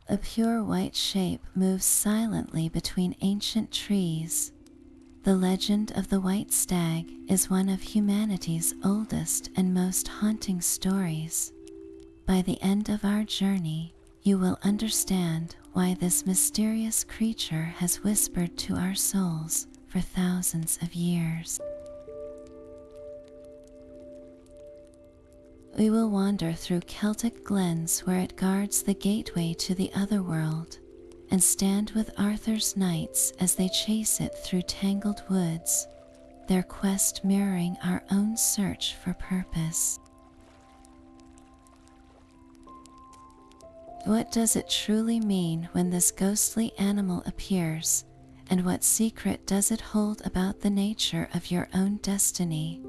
A pure white shape moves silently between ancient trees. The legend of the White Stag is one of humanity's oldest and most haunting stories. By the end of our journey, you will understand why this mysterious creature has whispered to our souls for thousands of years. We will wander through Celtic glens where it guards the gateway to the Otherworld, and stand with Arthur's knights as they chase it through tangled woods, their quest mirroring our own search for purpose. What does it truly mean when this ghostly animal appears, and what secret does it hold about the nature of your own destiny?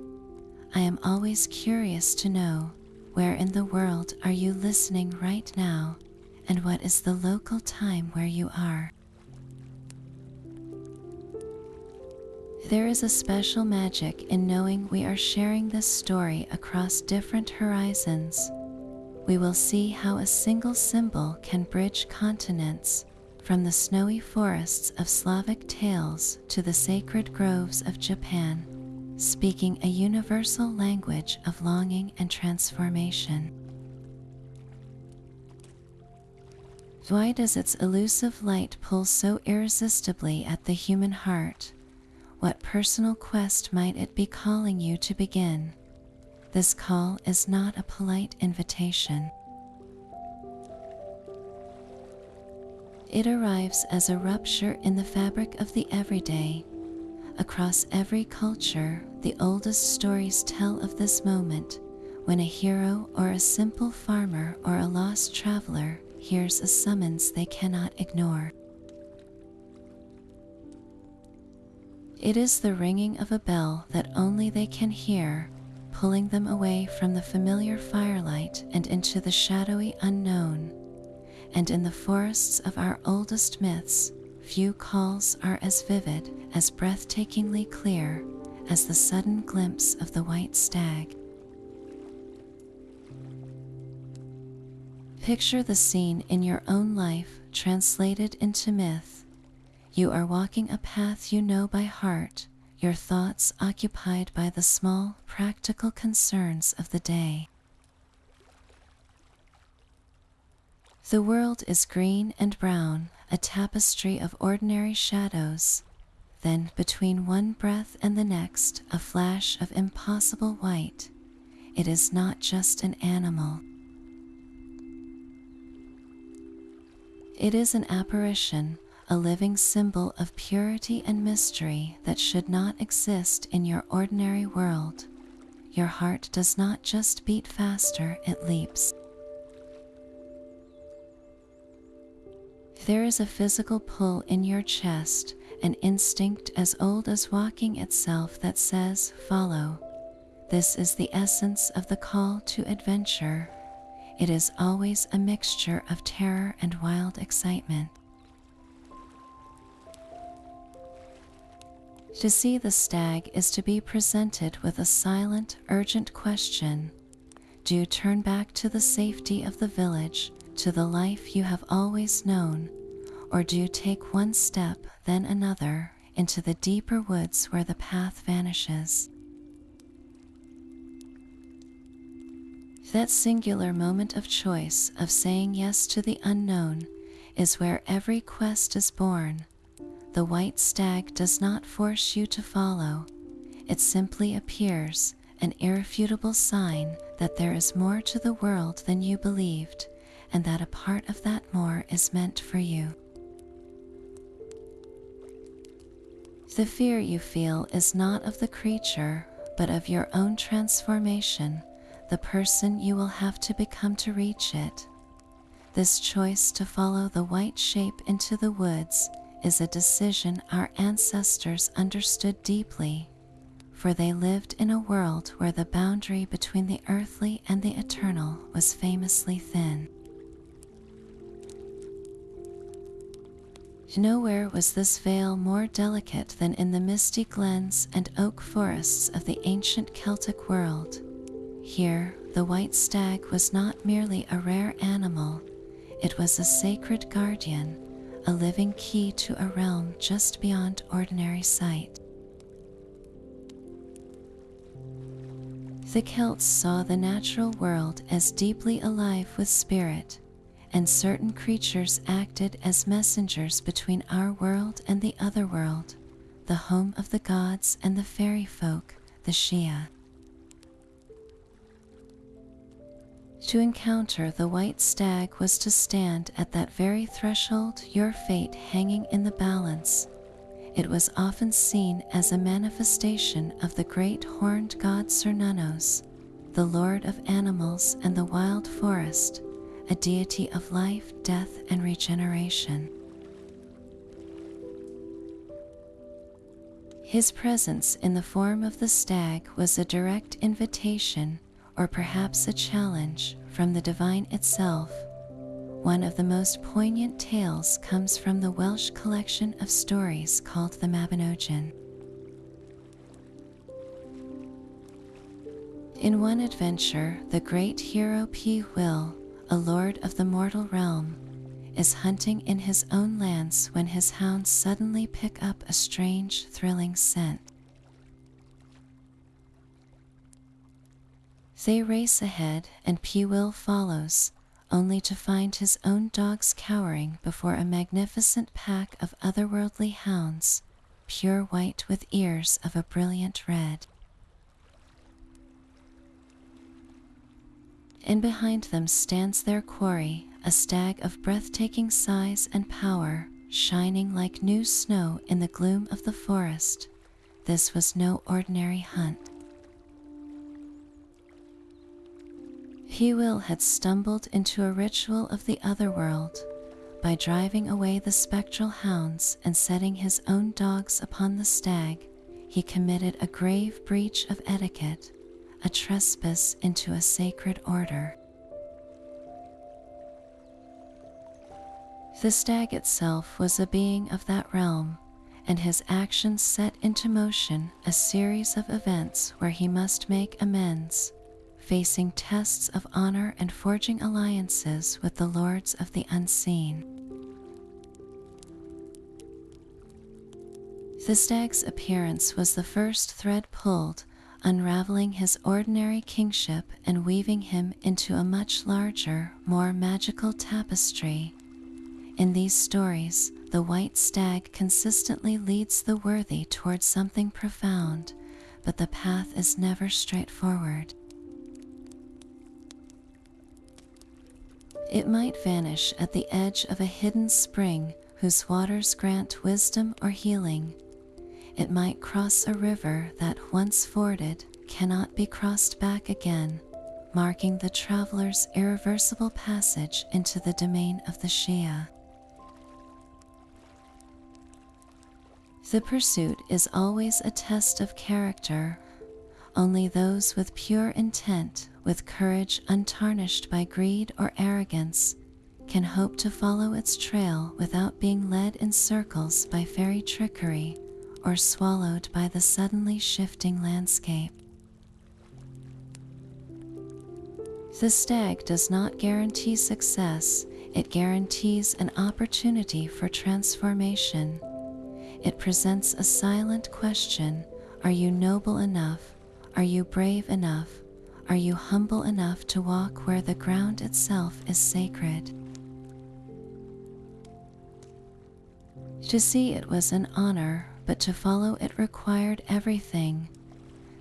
I am always curious to know, where in the world are you listening right now, and what is the local time where you are? There is a special magic in knowing we are sharing this story across different horizons. We will see how a single symbol can bridge continents, from the snowy forests of Slavic tales to the sacred groves of Japan, speaking a universal language of longing and transformation. Why does its elusive light pull so irresistibly at the human heart? What personal quest might it be calling you to begin? This call is not a polite invitation. It arrives as a rupture in the fabric of the everyday. Across every culture, the oldest stories tell of this moment when a hero or a simple farmer or a lost traveler hears a summons they cannot ignore. It is the ringing of a bell that only they can hear, pulling them away from the familiar firelight and into the shadowy unknown. And in the forests of our oldest myths, few calls are as vivid, as breathtakingly clear, as the sudden glimpse of the White Stag. Picture the scene in your own life translated into myth. You are walking a path you know by heart, your thoughts occupied by the small, practical concerns of the day. The world is green and brown, a tapestry of ordinary shadows. Then, between one breath and the next, a flash of impossible white. It is not just an animal. It is an apparition, a living symbol of purity and mystery that should not exist in your ordinary world. Your heart does not just beat faster, it leaps. There is a physical pull in your chest, an instinct as old as walking itself that says, follow. This is the essence of the call to adventure. It is always a mixture of terror and wild excitement. To see the stag is to be presented with a silent, urgent question. Do you turn back to the safety of the village, to the life you have always known, or do you take one step, then another, into the deeper woods where the path vanishes? That singular moment of choice, of saying yes to the unknown, is where every quest is born. The White Stag does not force you to follow. It simply appears, an irrefutable sign that there is more to the world than you believed, and that a part of that more is meant for you. The fear you feel is not of the creature, but of your own transformation, the person you will have to become to reach it. This choice to follow the white shape into the woods is a decision our ancestors understood deeply, for they lived in a world where the boundary between the earthly and the eternal was famously thin. Nowhere was this veil more delicate than in the misty glens and oak forests of the ancient Celtic world. Here, the white stag was not merely a rare animal, It was a sacred guardian, a living key to a realm just beyond ordinary sight. The Celts saw the natural world as deeply alive with spirit, and certain creatures acted as messengers between our world and the Otherworld, the home of the gods and the fairy folk, the Shia. To encounter the White Stag was to stand at that very threshold, your fate hanging in the balance. It was often seen as a manifestation of the great horned god Cernunnos, the lord of animals and the wild forest, a deity of life, death, and regeneration. His presence in the form of the stag was a direct invitation, or perhaps a challenge, from the divine itself. One of the most poignant tales comes from the Welsh collection of stories called the Mabinogion. In one adventure, the great hero Pwyll, a lord of the mortal realm, is hunting in his own lands when his hounds suddenly pick up a strange, thrilling scent. They race ahead and Pwyll follows, only to find his own dogs cowering before a magnificent pack of otherworldly hounds, pure white with ears of a brilliant red. And behind them stands their quarry, a stag of breathtaking size and power, shining like new snow in the gloom of the forest. This was no ordinary hunt. Pwyll had stumbled into a ritual of the Otherworld. By driving away the spectral hounds and setting his own dogs upon the stag, he committed a grave breach of etiquette, a trespass into a sacred order. The stag itself was a being of that realm, and his actions set into motion a series of events where he must make amends, facing tests of honor and forging alliances with the lords of the unseen. The stag's appearance was the first thread pulled, unraveling his ordinary kingship and weaving him into a much larger, more magical tapestry. In these stories, the White Stag consistently leads the worthy towards something profound, but the path is never straightforward. It might vanish at the edge of a hidden spring whose waters grant wisdom or healing. It might cross a river that, once forded, cannot be crossed back again, marking the traveler's irreversible passage into the domain of the Shia. The pursuit is always a test of character. Only those with pure intent, with courage untarnished by greed or arrogance, can hope to follow its trail without being led in circles by fairy trickery or swallowed by the suddenly shifting landscape. The stag does not guarantee success, it guarantees an opportunity for transformation. It presents a silent question: are you noble enough? Are you brave enough? Are you humble enough to walk where the ground itself is sacred? To see it was an honor, but to follow it required everything.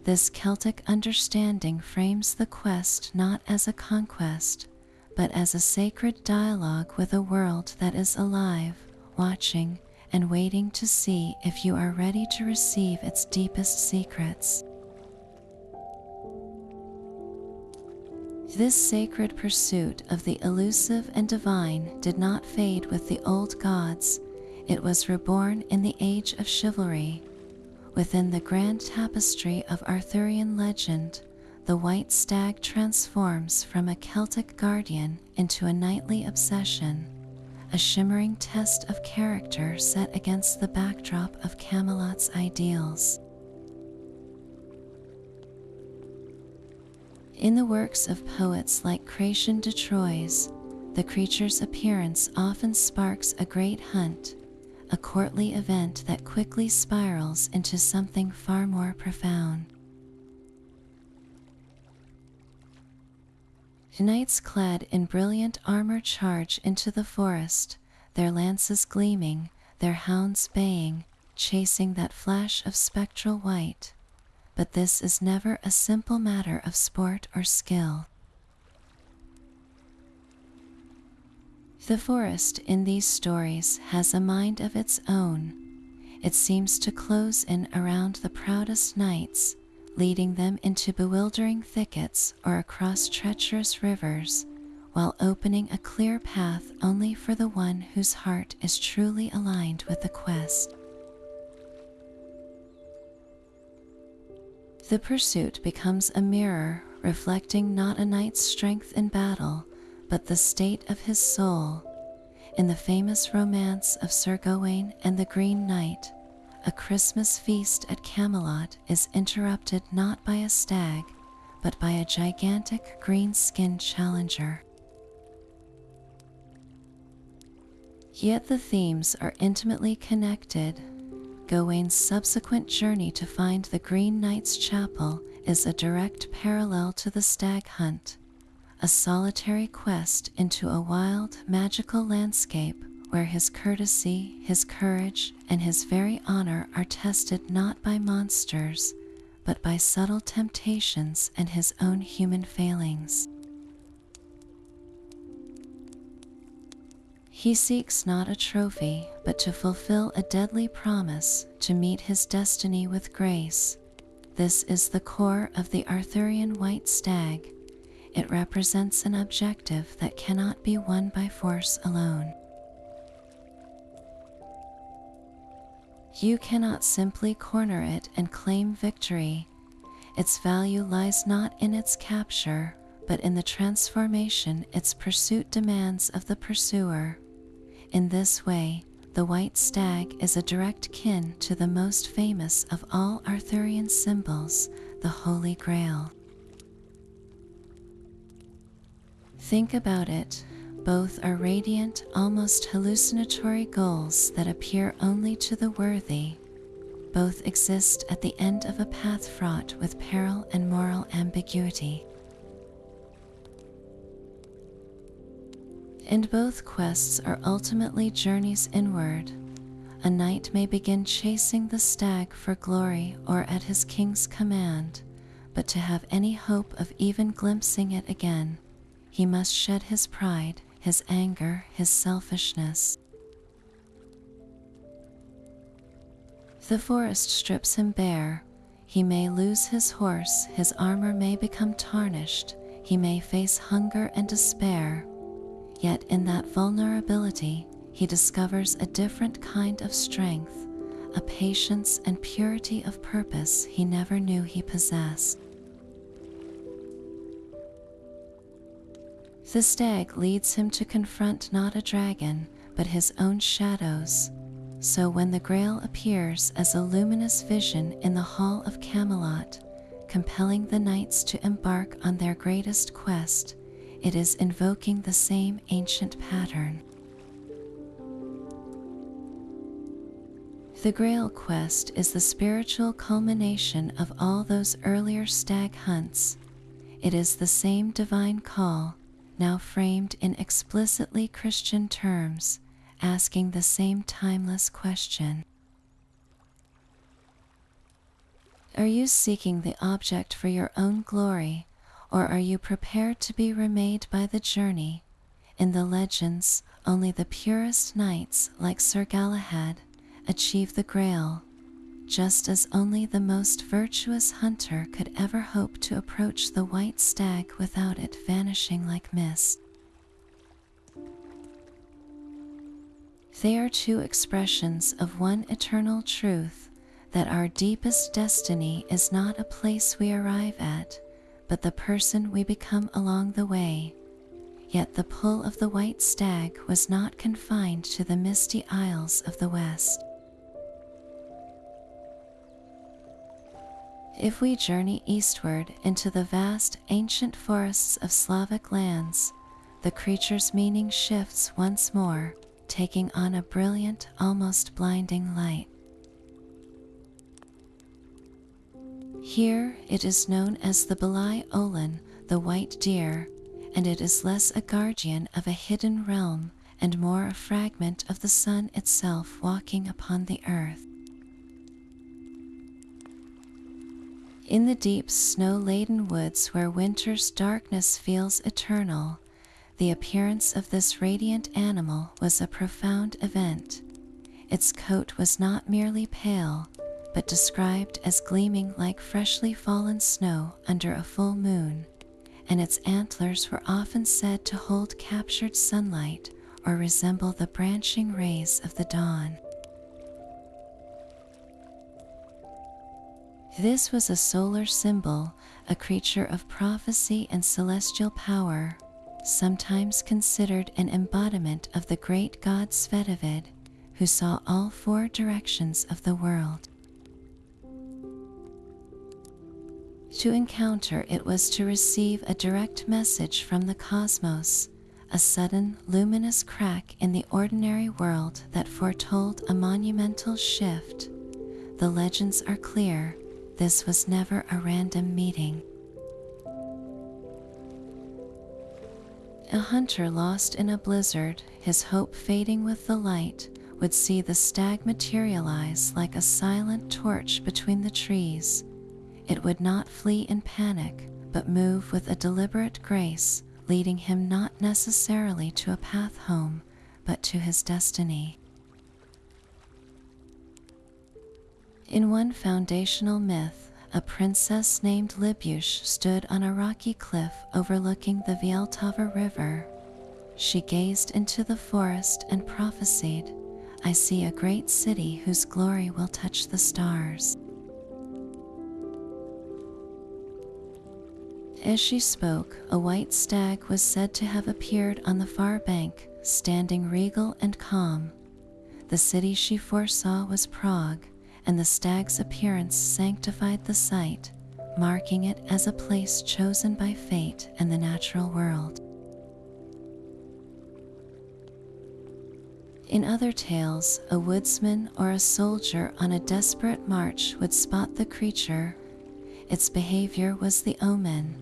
This Celtic understanding frames the quest not as a conquest, but as a sacred dialogue with a world that is alive, watching, and waiting to see if you are ready to receive its deepest secrets. This sacred pursuit of the elusive and divine did not fade with the old gods. It was reborn in the age of chivalry. Within the grand tapestry of Arthurian legend, the White Stag transforms from a Celtic guardian into a knightly obsession, a shimmering test of character set against the backdrop of Camelot's ideals. In the works of poets like Chrétien de Troyes, the creature's appearance often sparks a great hunt, a courtly event that quickly spirals into something far more profound. Knights clad in brilliant armor charge into the forest, their lances gleaming, their hounds baying, chasing that flash of spectral white. But this is never a simple matter of sport or skill. The forest in these stories has a mind of its own. It seems to close in around the proudest knights, leading them into bewildering thickets or across treacherous rivers, while opening a clear path only for the one whose heart is truly aligned with the quest. The pursuit becomes a mirror, reflecting not a knight's strength in battle, but the state of his soul. In the famous romance of Sir Gawain and the Green Knight, a Christmas feast at Camelot is interrupted not by a stag, but by a gigantic green-skinned challenger. Yet the themes are intimately connected. Gawain's subsequent journey to find the Green Knight's chapel is a direct parallel to the stag hunt, a solitary quest into a wild, magical landscape where his courtesy, his courage, and his very honor are tested not by monsters, but by subtle temptations and his own human failings. He seeks not a trophy, but to fulfill a deadly promise, to meet his destiny with grace. This is the core of the Arthurian White Stag. It represents an objective that cannot be won by force alone. You cannot simply corner it and claim victory. Its value lies not in its capture, but in the transformation its pursuit demands of the pursuer. In this way, the White Stag is a direct kin to the most famous of all Arthurian symbols, the Holy Grail. Think about it. Both are radiant, almost hallucinatory goals that appear only to the worthy. Both exist at the end of a path fraught with peril and moral ambiguity. And both quests are ultimately journeys inward. A knight may begin chasing the stag for glory or at his king's command, but to have any hope of even glimpsing it again, he must shed his pride, his anger, his selfishness. The forest strips him bare. He may lose his horse, his armor may become tarnished, he may face hunger and despair. Yet in that vulnerability, he discovers a different kind of strength, a patience and purity of purpose he never knew he possessed. The stag leads him to confront not a dragon, but his own shadows. So when the Grail appears as a luminous vision in the Hall of Camelot, compelling the knights to embark on their greatest quest, it is invoking the same ancient pattern. The Grail quest is the spiritual culmination of all those earlier stag hunts. It is the same divine call, now framed in explicitly Christian terms, asking the same timeless question. Are you seeking the object for your own glory, or are you prepared to be remade by the journey? In the legends, only the purest knights, like Sir Galahad, achieve the Grail, just as only the most virtuous hunter could ever hope to approach the White Stag without it vanishing like mist. They are two expressions of one eternal truth, that our deepest destiny is not a place we arrive at, but the person we become along the way. Yet the pull of the White Stag was not confined to the misty isles of the West. If we journey eastward into the vast ancient forests of Slavic lands, the creature's meaning shifts once more, taking on a brilliant, almost blinding light. Here it is known as the Belai Olin, the white deer, and it is less a guardian of a hidden realm and more a fragment of the sun itself walking upon the earth. In the deep snow-laden woods where winter's darkness feels eternal, the appearance of this radiant animal was a profound event. Its coat was not merely pale, but described as gleaming like freshly fallen snow under a full moon, and its antlers were often said to hold captured sunlight or resemble the branching rays of the dawn. This was a solar symbol, a creature of prophecy and celestial power, sometimes considered an embodiment of the great god Svetavid, who saw all four directions of the world. To encounter it was to receive a direct message from the cosmos, a sudden, luminous crack in the ordinary world that foretold a monumental shift. The legends are clear. This was never a random meeting. A hunter lost in a blizzard, his hope fading with the light, would see the stag materialize like a silent torch between the trees. It would not flee in panic, but move with a deliberate grace, leading him not necessarily to a path home, but to his destiny. In one foundational myth, a princess named Libush stood on a rocky cliff overlooking the Vltava River. She gazed into the forest and prophesied, "I see a great city whose glory will touch the stars." As she spoke, a white stag was said to have appeared on the far bank, standing regal and calm. The city she foresaw was Prague, and the stag's appearance sanctified the site, marking it as a place chosen by fate and the natural world. In other tales, a woodsman or a soldier on a desperate march would spot the creature. Its behavior was the omen.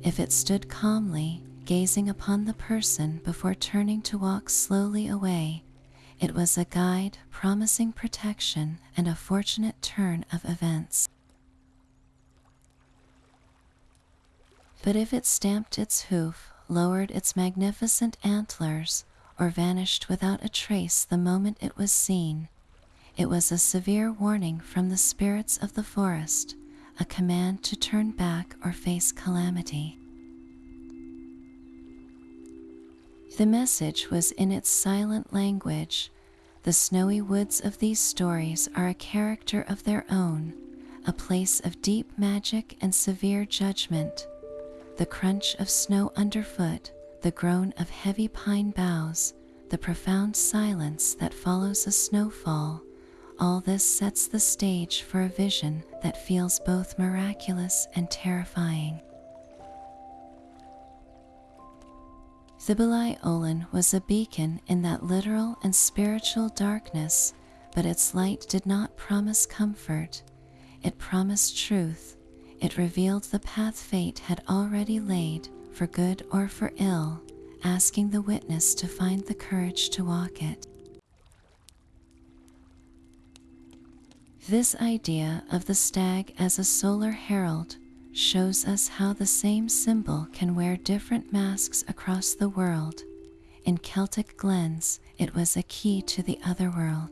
If it stood calmly, gazing upon the person before turning to walk slowly away, it was a guide promising protection and a fortunate turn of events. But if it stamped its hoof, lowered its magnificent antlers, or vanished without a trace the moment it was seen, it was a severe warning from the spirits of the forest, a command to turn back or face calamity. The message was in its silent language. The snowy woods of these stories are a character of their own, a place of deep magic and severe judgment. The crunch of snow underfoot, the groan of heavy pine boughs, the profound silence that follows a snowfall, all this sets the stage for a vision that feels both miraculous and terrifying. The Belai Olin was a beacon in that literal and spiritual darkness, but its light did not promise comfort. It promised truth. It revealed the path fate had already laid, for good or for ill, asking the witness to find the courage to walk it. This idea of the stag as a solar herald shows us how the same symbol can wear different masks across the world. In Celtic glens, it was a key to the Otherworld.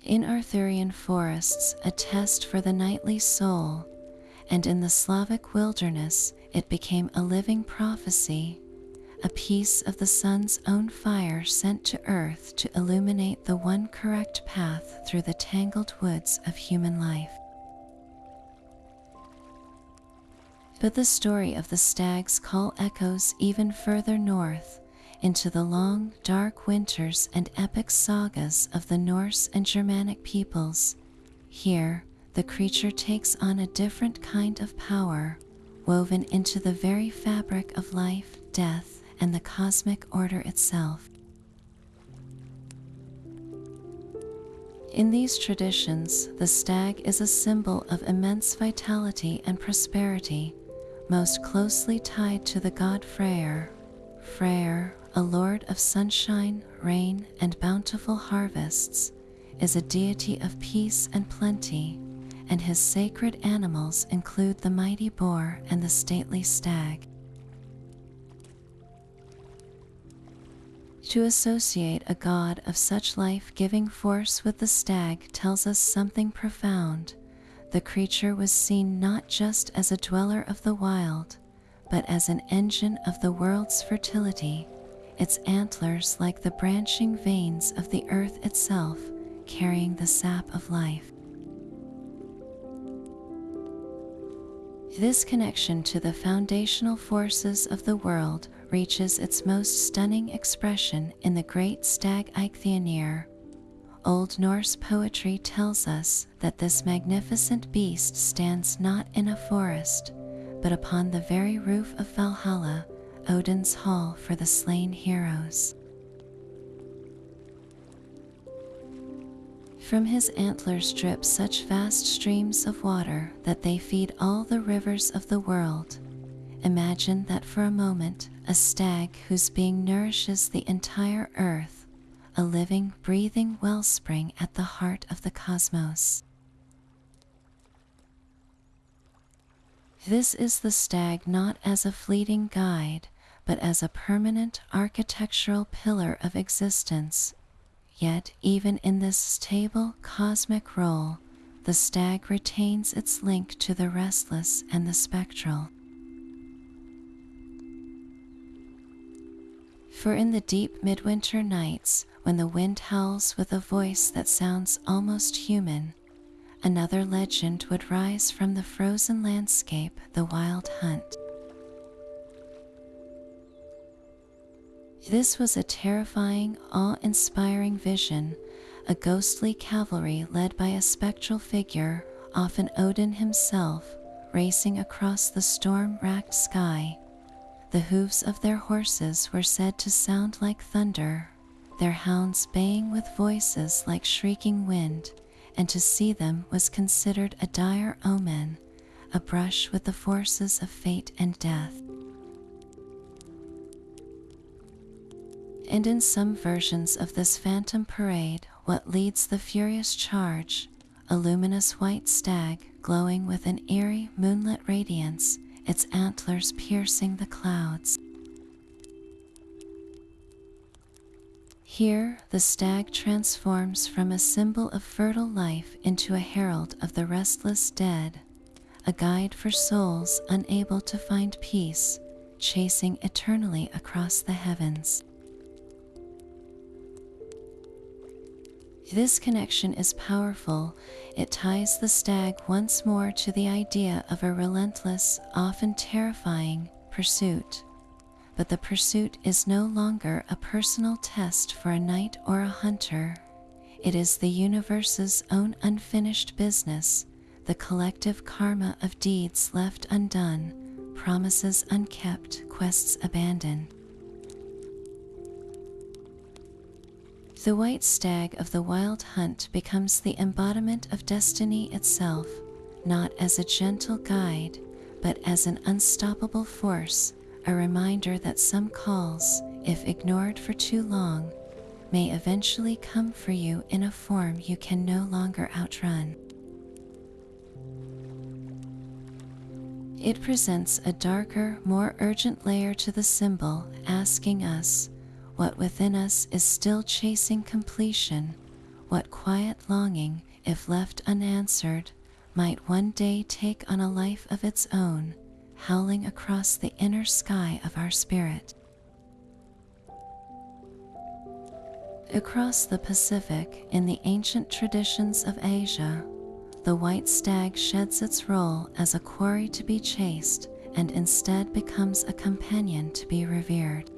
In Arthurian forests, a test for the knightly soul, and in the Slavic wilderness, it became a living prophecy, a piece of the sun's own fire sent to earth to illuminate the one correct path through the tangled woods of human life. But the story of the stag's call echoes even further north, into the long, dark winters and epic sagas of the Norse and Germanic peoples. Here, the creature takes on a different kind of power, woven into the very fabric of life, death, and the cosmic order itself. In these traditions, the stag is a symbol of immense vitality and prosperity, most closely tied to the god Freyr. Freyr, a lord of sunshine, rain, and bountiful harvests, is a deity of peace and plenty, and his sacred animals include the mighty boar and the stately stag. To associate a god of such life-giving force with the stag tells us something profound. The creature was seen not just as a dweller of the wild, but as an engine of the world's fertility, its antlers like the branching veins of the earth itself, carrying the sap of life. This connection to the foundational forces of the world reaches its most stunning expression in the great stag Eikthyr. Old Norse poetry tells us that this magnificent beast stands not in a forest, but upon the very roof of Valhalla, Odin's hall for the slain heroes. From his antlers drip such vast streams of water that they feed all the rivers of the world. Imagine that for a moment, a stag whose being nourishes the entire earth, a living, breathing wellspring at the heart of the cosmos. This is the stag not as a fleeting guide, but as a permanent architectural pillar of existence. Yet, even in this stable cosmic role, the stag retains its link to the restless and the spectral. For in the deep midwinter nights, when the wind howls with a voice that sounds almost human, another legend would rise from the frozen landscape, the wild hunt. This was a terrifying, awe-inspiring vision, a ghostly cavalry led by a spectral figure, often Odin himself, racing across the storm-racked sky. The hooves of their horses were said to sound like thunder, their hounds baying with voices like shrieking wind, and to see them was considered a dire omen, a brush with the forces of fate and death. And in some versions of this phantom parade, what leads the furious charge, a luminous white stag glowing with an eerie moonlit radiance, its antlers piercing the clouds. Here, the stag transforms from a symbol of fertile life into a herald of the restless dead, a guide for souls unable to find peace, chasing eternally across the heavens. This connection is powerful. It ties the stag once more to the idea of a relentless, often terrifying, pursuit. But the pursuit is no longer a personal test for a knight or a hunter. It is the universe's own unfinished business, the collective karma of deeds left undone, promises unkept, quests abandoned. The white stag of the wild hunt becomes the embodiment of destiny itself, not as a gentle guide, but as an unstoppable force, a reminder that some calls, if ignored for too long, may eventually come for you in a form you can no longer outrun. It presents a darker, more urgent layer to the symbol, asking us, what within us is still chasing completion, what quiet longing, if left unanswered, might one day take on a life of its own, howling across the inner sky of our spirit. Across the Pacific, in the ancient traditions of Asia, the white stag sheds its role as a quarry to be chased and instead becomes a companion to be revered.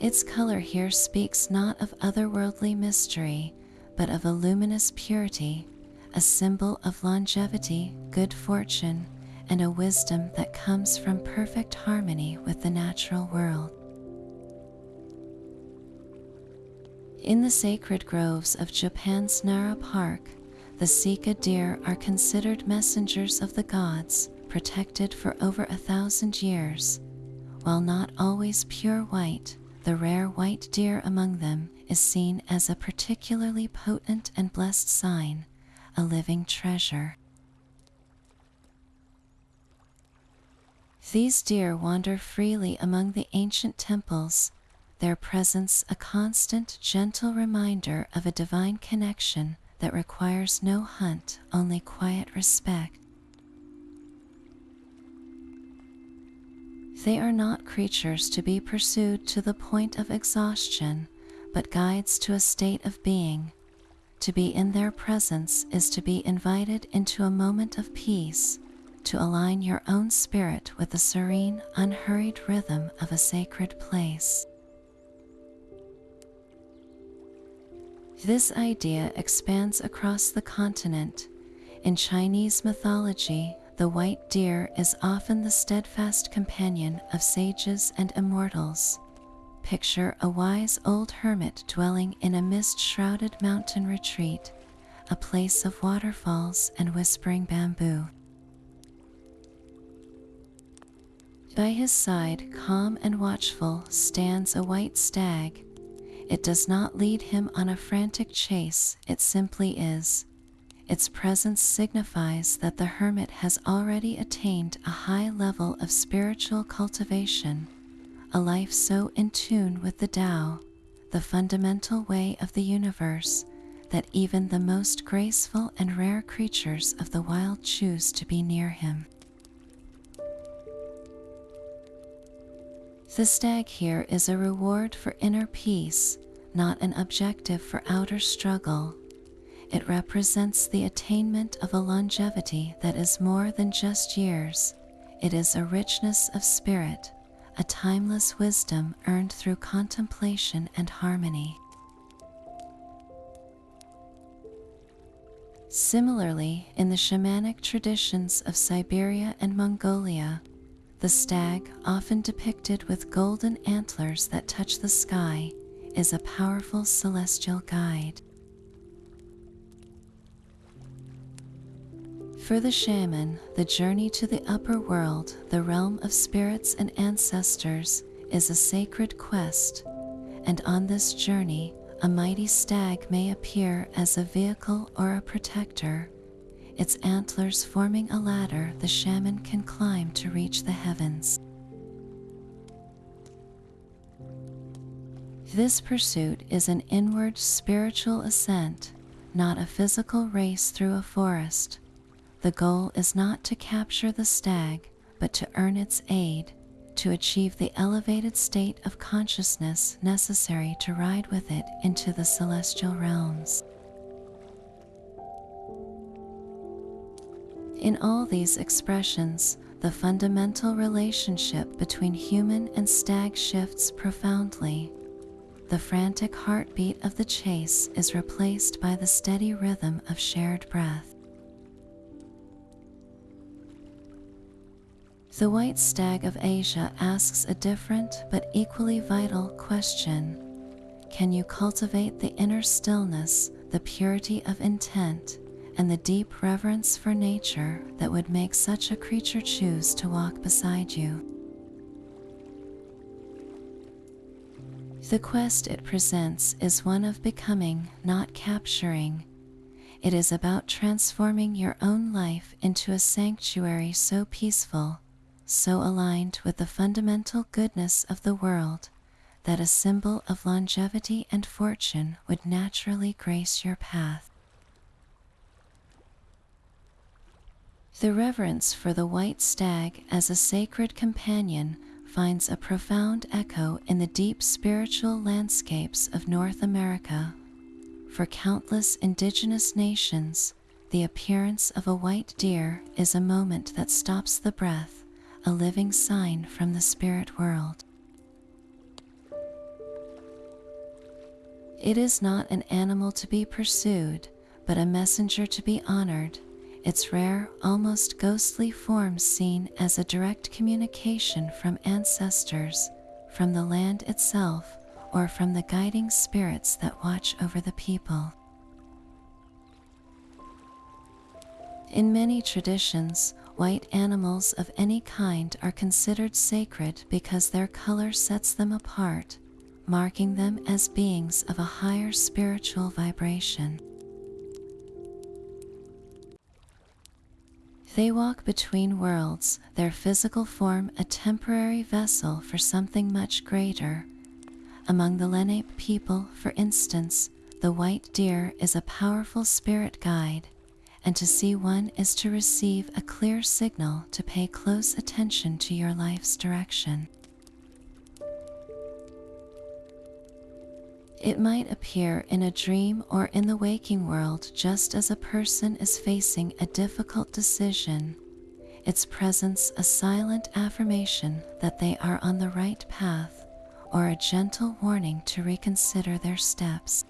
Its color here speaks not of otherworldly mystery, but of a luminous purity, a symbol of longevity, good fortune, and a wisdom that comes from perfect harmony with the natural world. In the sacred groves of Japan's Nara Park, the Sika deer are considered messengers of the gods, protected for over 1,000 years. While not always pure white, the rare white deer among them is seen as a particularly potent and blessed sign, a living treasure. These deer wander freely among the ancient temples, their presence a constant, gentle reminder of a divine connection that requires no hunt, only quiet respect. They are not creatures to be pursued to the point of exhaustion, but guides to a state of being. To be in their presence is to be invited into a moment of peace, to align your own spirit with the serene, unhurried rhythm of a sacred place. This idea expands across the continent. In Chinese mythology, the white deer is often the steadfast companion of sages and immortals. Picture a wise old hermit dwelling in a mist-shrouded mountain retreat, a place of waterfalls and whispering bamboo. By his side, calm and watchful, stands a white stag. It does not lead him on a frantic chase, it simply is. Its presence signifies that the hermit has already attained a high level of spiritual cultivation, a life so in tune with the Tao, the fundamental way of the universe, that even the most graceful and rare creatures of the wild choose to be near him. The stag here is a reward for inner peace, not an objective for outer struggle. It represents the attainment of a longevity that is more than just years. It is a richness of spirit, a timeless wisdom earned through contemplation and harmony. Similarly, in the shamanic traditions of Siberia and Mongolia, the stag, often depicted with golden antlers that touch the sky, is a powerful celestial guide. For the shaman, the journey to the upper world, the realm of spirits and ancestors, is a sacred quest, and on this journey, a mighty stag may appear as a vehicle or a protector, its antlers forming a ladder the shaman can climb to reach the heavens. This pursuit is an inward spiritual ascent, not a physical race through a forest. The goal is not to capture the stag, but to earn its aid, to achieve the elevated state of consciousness necessary to ride with it into the celestial realms. In all these expressions, the fundamental relationship between human and stag shifts profoundly. The frantic heartbeat of the chase is replaced by the steady rhythm of shared breath. The white stag of Asia asks a different but equally vital question. Can you cultivate the inner stillness, the purity of intent, and the deep reverence for nature that would make such a creature choose to walk beside you? The quest it presents is one of becoming, not capturing. It is about transforming your own life into a sanctuary so peaceful, so aligned with the fundamental goodness of the world, that a symbol of longevity and fortune would naturally grace your path. The reverence for the white stag as a sacred companion finds a profound echo in the deep spiritual landscapes of North America. For countless indigenous nations, the appearance of a white deer is a moment that stops the breath, a living sign from the spirit world. It is not an animal to be pursued, but a messenger to be honored, its rare, almost ghostly form seen as a direct communication from ancestors, from the land itself, or from the guiding spirits that watch over the people. In many traditions, white animals of any kind are considered sacred because their color sets them apart, marking them as beings of a higher spiritual vibration. They walk between worlds, their physical form a temporary vessel for something much greater. Among the Lenape people, for instance, the white deer is a powerful spirit guide, and to see one is to receive a clear signal to pay close attention to your life's direction. It might appear in a dream or in the waking world just as a person is facing a difficult decision, its presence a silent affirmation that they are on the right path, or a gentle warning to reconsider their steps.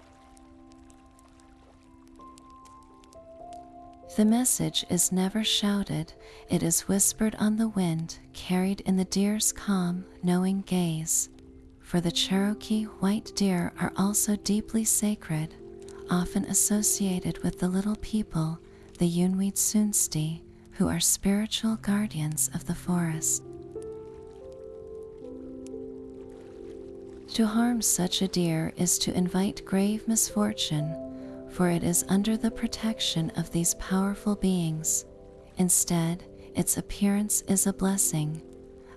The message is never shouted, it is whispered on the wind, carried in the deer's calm, knowing gaze. For the Cherokee, white deer are also deeply sacred, often associated with the little people, the Yunwitsunsti, who are spiritual guardians of the forest. To harm such a deer is to invite grave misfortune, for it is under the protection of these powerful beings. Instead, its appearance is a blessing,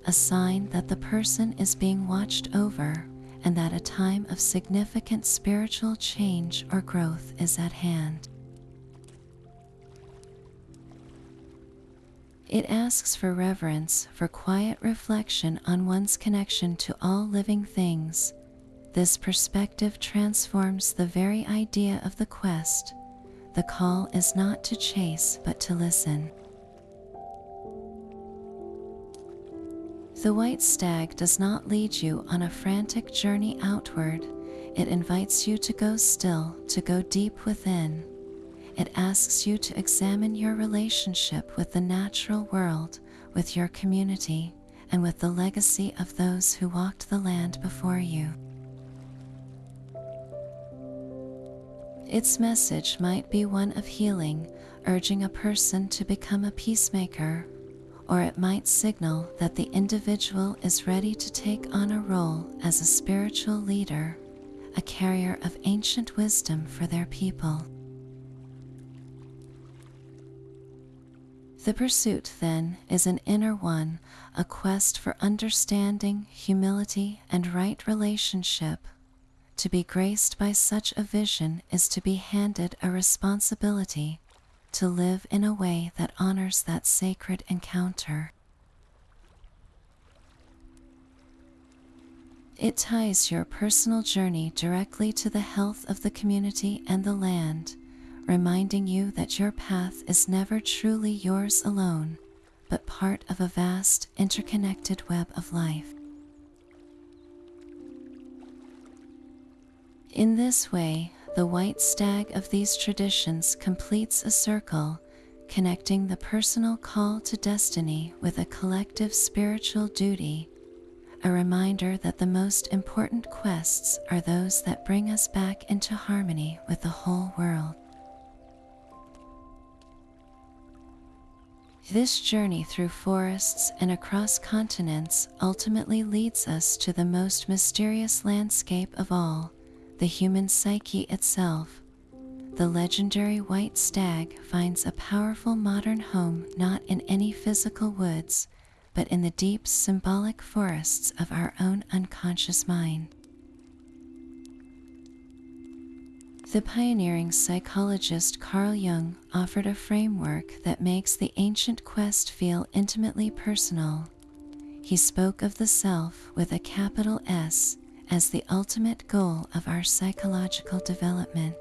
a sign that the person is being watched over and that a time of significant spiritual change or growth is at hand. It asks for reverence, for quiet reflection on one's connection to all living things. This perspective transforms the very idea of the quest. The call is not to chase, but to listen. The white stag does not lead you on a frantic journey outward. It invites you to go still, to go deep within. It asks you to examine your relationship with the natural world, with your community, and with the legacy of those who walked the land before you. Its message might be one of healing, urging a person to become a peacemaker, or it might signal that the individual is ready to take on a role as a spiritual leader, a carrier of ancient wisdom for their people. The pursuit, then, is an inner one, a quest for understanding, humility, and right relationship. To be graced by such a vision is to be handed a responsibility, to live in a way that honors that sacred encounter. It ties your personal journey directly to the health of the community and the land, reminding you that your path is never truly yours alone, but part of a vast, interconnected web of life. In this way, the white stag of these traditions completes a circle, connecting the personal call to destiny with a collective spiritual duty, a reminder that the most important quests are those that bring us back into harmony with the whole world. This journey through forests and across continents ultimately leads us to the most mysterious landscape of all, the human psyche itself. The legendary white stag finds a powerful modern home not in any physical woods, but in the deep symbolic forests of our own unconscious mind. The pioneering psychologist Carl Jung offered a framework that makes the ancient quest feel intimately personal. He spoke of the self with a capital S as the ultimate goal of our psychological development.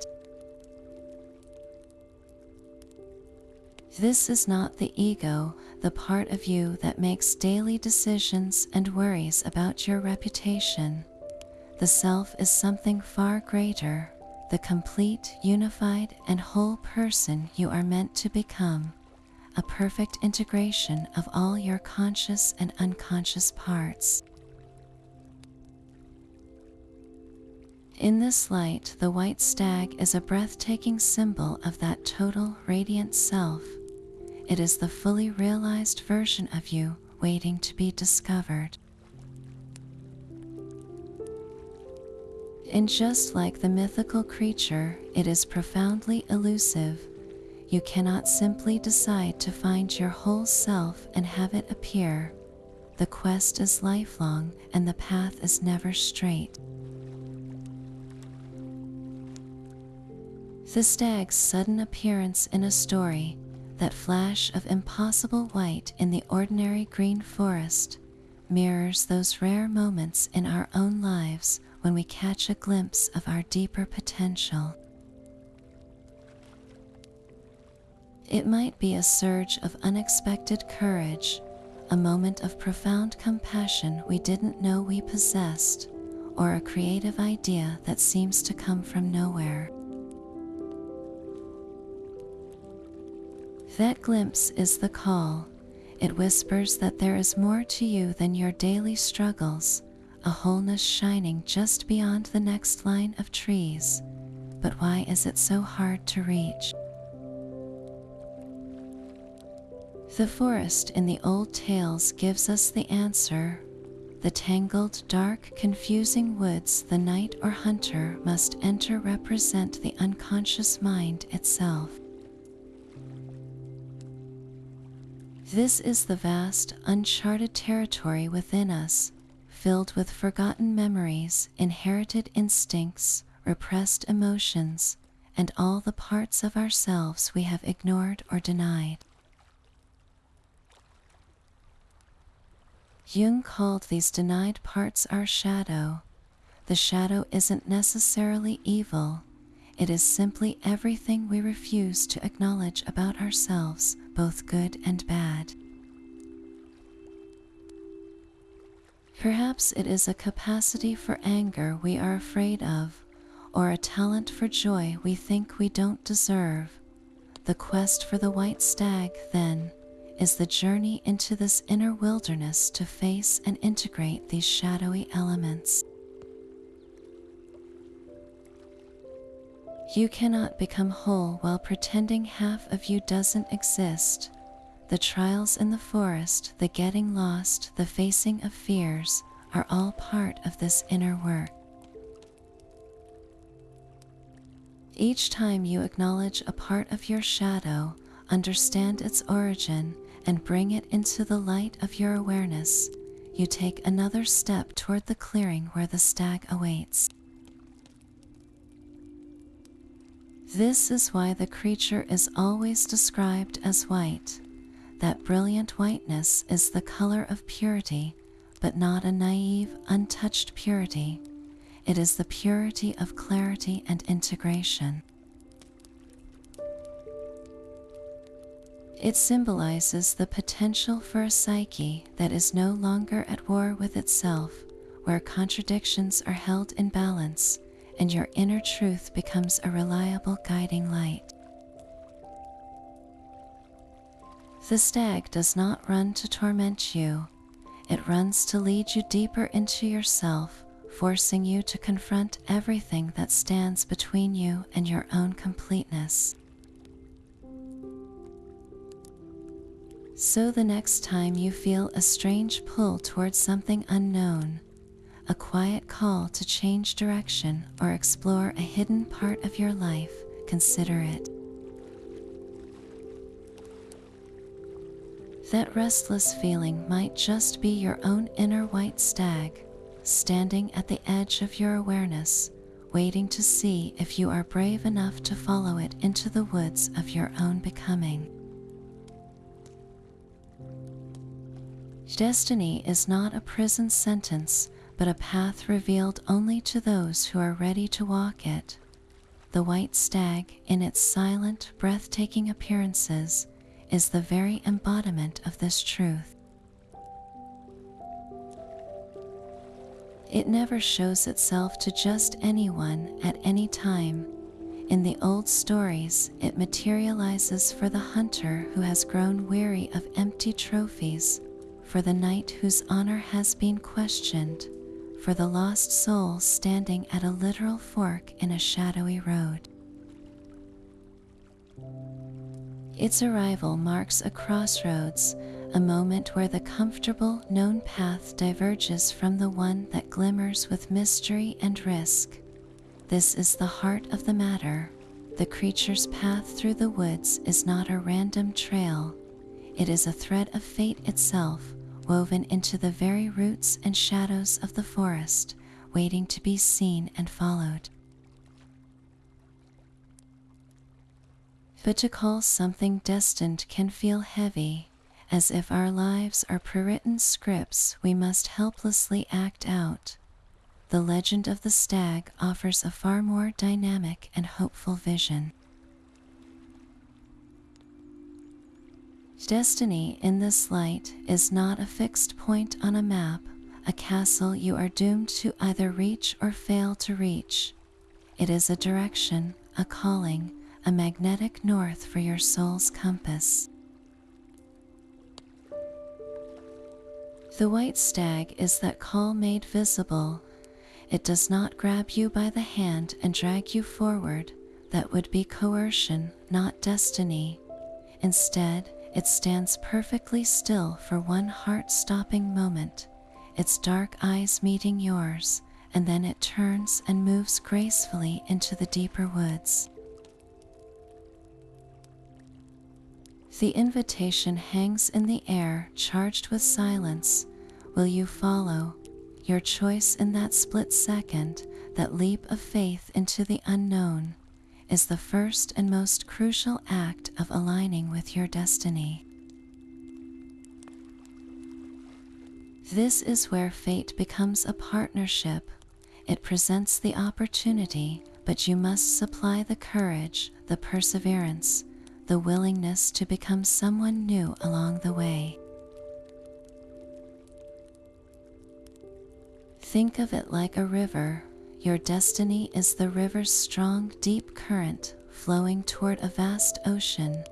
This is not the ego, the part of you that makes daily decisions and worries about your reputation. The self is something far greater, the complete, unified, and whole person you are meant to become, a perfect integration of all your conscious and unconscious parts. In this light, the white stag is a breathtaking symbol of that total, radiant self. It is the fully realized version of you waiting to be discovered. And just like the mythical creature, it is profoundly elusive. You cannot simply decide to find your whole self and have it appear. The quest is lifelong, and the path is never straight. The stag's sudden appearance in a story, that flash of impossible white in the ordinary green forest, mirrors those rare moments in our own lives when we catch a glimpse of our deeper potential. It might be a surge of unexpected courage, a moment of profound compassion we didn't know we possessed, or a creative idea that seems to come from nowhere. That glimpse is the call. It whispers that there is more to you than your daily struggles, a wholeness shining just beyond the next line of trees. But why is it so hard to reach? The forest in the old tales gives us the answer. The tangled, dark, confusing woods the knight or hunter must enter represent the unconscious mind itself. This is the vast, uncharted territory within us, filled with forgotten memories, inherited instincts, repressed emotions, and all the parts of ourselves we have ignored or denied. Jung called these denied parts our shadow. The shadow isn't necessarily evil. It is simply everything we refuse to acknowledge about ourselves, both good and bad. Perhaps it is a capacity for anger we are afraid of, or a talent for joy we think we don't deserve. The quest for the white stag, then, is the journey into this inner wilderness to face and integrate these shadowy elements. You cannot become whole while pretending half of you doesn't exist. The trials in the forest, the getting lost, the facing of fears are all part of this inner work. Each time you acknowledge a part of your shadow, understand its origin, and bring it into the light of your awareness, you take another step toward the clearing where the stag awaits. This is why the creature is always described as white. That brilliant whiteness is the color of purity, but not a naive, untouched purity. It is the purity of clarity and integration. It symbolizes the potential for a psyche that is no longer at war with itself, where contradictions are held in balance, and your inner truth becomes a reliable guiding light. The stag does not run to torment you. It runs to lead you deeper into yourself, forcing you to confront everything that stands between you and your own completeness. So the next time you feel a strange pull towards something unknown, a quiet call to change direction or explore a hidden part of your life, consider it. That restless feeling might just be your own inner white stag, standing at the edge of your awareness, waiting to see if you are brave enough to follow it into the woods of your own becoming. Destiny is not a prison sentence, but a path revealed only to those who are ready to walk it. The white stag, in its silent, breathtaking appearances, is the very embodiment of this truth. It never shows itself to just anyone at any time. In the old stories, it materializes for the hunter who has grown weary of empty trophies, for the knight whose honor has been questioned, for the lost soul standing at a literal fork in a shadowy road. Its arrival marks a crossroads, a moment where the comfortable, known path diverges from the one that glimmers with mystery and risk. This is the heart of the matter. The creature's path through the woods is not a random trail. It is a thread of fate itself, woven into the very roots and shadows of the forest, waiting to be seen and followed. But to call something destined can feel heavy, as if our lives are pre-written scripts we must helplessly act out. The legend of the stag offers a far more dynamic and hopeful vision. Destiny in this light is not a fixed point on a map, a castle you are doomed to either reach or fail to reach. It is a direction, a calling, a magnetic north for your soul's compass. The white stag is that call made visible. It does not grab you by the hand and drag you forward. That would be coercion, not destiny. Instead, it stands perfectly still for one heart-stopping moment, its dark eyes meeting yours, and then it turns and moves gracefully into the deeper woods. The invitation hangs in the air, charged with silence. Will you follow? Your choice in that split second, that leap of faith into the unknown, is the first and most crucial act of aligning with your destiny. This is where fate becomes a partnership. It presents the opportunity, but you must supply the courage, the perseverance, the willingness to become someone new along the way. Think of it like a river. Your destiny is the river's strong, deep current flowing toward a vast ocean.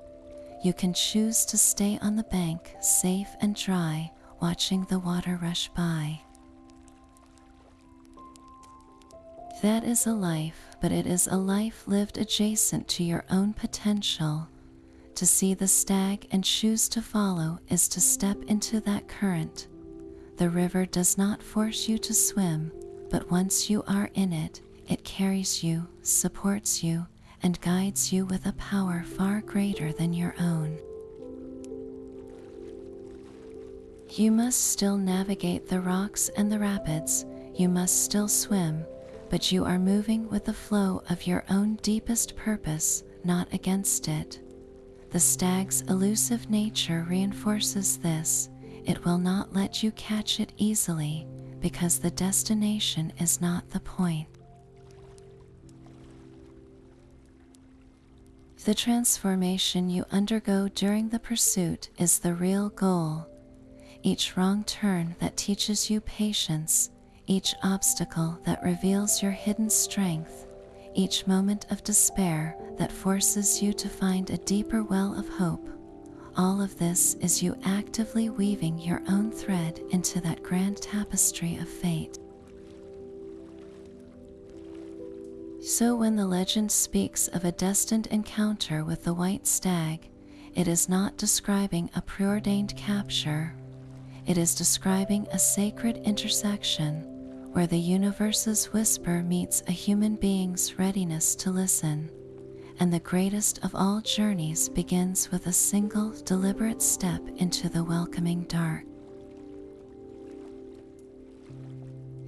You can choose to stay on the bank, safe and dry, watching the water rush by. That is a life, but it is a life lived adjacent to your own potential. To see the stag and choose to follow is to step into that current. The river does not force you to swim, but once you are in it, it carries you, supports you, and guides you with a power far greater than your own. You must still navigate the rocks and the rapids, you must still swim, but you are moving with the flow of your own deepest purpose, not against it. The stag's elusive nature reinforces this. It will not let you catch it easily, because the destination is not the point. The transformation you undergo during the pursuit is the real goal. Each wrong turn that teaches you patience, each obstacle that reveals your hidden strength, each moment of despair that forces you to find a deeper well of hope, all of this is you actively weaving your own thread into that grand tapestry of fate. So when the legend speaks of a destined encounter with the white stag, it is not describing a preordained capture. It is describing a sacred intersection where the universe's whisper meets a human being's readiness to listen. And the greatest of all journeys begins with a single, deliberate step into the welcoming dark.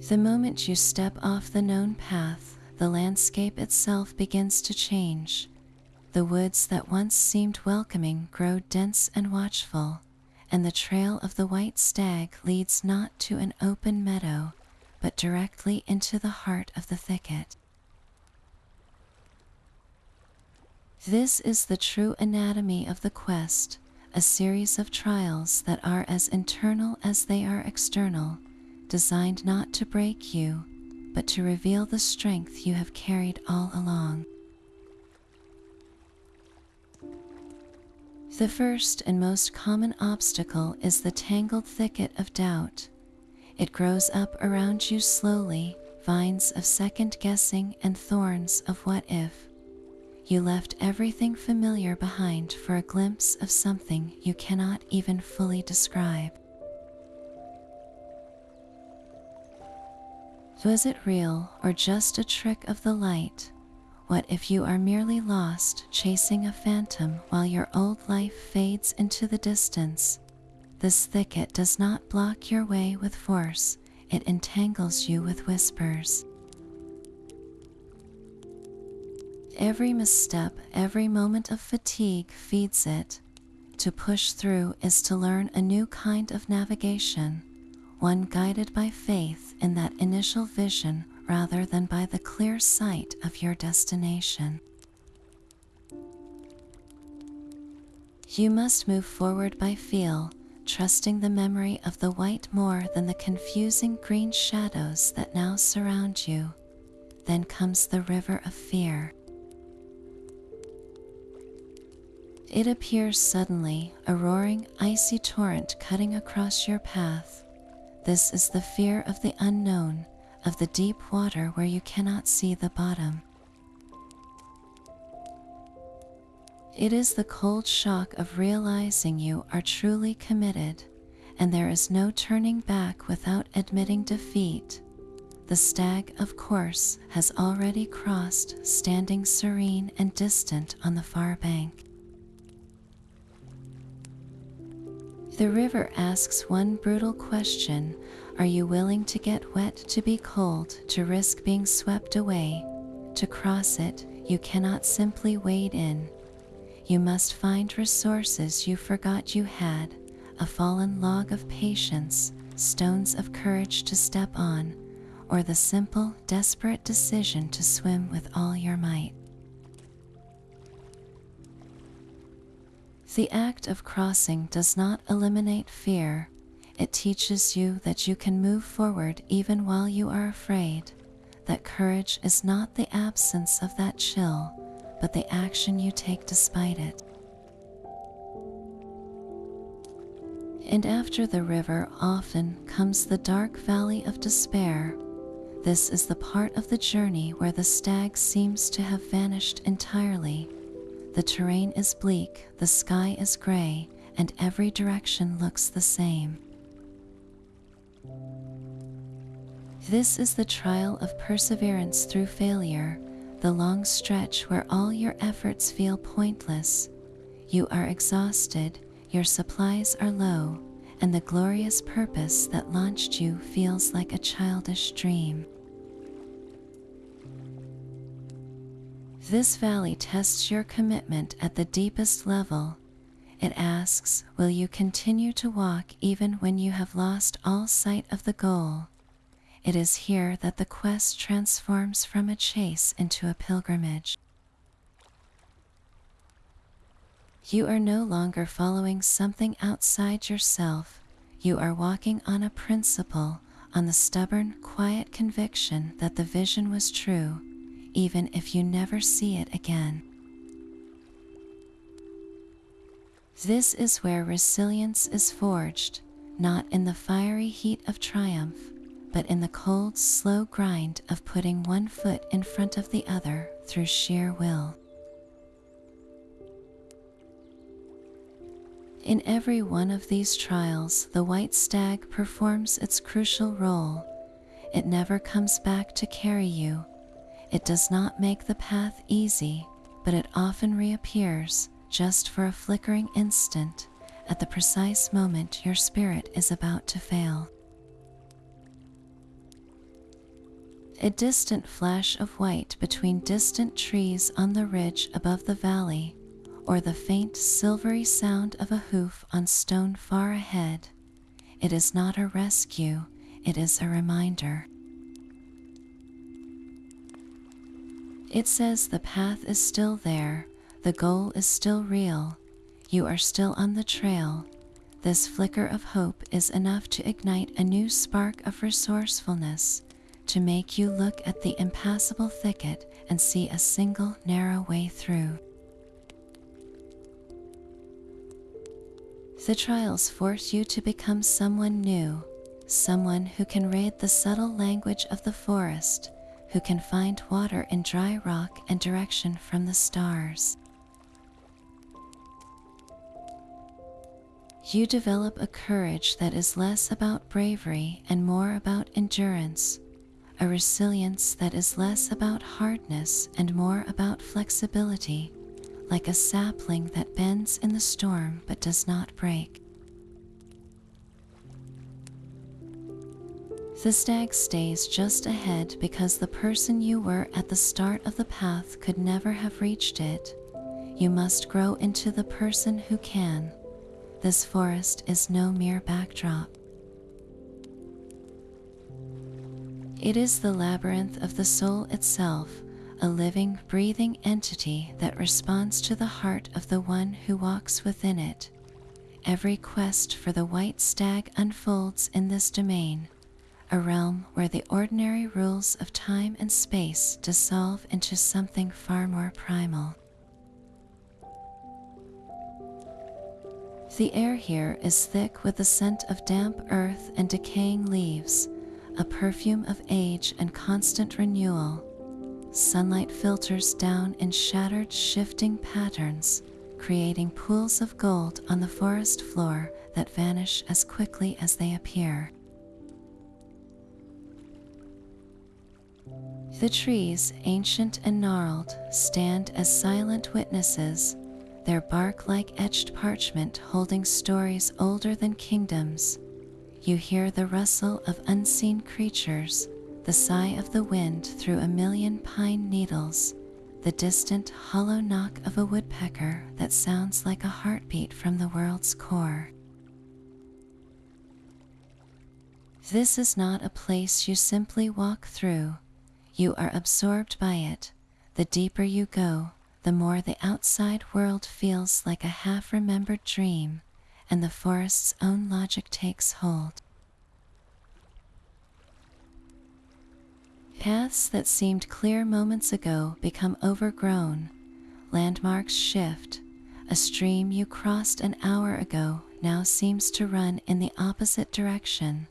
The moment you step off the known path, the landscape itself begins to change. The woods that once seemed welcoming grow dense and watchful, and the trail of the white stag leads not to an open meadow, but directly into the heart of the thicket. This is the true anatomy of the quest, a series of trials that are as internal as they are external, designed not to break you, but to reveal the strength you have carried all along. The first and most common obstacle is the tangled thicket of doubt. It grows up around you slowly, vines of second-guessing and thorns of what if. You left everything familiar behind for a glimpse of something you cannot even fully describe. Was it real or just a trick of the light? What if you are merely lost, chasing a phantom while your old life fades into the distance? This thicket does not block your way with force, it entangles you with whispers. Every misstep, every moment of fatigue feeds it. To push through is to learn a new kind of navigation, one guided by faith in that initial vision rather than by the clear sight of your destination. You must move forward by feel, trusting the memory of the white more than the confusing green shadows that now surround you. Then comes the river of fear. It appears suddenly, a roaring, icy torrent cutting across your path. This is the fear of the unknown, of the deep water where you cannot see the bottom. It is the cold shock of realizing you are truly committed, and there is no turning back without admitting defeat. The stag, of course, has already crossed, standing serene and distant on the far bank. The river asks one brutal question: are you willing to get wet, to be cold, to risk being swept away? To cross it, you cannot simply wade in. You must find resources you forgot you had, a fallen log of patience, stones of courage to step on, or the simple, desperate decision to swim with all your might. The act of crossing does not eliminate fear. It teaches you that you can move forward even while you are afraid, that courage is not the absence of that chill, but the action you take despite it. And after the river often comes the dark valley of despair. This is the part of the journey where the stag seems to have vanished entirely. The terrain is bleak, the sky is gray, and every direction looks the same. This is the trial of perseverance through failure, the long stretch where all your efforts feel pointless. You are exhausted, your supplies are low, and the glorious purpose that launched you feels like a childish dream. This valley tests your commitment at the deepest level. It asks, will you continue to walk even when you have lost all sight of the goal? It is here that the quest transforms from a chase into a pilgrimage. You are no longer following something outside yourself. You are walking on a principle, on the stubborn, quiet conviction that the vision was true, even if you never see it again. This is where resilience is forged, not in the fiery heat of triumph, but in the cold, slow grind of putting one foot in front of the other through sheer will. In every one of these trials, the white stag performs its crucial role. It never comes back to carry you. It does not make the path easy, but it often reappears, just for a flickering instant, at the precise moment your spirit is about to fail. A distant flash of white between distant trees on the ridge above the valley, or the faint silvery sound of a hoof on stone far ahead. It is not a rescue, it is a reminder. It says the path is still there, the goal is still real, you are still on the trail. This flicker of hope is enough to ignite a new spark of resourcefulness, to make you look at the impassable thicket and see a single narrow way through. The trials force you to become someone new, someone who can read the subtle language of the forest, who can find water in dry rock and direction from the stars. You develop a courage that is less about bravery and more about endurance, a resilience that is less about hardness and more about flexibility, like a sapling that bends in the storm but does not break. The stag stays just ahead because the person you were at the start of the path could never have reached it. You must grow into the person who can. This forest is no mere backdrop. It is the labyrinth of the soul itself, a living, breathing entity that responds to the heart of the one who walks within it. Every quest for the white stag unfolds in this domain, a realm where the ordinary rules of time and space dissolve into something far more primal. The air here is thick with the scent of damp earth and decaying leaves, a perfume of age and constant renewal. Sunlight filters down in shattered, shifting patterns, creating pools of gold on the forest floor that vanish as quickly as they appear. The trees, ancient and gnarled, stand as silent witnesses, their bark like etched parchment holding stories older than kingdoms. You hear the rustle of unseen creatures, the sigh of the wind through a million pine needles, the distant hollow knock of a woodpecker that sounds like a heartbeat from the world's core. This is not a place you simply walk through. You are absorbed by it. The deeper you go, the more the outside world feels like a half-remembered dream, and the forest's own logic takes hold. Paths that seemed clear moments ago become overgrown. Landmarks shift. A stream you crossed an hour ago now seems to run in the opposite direction.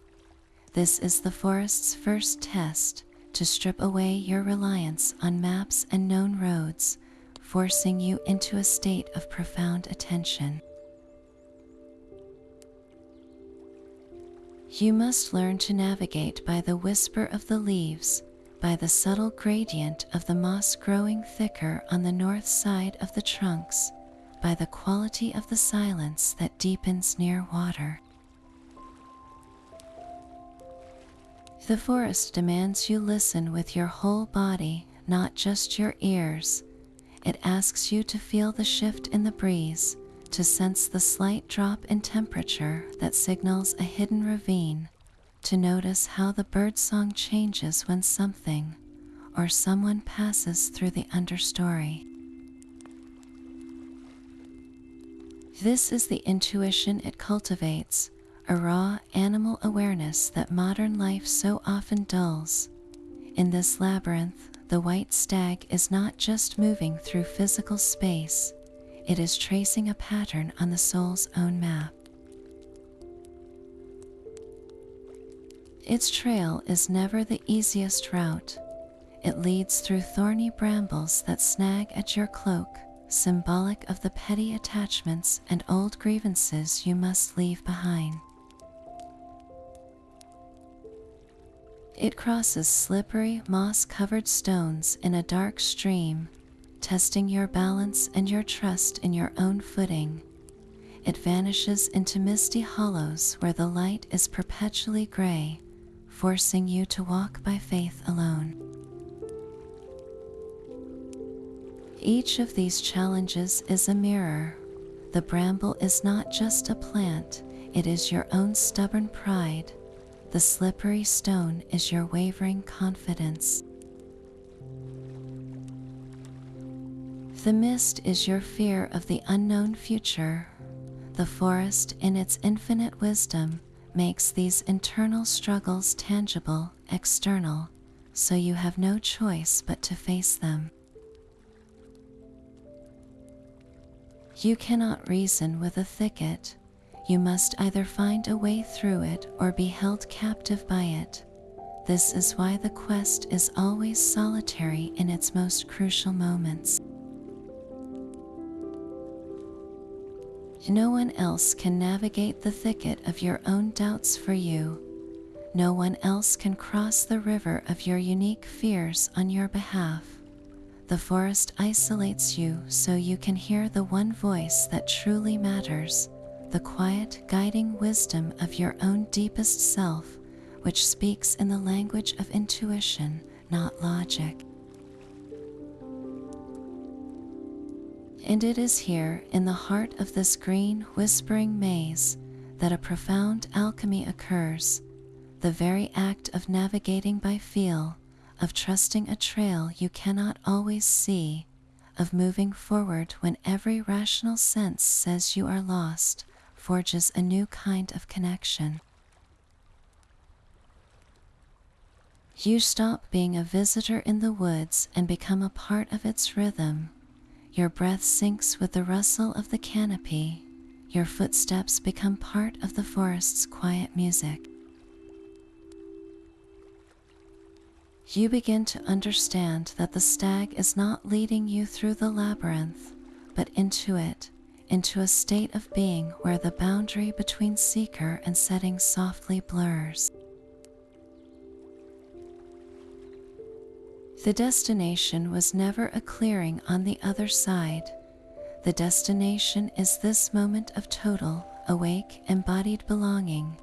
This is the forest's first test, to strip away your reliance on maps and known roads, forcing you into a state of profound attention. You must learn to navigate by the whisper of the leaves, by the subtle gradient of the moss growing thicker on the north side of the trunks, by the quality of the silence that deepens near water. The forest demands you listen with your whole body, not just your ears. It asks you to feel the shift in the breeze, to sense the slight drop in temperature that signals a hidden ravine, to notice how the birdsong changes when something or someone passes through the understory. This is the intuition it cultivates, a raw animal awareness that modern life so often dulls. In this labyrinth, the white stag is not just moving through physical space, it is tracing a pattern on the soul's own map. Its trail is never the easiest route. It leads through thorny brambles that snag at your cloak, symbolic of the petty attachments and old grievances you must leave behind. It crosses slippery, moss-covered stones in a dark stream, testing your balance and your trust in your own footing. It vanishes into misty hollows where the light is perpetually gray, forcing you to walk by faith alone. Each of these challenges is a mirror. The bramble is not just a plant, it is your own stubborn pride. The slippery stone is your wavering confidence. The mist is your fear of the unknown future. The forest, in its infinite wisdom, makes these internal struggles tangible, external, so you have no choice but to face them. You cannot reason with a thicket. You must either find a way through it or be held captive by it. This is why the quest is always solitary in its most crucial moments. No one else can navigate the thicket of your own doubts for you. No one else can cross the river of your unique fears on your behalf. The forest isolates you so you can hear the one voice that truly matters, the quiet, guiding wisdom of your own deepest self, which speaks in the language of intuition, not logic. And it is here, in the heart of this green, whispering maze, that a profound alchemy occurs, the very act of navigating by feel, of trusting a trail you cannot always see, of moving forward when every rational sense says you are lost, forges a new kind of connection. You stop being a visitor in the woods and become a part of its rhythm. Your breath syncs with the rustle of the canopy. Your footsteps become part of the forest's quiet music. You begin to understand that the stag is not leading you through the labyrinth, but into it, into a state of being where the boundary between seeker and setting softly blurs. The destination was never a clearing on the other side. The destination is this moment of total, awake, embodied belonging.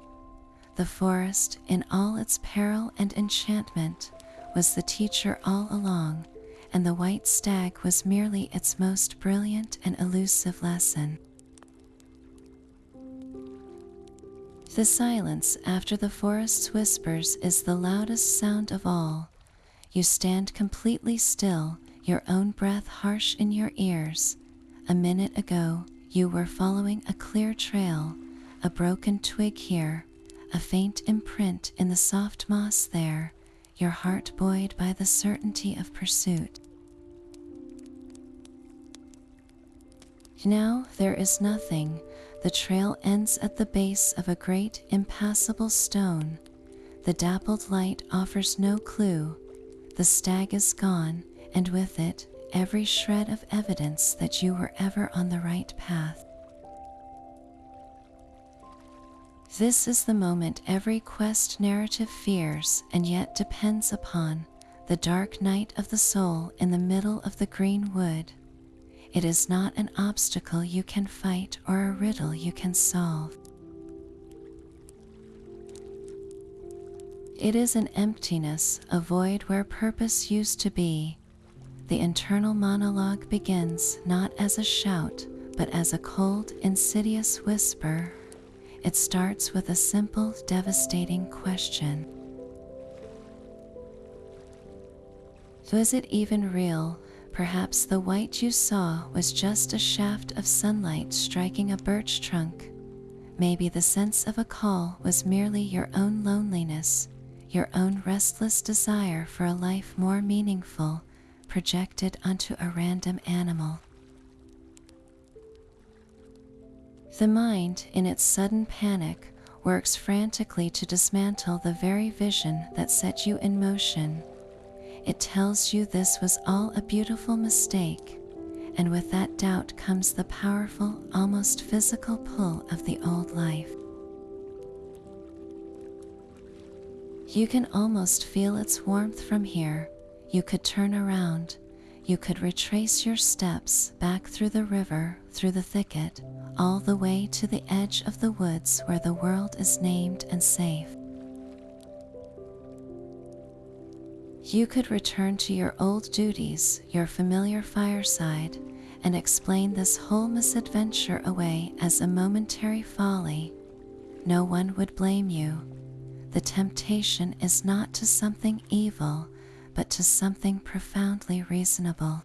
The forest, in all its peril and enchantment, was the teacher all along, and the white stag was merely its most brilliant and elusive lesson. The silence after the forest's whispers is the loudest sound of all. You stand completely still, your own breath harsh in your ears. A minute ago, you were following a clear trail, a broken twig here, a faint imprint in the soft moss there, your heart buoyed by the certainty of pursuit. Now there is nothing. The trail ends at the base of a great, impassable stone. The dappled light offers no clue. The stag is gone, and with it, every shred of evidence that you were ever on the right path. This is the moment every quest narrative fears and yet depends upon, the dark night of the soul in the middle of the green wood. It is not an obstacle you can fight or a riddle you can solve. It is an emptiness, a void where purpose used to be. The internal monologue begins not as a shout, but as a cold, insidious whisper. It starts with a simple, devastating question. Was it even real? Perhaps the white you saw was just a shaft of sunlight striking a birch trunk. Maybe the sense of a call was merely your own loneliness, your own restless desire for a life more meaningful, projected onto a random animal. The mind, in its sudden panic, works frantically to dismantle the very vision that set you in motion. It tells you this was all a beautiful mistake, and with that doubt comes the powerful, almost physical pull of the old life. You can almost feel its warmth from here. You could turn around. You could retrace your steps back through the river, through the thicket, all the way to the edge of the woods where the world is named and safe. You could return to your old duties, your familiar fireside, and explain this whole misadventure away as a momentary folly. No one would blame you. The temptation is not to something evil, but to something profoundly reasonable.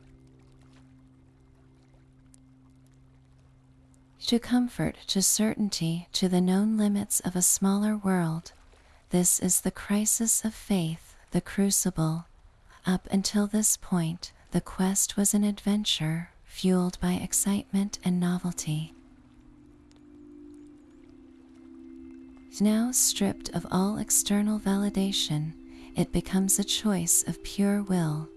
To comfort, to certainty, to the known limits of a smaller world, this is the crisis of faith, the crucible. Up until this point, the quest was an adventure, fueled by excitement and novelty. Now stripped of all external validation, it becomes a choice of pure will.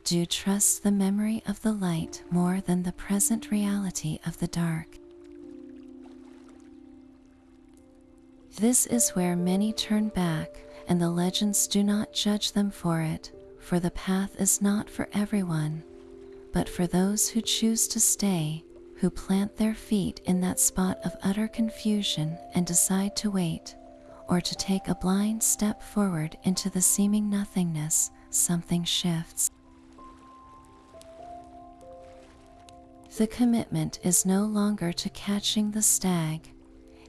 Do you trust the memory of the light more than the present reality of the dark? This is where many turn back, and the legends do not judge them for it, for the path is not for everyone, but for those who choose to stay, who plant their feet in that spot of utter confusion and decide to wait, or to take a blind step forward into the seeming nothingness. Something shifts. The commitment is no longer to catching the stag.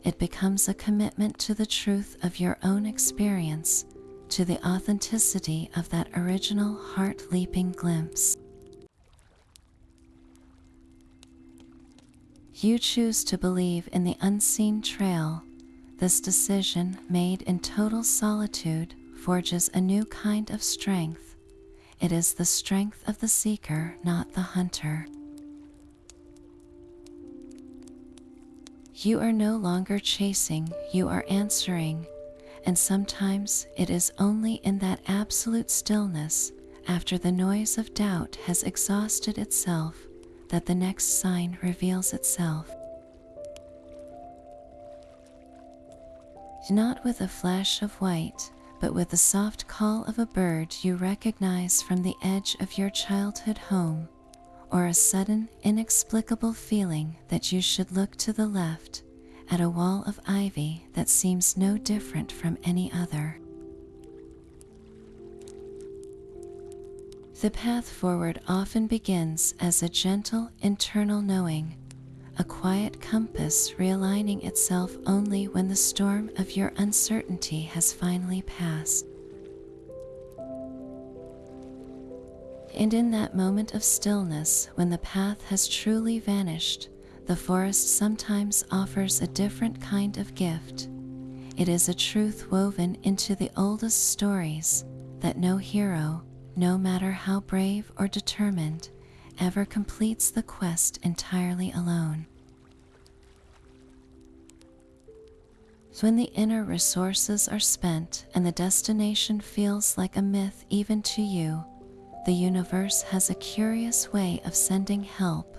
It becomes a commitment to the truth of your own experience, to the authenticity of that original heart-leaping glimpse. You choose to believe in the unseen trail. This decision, made in total solitude, forges a new kind of strength. It is the strength of the seeker, not the hunter. You are no longer chasing, you are answering, and sometimes it is only in that absolute stillness, after the noise of doubt has exhausted itself, that the next sign reveals itself. Not with a flash of white, but with the soft call of a bird you recognize from the edge of your childhood home, or a sudden, inexplicable feeling that you should look to the left, at a wall of ivy that seems no different from any other. The path forward often begins as a gentle internal knowing, a quiet compass realigning itself only when the storm of your uncertainty has finally passed. And in that moment of stillness, when the path has truly vanished, the forest sometimes offers a different kind of gift. It is a truth woven into the oldest stories, that no hero, no matter how brave or determined, ever completes the quest entirely alone. When the inner resources are spent and the destination feels like a myth even to you, the universe has a curious way of sending help.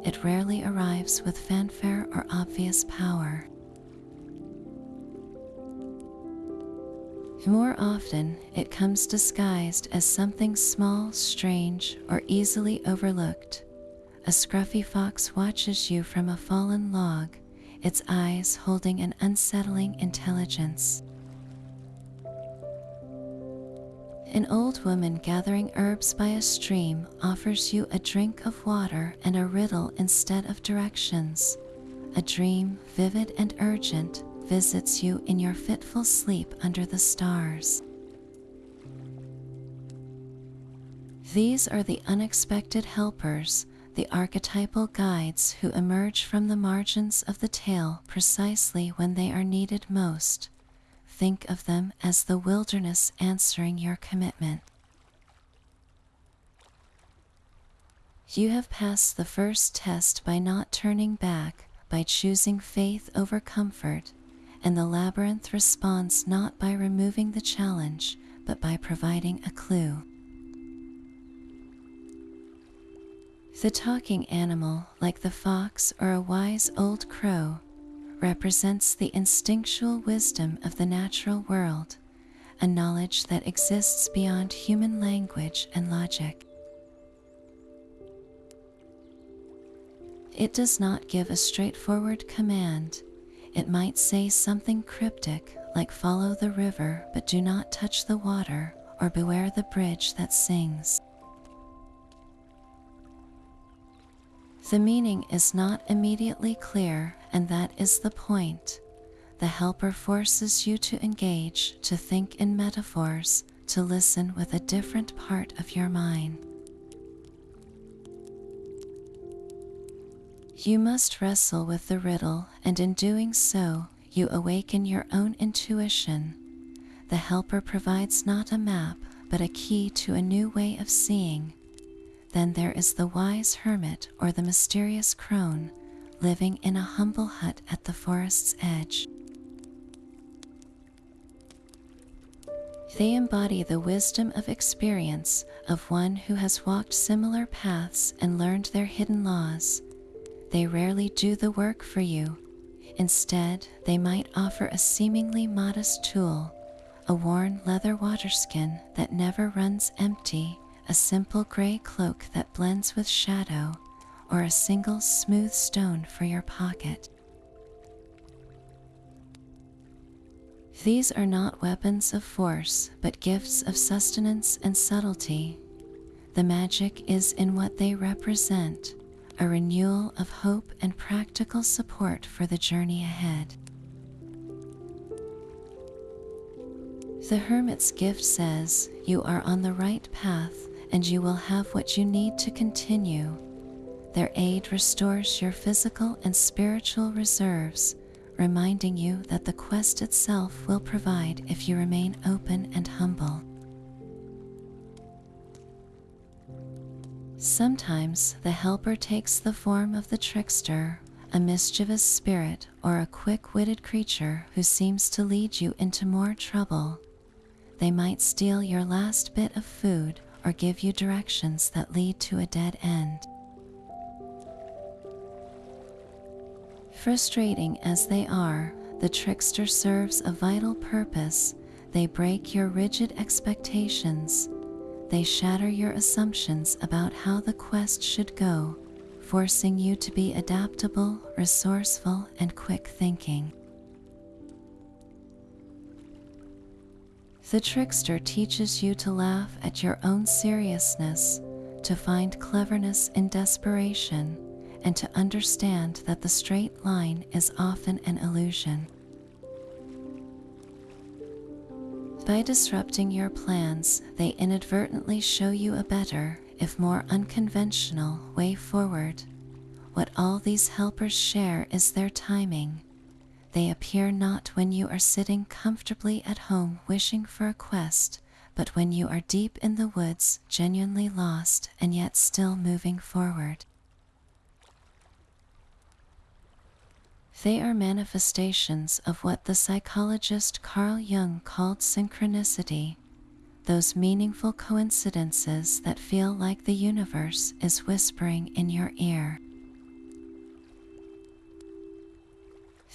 It rarely arrives with fanfare or obvious power. More often, it comes disguised as something small, strange, or easily overlooked. A scruffy fox watches you from a fallen log, its eyes holding an unsettling intelligence. An old woman gathering herbs by a stream offers you a drink of water and a riddle instead of directions. A dream, vivid and urgent, visits you in your fitful sleep under the stars. These are the unexpected helpers, the archetypal guides who emerge from the margins of the tale precisely when they are needed most. Think of them as the wilderness answering your commitment. You have passed the first test by not turning back, by choosing faith over comfort, and the labyrinth responds not by removing the challenge, but by providing a clue. The talking animal, like the fox or a wise old crow, represents the instinctual wisdom of the natural world, a knowledge that exists beyond human language and logic. It does not give a straightforward command. It might say something cryptic, like follow the river but do not touch the water, or beware the bridge that sings. The meaning is not immediately clear, and that is the point. The helper forces you to engage, to think in metaphors, to listen with a different part of your mind. You must wrestle with the riddle, and in doing so, you awaken your own intuition. The helper provides not a map, but a key to a new way of seeing. Then there is the wise hermit or the mysterious crone, living in a humble hut at the forest's edge. They embody the wisdom of experience of one who has walked similar paths and learned their hidden laws. They rarely do the work for you. Instead, they might offer a seemingly modest tool, a worn leather waterskin that never runs empty, a simple gray cloak that blends with shadow, or a single smooth stone for your pocket. These are not weapons of force, but gifts of sustenance and subtlety. The magic is in what they represent, a renewal of hope and practical support for the journey ahead. The Hermit's gift says, you are on the right path and you will have what you need to continue. Their aid restores your physical and spiritual reserves, reminding you that the quest itself will provide if you remain open and humble. Sometimes the helper takes the form of the trickster, a mischievous spirit or a quick-witted creature who seems to lead you into more trouble. They might steal your last bit of food or give you directions that lead to a dead end. Frustrating as they are, the trickster serves a vital purpose. They break your rigid expectations. They shatter your assumptions about how the quest should go, forcing you to be adaptable, resourceful, and quick thinking. The trickster teaches you to laugh at your own seriousness, to find cleverness in desperation, and to understand that the straight line is often an illusion. By disrupting your plans, they inadvertently show you a better, if more unconventional, way forward. What all these helpers share is their timing. They appear not when you are sitting comfortably at home wishing for a quest, but when you are deep in the woods, genuinely lost and yet still moving forward. They are manifestations of what the psychologist Carl Jung called synchronicity, those meaningful coincidences that feel like the universe is whispering in your ear.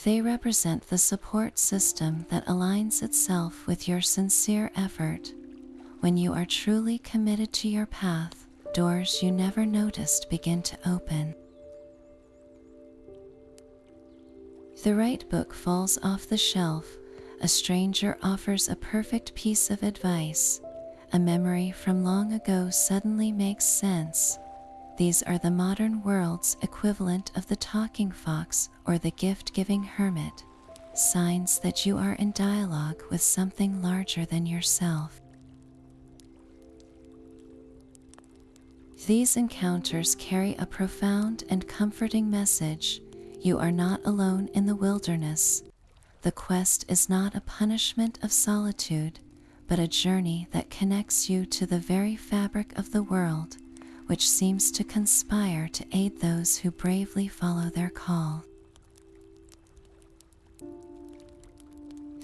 They represent the support system that aligns itself with your sincere effort. When you are truly committed to your path, doors you never noticed begin to open. The right book falls off the shelf, a stranger offers a perfect piece of advice, a memory from long ago suddenly makes sense. These are the modern world's equivalent of the talking fox or the gift-giving hermit, signs that you are in dialogue with something larger than yourself. These encounters carry a profound and comforting message. You are not alone in the wilderness. The quest is not a punishment of solitude, but a journey that connects you to the very fabric of the world, which seems to conspire to aid those who bravely follow their call.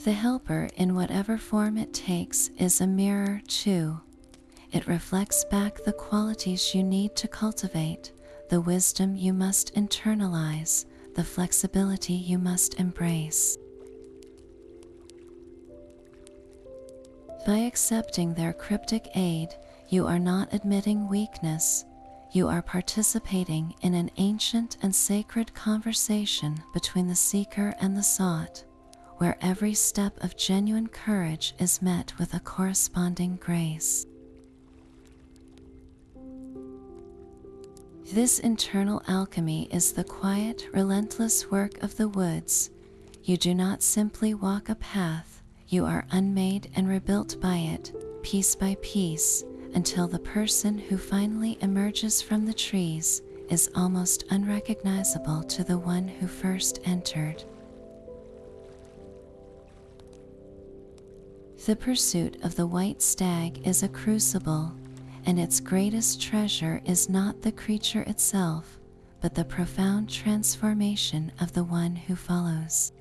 The helper, in whatever form it takes, is a mirror too. It reflects back the qualities you need to cultivate, the wisdom you must internalize, the flexibility you embrace embrace. By accepting their cryptic aid, you are not admitting weakness. You are participating in an ancient and sacred conversation between the seeker and the sought, where every step of genuine courage is met with a corresponding grace. This internal alchemy is the quiet, relentless work of the woods. You do not simply walk a path, you are unmade and rebuilt by it, piece by piece, until the person who finally emerges from the trees is almost unrecognizable to the one who first entered. The pursuit of the white stag is a crucible, and its greatest treasure is not the creature itself, but the profound transformation of the one who follows.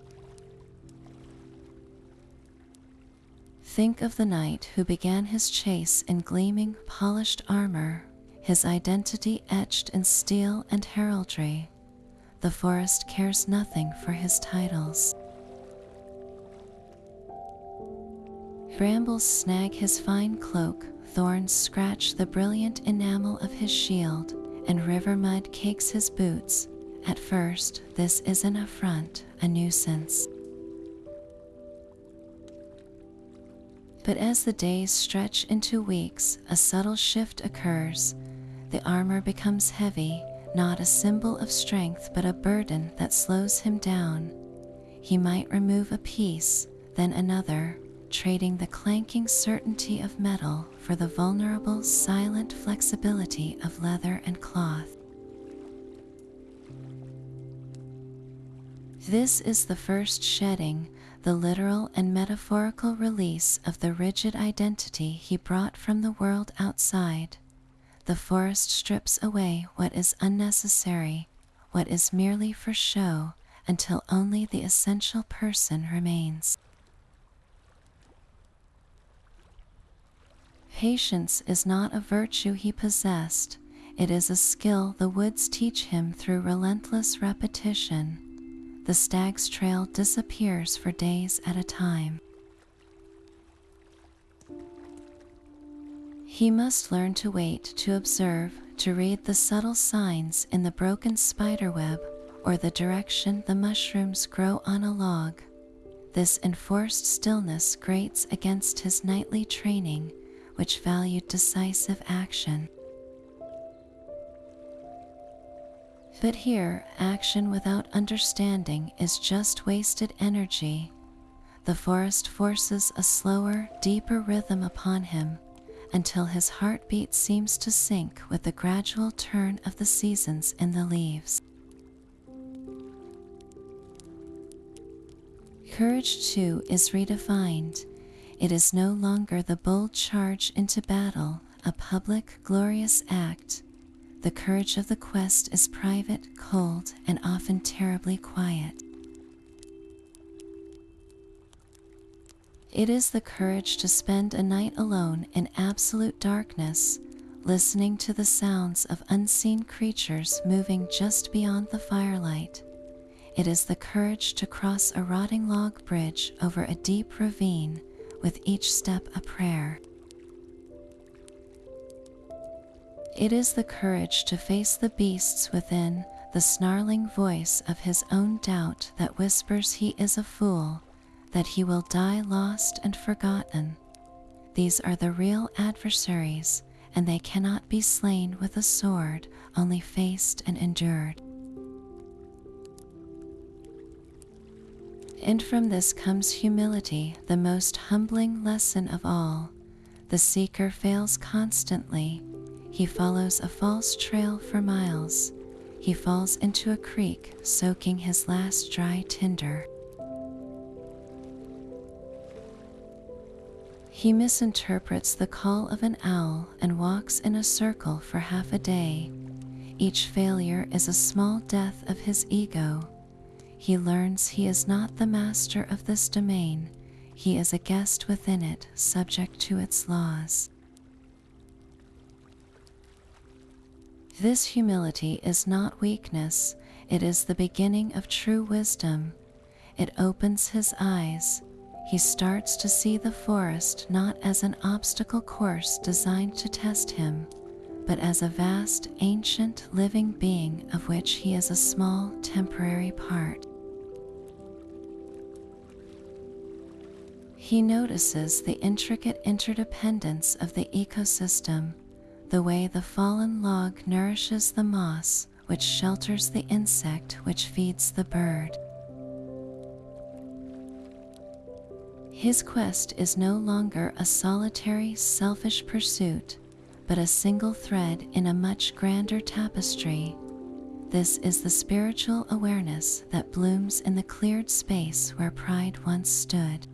Think of the knight who began his chase in gleaming, polished armor, his identity etched in steel and heraldry. The forest cares nothing for his titles. Brambles snag his fine cloak, thorns scratch the brilliant enamel of his shield, and river mud cakes his boots. At first, this is an affront, a nuisance. But as the days stretch into weeks, a subtle shift occurs. The armor becomes heavy, not a symbol of strength but a burden that slows him down. He might remove a piece, then another, trading the clanking certainty of metal for the vulnerable, silent flexibility of leather and cloth. This is the first shedding, the literal and metaphorical release of the rigid identity he brought from the world outside. The forest strips away what is unnecessary, what is merely for show, until only the essential person remains. Patience is not a virtue he possessed, it is a skill the woods teach him through relentless repetition. The stag's trail disappears for days at a time. He must learn to wait, to observe, to read the subtle signs in the broken spiderweb or the direction the mushrooms grow on a log. This enforced stillness grates against his nightly training, which valued decisive action. But here, action without understanding is just wasted energy. The forest forces a slower, deeper rhythm upon him, until his heartbeat seems to sync with the gradual turn of the seasons in the leaves. Courage, too, is redefined. It is no longer the bold charge into battle, a public, glorious act. The courage of the quest is private, cold, and often terribly quiet. It is the courage to spend a night alone in absolute darkness, listening to the sounds of unseen creatures moving just beyond the firelight. It is the courage to cross a rotting log bridge over a deep ravine, with each step a prayer. It is the courage to face the beasts within, the snarling voice of his own doubt that whispers he is a fool, that he will die lost and forgotten. These are the real adversaries, and they cannot be slain with a sword, only faced and endured. And from this comes humility, the most humbling lesson of all. The seeker fails constantly. He follows a false trail for miles. He falls into a creek, soaking his last dry tinder. He misinterprets the call of an owl and walks in a circle for half a day. Each failure is a small death of his ego. He learns he is not the master of this domain. He is a guest within it, subject to its laws. This humility is not weakness, it is the beginning of true wisdom. It opens his eyes. He starts to see the forest not as an obstacle course designed to test him, but as a vast, ancient, living being of which he is a small, temporary part. He notices the intricate interdependence of the ecosystem, the way the fallen log nourishes the moss, which shelters the insect which feeds the bird. His quest is no longer a solitary, selfish pursuit, but a single thread in a much grander tapestry. This is the spiritual awareness that blooms in the cleared space where pride once stood.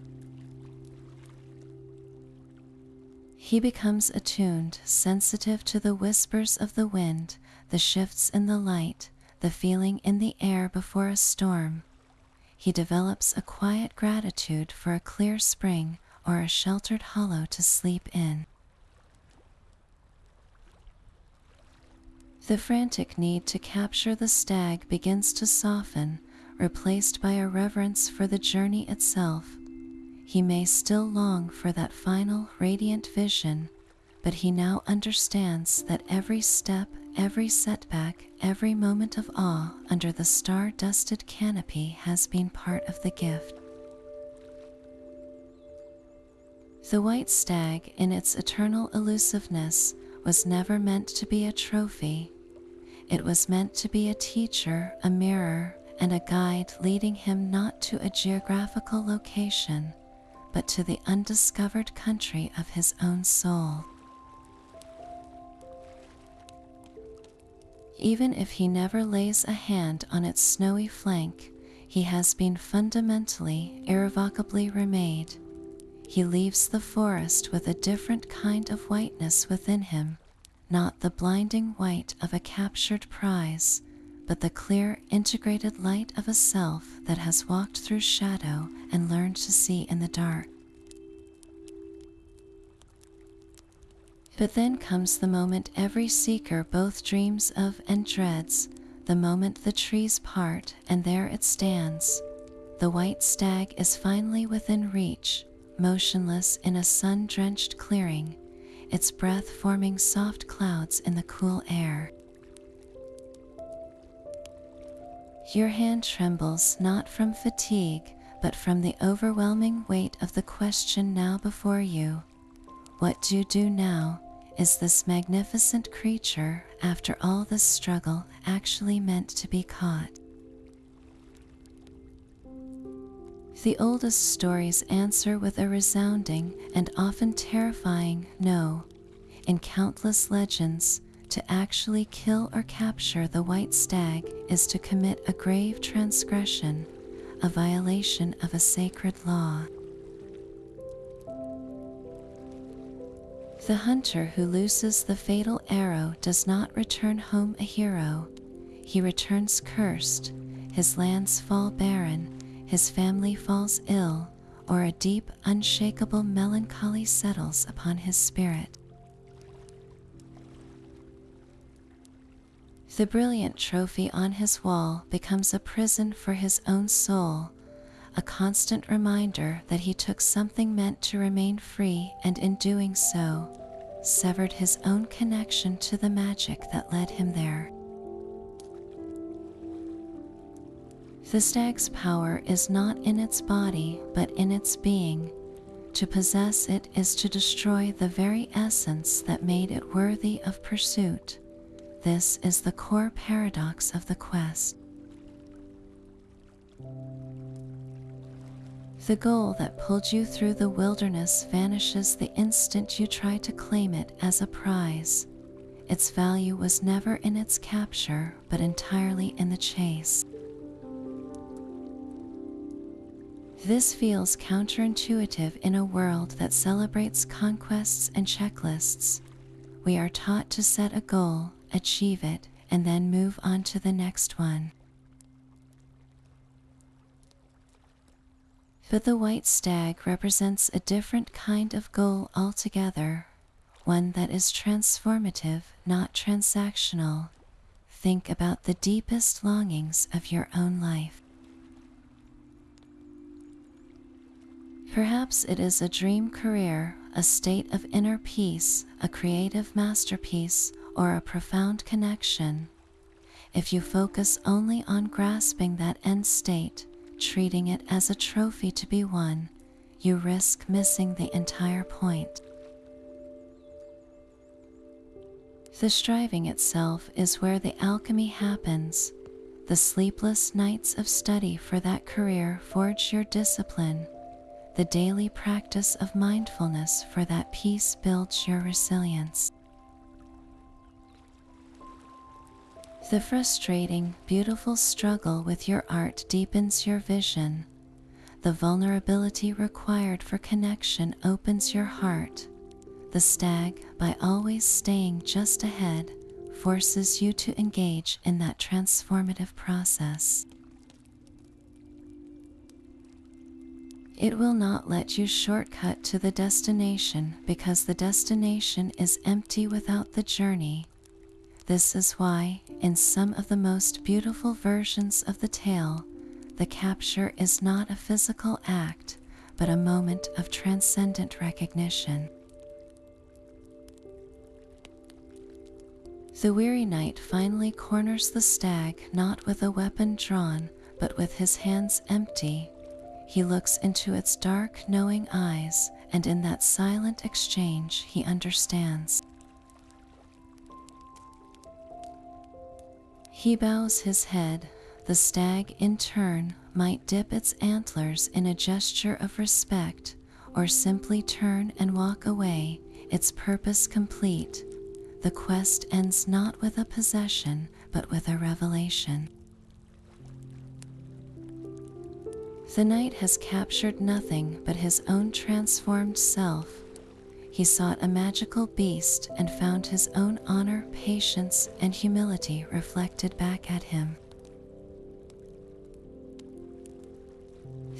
He becomes attuned, sensitive to the whispers of the wind, the shifts in the light, the feeling in the air before a storm. He develops a quiet gratitude for a clear spring or a sheltered hollow to sleep in. The frantic need to capture the stag begins to soften, replaced by a reverence for the journey itself. He may still long for that final, radiant vision, but he now understands that every step, every setback, every moment of awe under the star-dusted canopy has been part of the gift. The white stag, in its eternal elusiveness, was never meant to be a trophy. It was meant to be a teacher, a mirror, and a guide leading him not to a geographical location, but to the undiscovered country of his own soul. Even if he never lays a hand on its snowy flank, he has been fundamentally, irrevocably remade. He leaves the forest with a different kind of whiteness within him, not the blinding white of a captured prize, but the clear, integrated light of a self that has walked through shadow and learned to see in the dark. But then comes the moment every seeker both dreams of and dreads, the moment the trees part, and there it stands. The white stag is finally within reach, motionless in a sun-drenched clearing, its breath forming soft clouds in the cool air. Your hand trembles not from fatigue, but from the overwhelming weight of the question now before you. What do you do now? Is this magnificent creature, after all this struggle, actually meant to be caught? The oldest stories answer with a resounding and often terrifying no. In countless legends, to actually kill or capture the white stag is to commit a grave transgression, a violation of a sacred law. The hunter who looses the fatal arrow does not return home a hero. He returns cursed, his lands fall barren, his family falls ill, or a deep, unshakable melancholy settles upon his spirit. The brilliant trophy on his wall becomes a prison for his own soul, a constant reminder that he took something meant to remain free and in doing so, severed his own connection to the magic that led him there. The stag's power is not in its body, but in its being. To possess it is to destroy the very essence that made it worthy of pursuit. This is the core paradox of the quest. The goal that pulled you through the wilderness vanishes the instant you try to claim it as a prize. Its value was never in its capture, but entirely in the chase. This feels counterintuitive in a world that celebrates conquests and checklists. We are taught to set a goal, achieve it, and then move on to the next one. But the white stag represents a different kind of goal altogether, one that is transformative, not transactional. Think about the deepest longings of your own life. Perhaps it is a dream career, a state of inner peace, a creative masterpiece, or a profound connection. If you focus only on grasping that end state, treating it as a trophy to be won, you risk missing the entire point. The striving itself is where the alchemy happens. The sleepless nights of study for that career forge your discipline. The daily practice of mindfulness for that peace builds your resilience. The frustrating, beautiful struggle with your art deepens your vision. The vulnerability required for connection opens your heart. The stag, by always staying just ahead, forces you to engage in that transformative process. It will not let you shortcut to the destination because the destination is empty without the journey. This is why, in some of the most beautiful versions of the tale, the capture is not a physical act, but a moment of transcendent recognition. The weary knight finally corners the stag not with a weapon drawn, but with his hands empty. He looks into its dark, knowing eyes, and in that silent exchange he understands. He bows his head. The stag, in turn, might dip its antlers in a gesture of respect, or simply turn and walk away, its purpose complete. The quest ends not with a possession, but with a revelation. The knight has captured nothing but his own transformed self. He sought a magical beast and found his own honor, patience, and humility reflected back at him.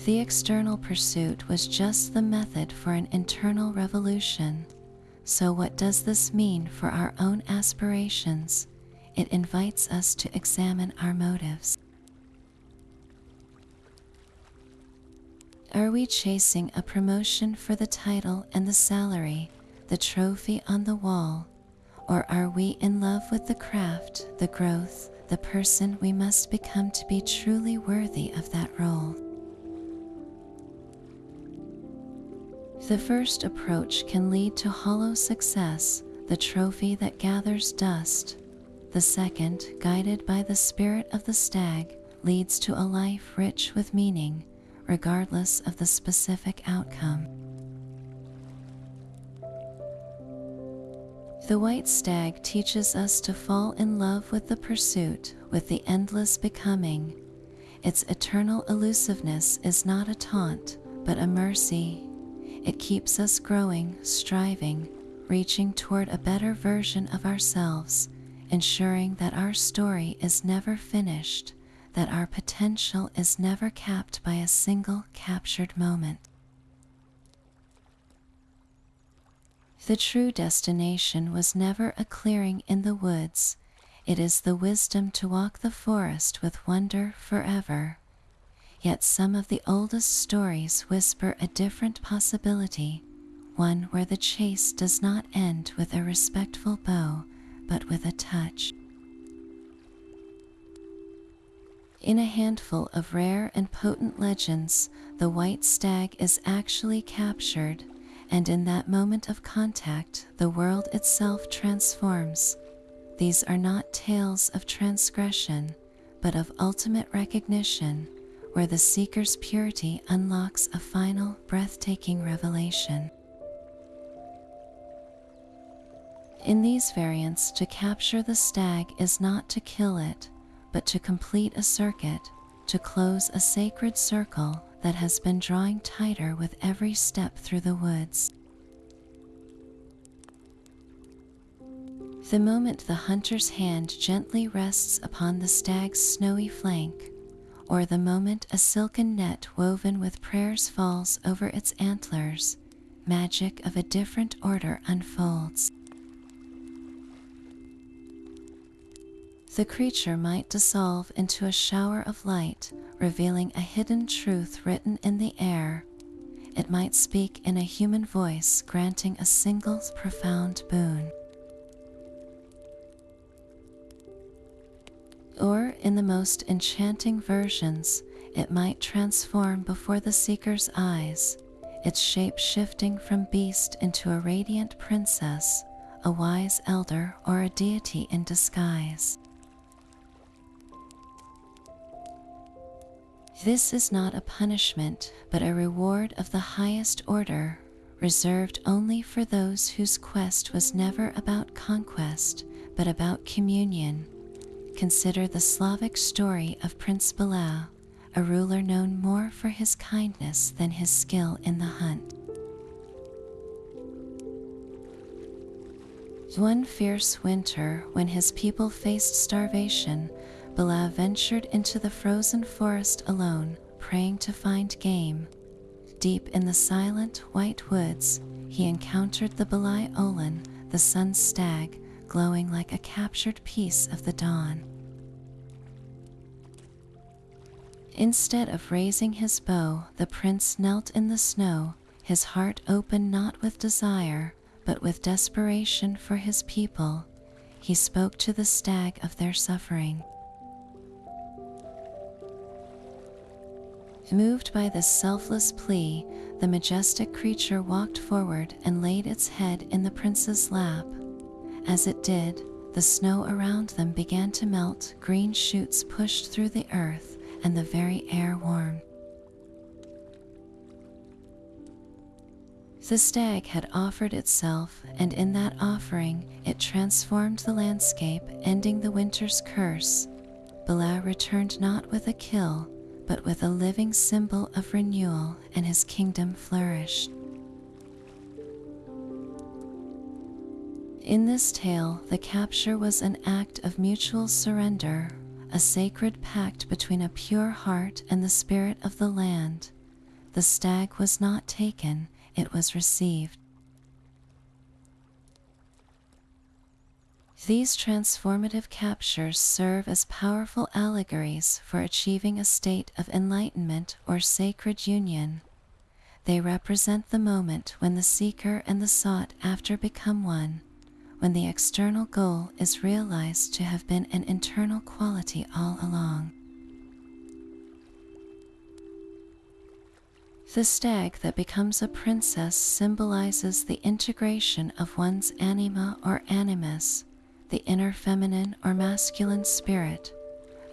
The external pursuit was just the method for an internal revolution. So what does this mean for our own aspirations? It invites us to examine our motives. Are we chasing a promotion for the title and the salary, the trophy on the wall? Or are we in love with the craft, the growth, the person we must become to be truly worthy of that role? The first approach can lead to hollow success, the trophy that gathers dust. The second, guided by the spirit of the stag, leads to a life rich with meaning, regardless of the specific outcome. The White Stag teaches us to fall in love with the pursuit, with the endless becoming. Its eternal elusiveness is not a taunt, but a mercy. It keeps us growing, striving, reaching toward a better version of ourselves, ensuring that our story is never finished, that our potential is never capped by a single captured moment. The true destination was never a clearing in the woods. It is the wisdom to walk the forest with wonder forever. Yet some of the oldest stories whisper a different possibility, one where the chase does not end with a respectful bow, but with a touch. In a handful of rare and potent legends, the white stag is actually captured, and in that moment of contact, the world itself transforms. These are not tales of transgression, but of ultimate recognition, where the seeker's purity unlocks a final, breathtaking revelation. In these variants, to capture the stag is not to kill it, but to complete a circuit, to close a sacred circle that has been drawing tighter with every step through the woods. The moment the hunter's hand gently rests upon the stag's snowy flank, or the moment a silken net woven with prayers falls over its antlers, magic of a different order unfolds. The creature might dissolve into a shower of light, revealing a hidden truth written in the air. It might speak in a human voice, granting a single profound boon. Or, in the most enchanting versions, it might transform before the seeker's eyes, its shape shifting from beast into a radiant princess, a wise elder, or a deity in disguise. This is not a punishment, but a reward of the highest order, reserved only for those whose quest was never about conquest, but about communion. Consider the Slavic story of Prince Bilal, a ruler known more for his kindness than his skill in the hunt. One fierce winter, when his people faced starvation, Bilal ventured into the frozen forest alone, praying to find game. deep in the silent white woods, he encountered the Belai Olin, the sun stag, glowing like a captured piece of the dawn. Instead of raising his bow, the prince knelt in the snow, his heart open not with desire, but with desperation for his people. He spoke to the stag of their suffering. Moved by this selfless plea, the majestic creature walked forward and laid its head in the prince's lap. As it did, the snow around them began to melt, green shoots pushed through the earth, and the very air warmed. The stag had offered itself, and in that offering it transformed the landscape, ending the winter's curse. Belai returned not with a kill, but with a living symbol of renewal, and his kingdom flourished. In this tale, the capture was an act of mutual surrender, a sacred pact between a pure heart and the spirit of the land. The stag was not taken, it was received. These transformative captures serve as powerful allegories for achieving a state of enlightenment or sacred union. They represent the moment when the seeker and the sought after become one, when the external goal is realized to have been an internal quality all along. The stag that becomes a princess symbolizes the integration of one's anima or animus, the inner feminine or masculine spirit,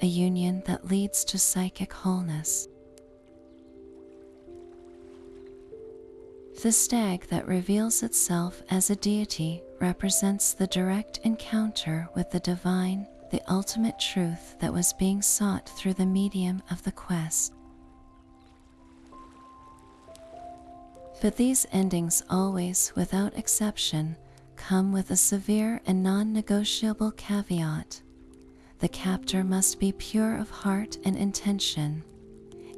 a union that leads to psychic wholeness. The stag that reveals itself as a deity represents the direct encounter with the divine, the ultimate truth that was being sought through the medium of the quest. But these endings always, without exception, come with a severe and non-negotiable caveat. The captor must be pure of heart and intention.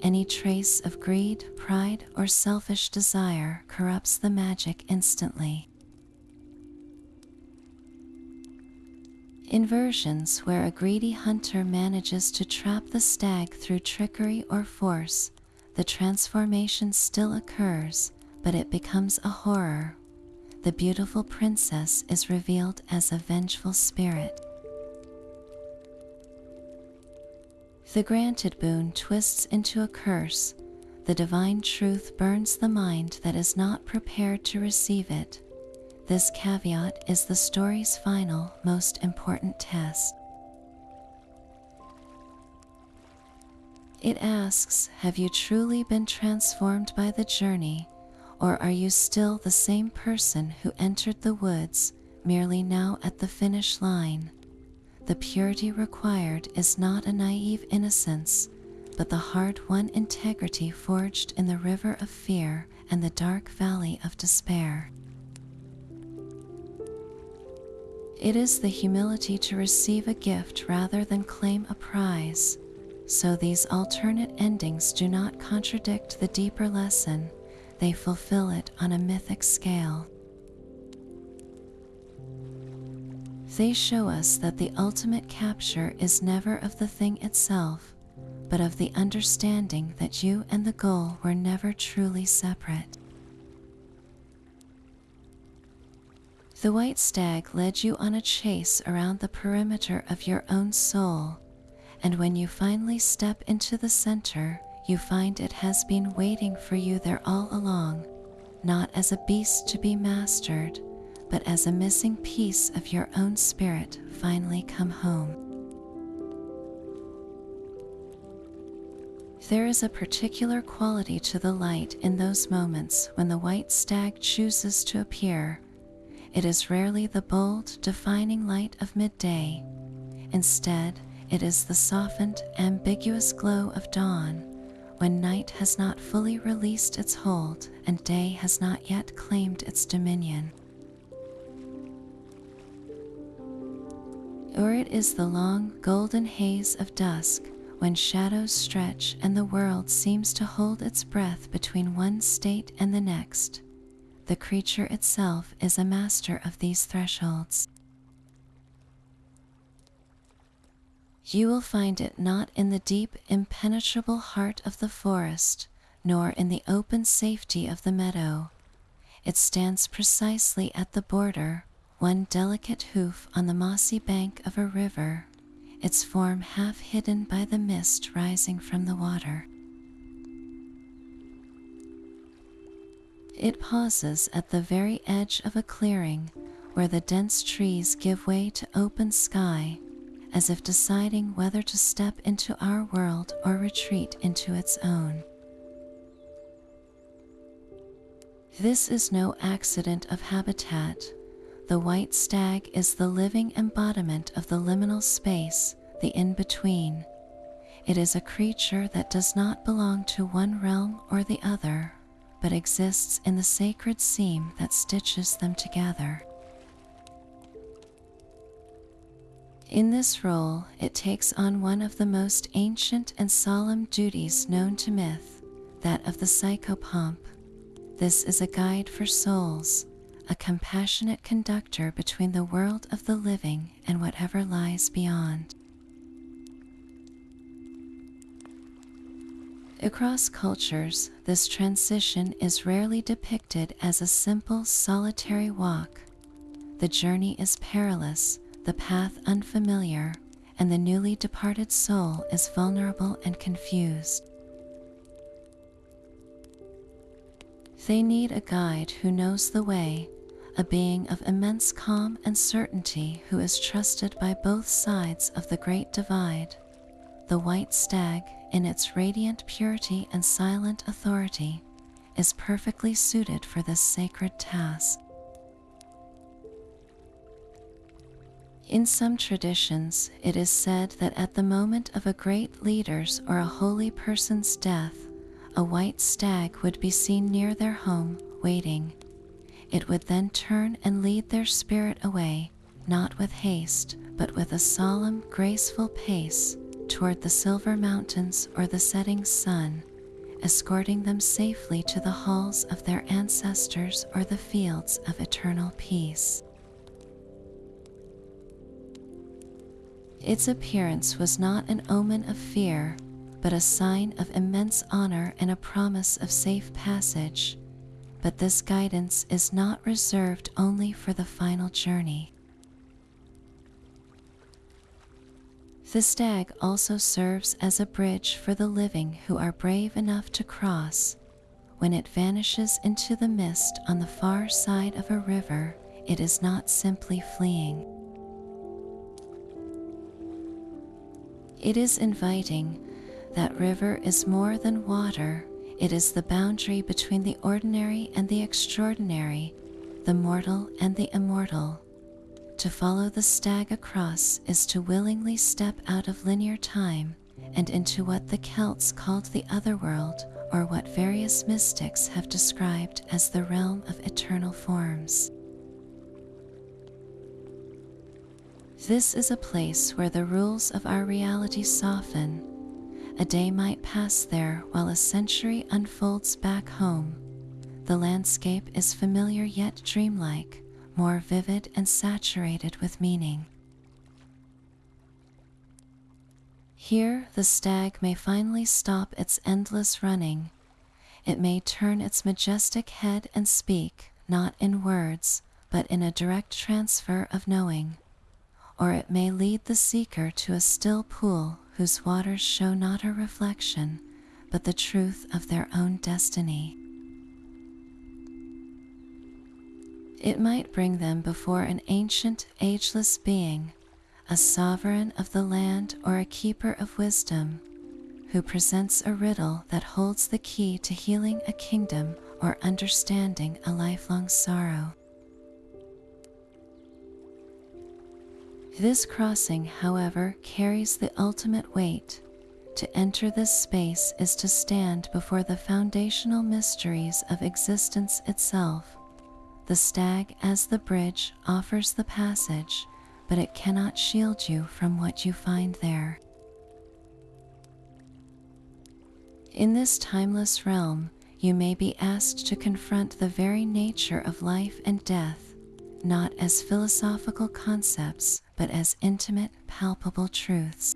Any trace of greed, pride, or selfish desire corrupts the magic instantly. In versions where a greedy hunter manages to trap the stag through trickery or force, the transformation still occurs, but it becomes a horror. The beautiful princess is revealed as a vengeful spirit. The granted boon twists into a curse. The divine truth burns the mind that is not prepared to receive it. This caveat is the story's final, most important test. It asks, have you truly been transformed by the journey, or are you still the same person who entered the woods, merely now at the finish line? The purity required is not a naive innocence, but the hard-won integrity forged in the river of fear and the dark valley of despair. It is the humility to receive a gift rather than claim a prize. So these alternate endings do not contradict the deeper lesson, they fulfill it on a mythic scale. They show us that the ultimate capture is never of the thing itself, but of the understanding that you and the goal were never truly separate. The white stag led you on a chase around the perimeter of your own soul, and when you finally step into the center, you find it has been waiting for you there all along, not as a beast to be mastered, but as a missing piece of your own spirit finally come home. There is a particular quality to the light in those moments when the white stag chooses to appear. It is rarely the bold, defining light of midday. Instead, it is the softened, ambiguous glow of dawn, when night has not fully released its hold and day has not yet claimed its dominion. Or it is the long, golden haze of dusk, when shadows stretch and the world seems to hold its breath between one state and the next, the creature itself is a master of these thresholds. You will find it not in the deep, impenetrable heart of the forest, nor in the open safety of the meadow. It stands precisely at the border, one delicate hoof on the mossy bank of a river, its form half hidden by the mist rising from the water. It pauses at the very edge of a clearing where the dense trees give way to open sky, as if deciding whether to step into our world or retreat into its own. This is no accident of habitat. The white stag is the living embodiment of the liminal space, the in-between. It is a creature that does not belong to one realm or the other, but exists in the sacred seam that stitches them together. In this role, it takes on one of the most ancient and solemn duties known to myth, that of the psychopomp. This is a guide for souls, a compassionate conductor between the world of the living and whatever lies beyond. Across cultures, this transition is rarely depicted as a simple, solitary walk. The journey is perilous, the path unfamiliar, and the newly departed soul is vulnerable and confused. They need a guide who knows the way, a being of immense calm and certainty who is trusted by both sides of the great divide. The white stag, in its radiant purity and silent authority, is perfectly suited for this sacred task. In some traditions, it is said that at the moment of a great leader's or a holy person's death, a white stag would be seen near their home, waiting. It would then turn and lead their spirit away, not with haste, but with a solemn, graceful pace, toward the silver mountains or the setting sun, escorting them safely to the halls of their ancestors or the fields of eternal peace. Its appearance was not an omen of fear, but a sign of immense honor and a promise of safe passage. But this guidance is not reserved only for the final journey. The stag also serves as a bridge for the living who are brave enough to cross. When it vanishes into the mist on the far side of a river, it is not simply fleeing. It is inviting. That river is more than water. It is the boundary between the ordinary and the extraordinary, the mortal and the immortal. To follow the stag across is to willingly step out of linear time and into what the Celts called the Otherworld, or what various mystics have described as the realm of eternal forms. This is a place where the rules of our reality soften. A day might pass there while a century unfolds back home. The landscape is familiar yet dreamlike, more vivid and saturated with meaning. Here, the stag may finally stop its endless running. It may turn its majestic head and speak, not in words, but in a direct transfer of knowing. Or it may lead the seeker to a still pool whose waters show not a reflection, but the truth of their own destiny. It might bring them before an ancient, ageless being, a sovereign of the land or a keeper of wisdom, who presents a riddle that holds the key to healing a kingdom or understanding a lifelong sorrow. This crossing, however, carries the ultimate weight. To enter this space is to stand before the foundational mysteries of existence itself. The stag, as the bridge, offers the passage, but it cannot shield you from what you find there. In this timeless realm, you may be asked to confront the very nature of life and death, not as philosophical concepts, but as intimate, palpable truths.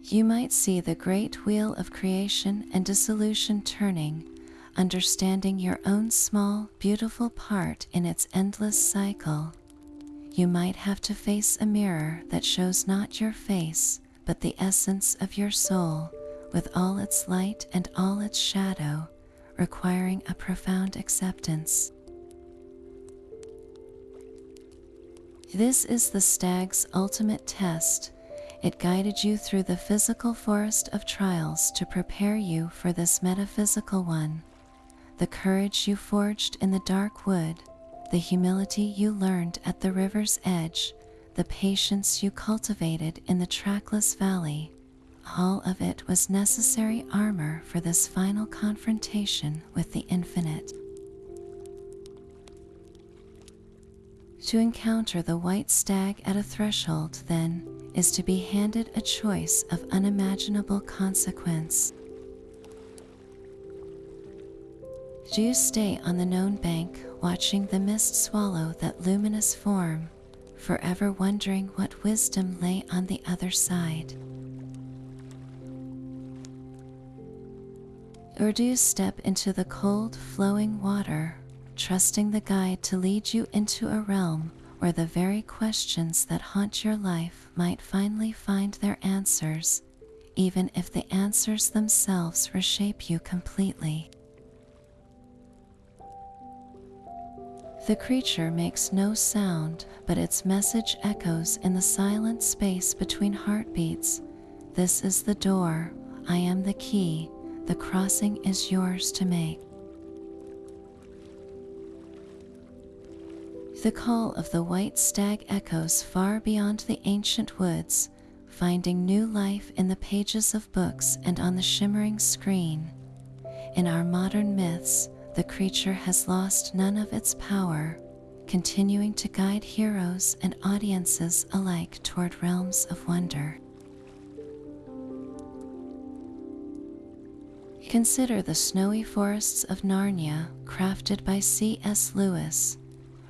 You might see the great wheel of creation and dissolution turning, understanding your own small, beautiful part in its endless cycle. You might have to face a mirror that shows not your face, but the essence of your soul, with all its light and all its shadow, requiring a profound acceptance. This is the stag's ultimate test. It guided you through the physical forest of trials to prepare you for this metaphysical one. The courage you forged in the dark wood, the humility you learned at the river's edge, the patience you cultivated in the trackless valley, all of it was necessary armor for this final confrontation with the infinite. To encounter the white stag at a threshold, then, is to be handed a choice of unimaginable consequence. Do you stay on the known bank, watching the mist swallow that luminous form, forever wondering what wisdom lay on the other side? Or do you step into the cold, flowing water, trusting the guide to lead you into a realm where the very questions that haunt your life might finally find their answers, even if the answers themselves reshape you completely? The creature makes no sound, but its message echoes in the silent space between heartbeats. This is the door, I am the key, the crossing is yours to make. The call of the white stag echoes far beyond the ancient woods, finding new life in the pages of books and on the shimmering screen. In our modern myths, the creature has lost none of its power, continuing to guide heroes and audiences alike toward realms of wonder. Consider the snowy forests of Narnia, crafted by C.S. Lewis.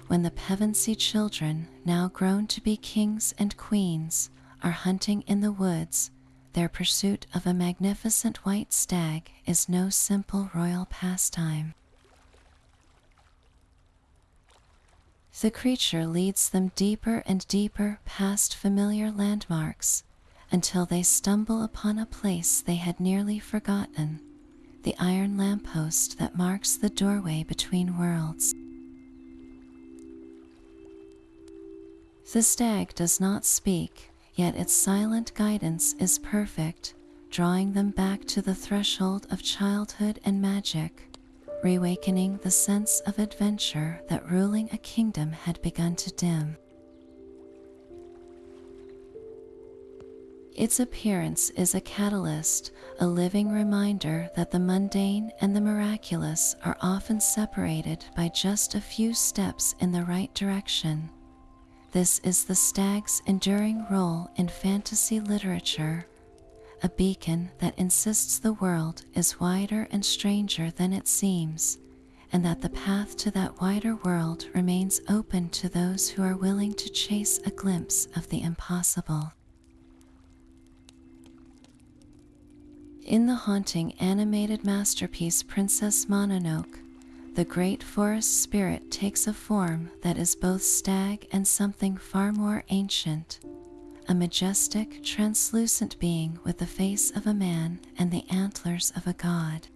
When the Pevensey children, now grown to be kings and queens, are hunting in the woods, their pursuit of a magnificent white stag is no simple royal pastime. The creature leads them deeper and deeper past familiar landmarks, until they stumble upon a place they had nearly forgotten, the iron lamppost that marks the doorway between worlds. The stag does not speak, yet its silent guidance is perfect, drawing them back to the threshold of childhood and magic, reawakening the sense of adventure that ruling a kingdom had begun to dim. Its appearance is a catalyst, a living reminder that the mundane and the miraculous are often separated by just a few steps in the right direction. This is the stag's enduring role in fantasy literature, a beacon that insists the world is wider and stranger than it seems, and that the path to that wider world remains open to those who are willing to chase a glimpse of the impossible. In the haunting animated masterpiece Princess Mononoke, the great forest spirit takes a form that is both stag and something far more ancient, a majestic, translucent being with the face of a man and the antlers of a god.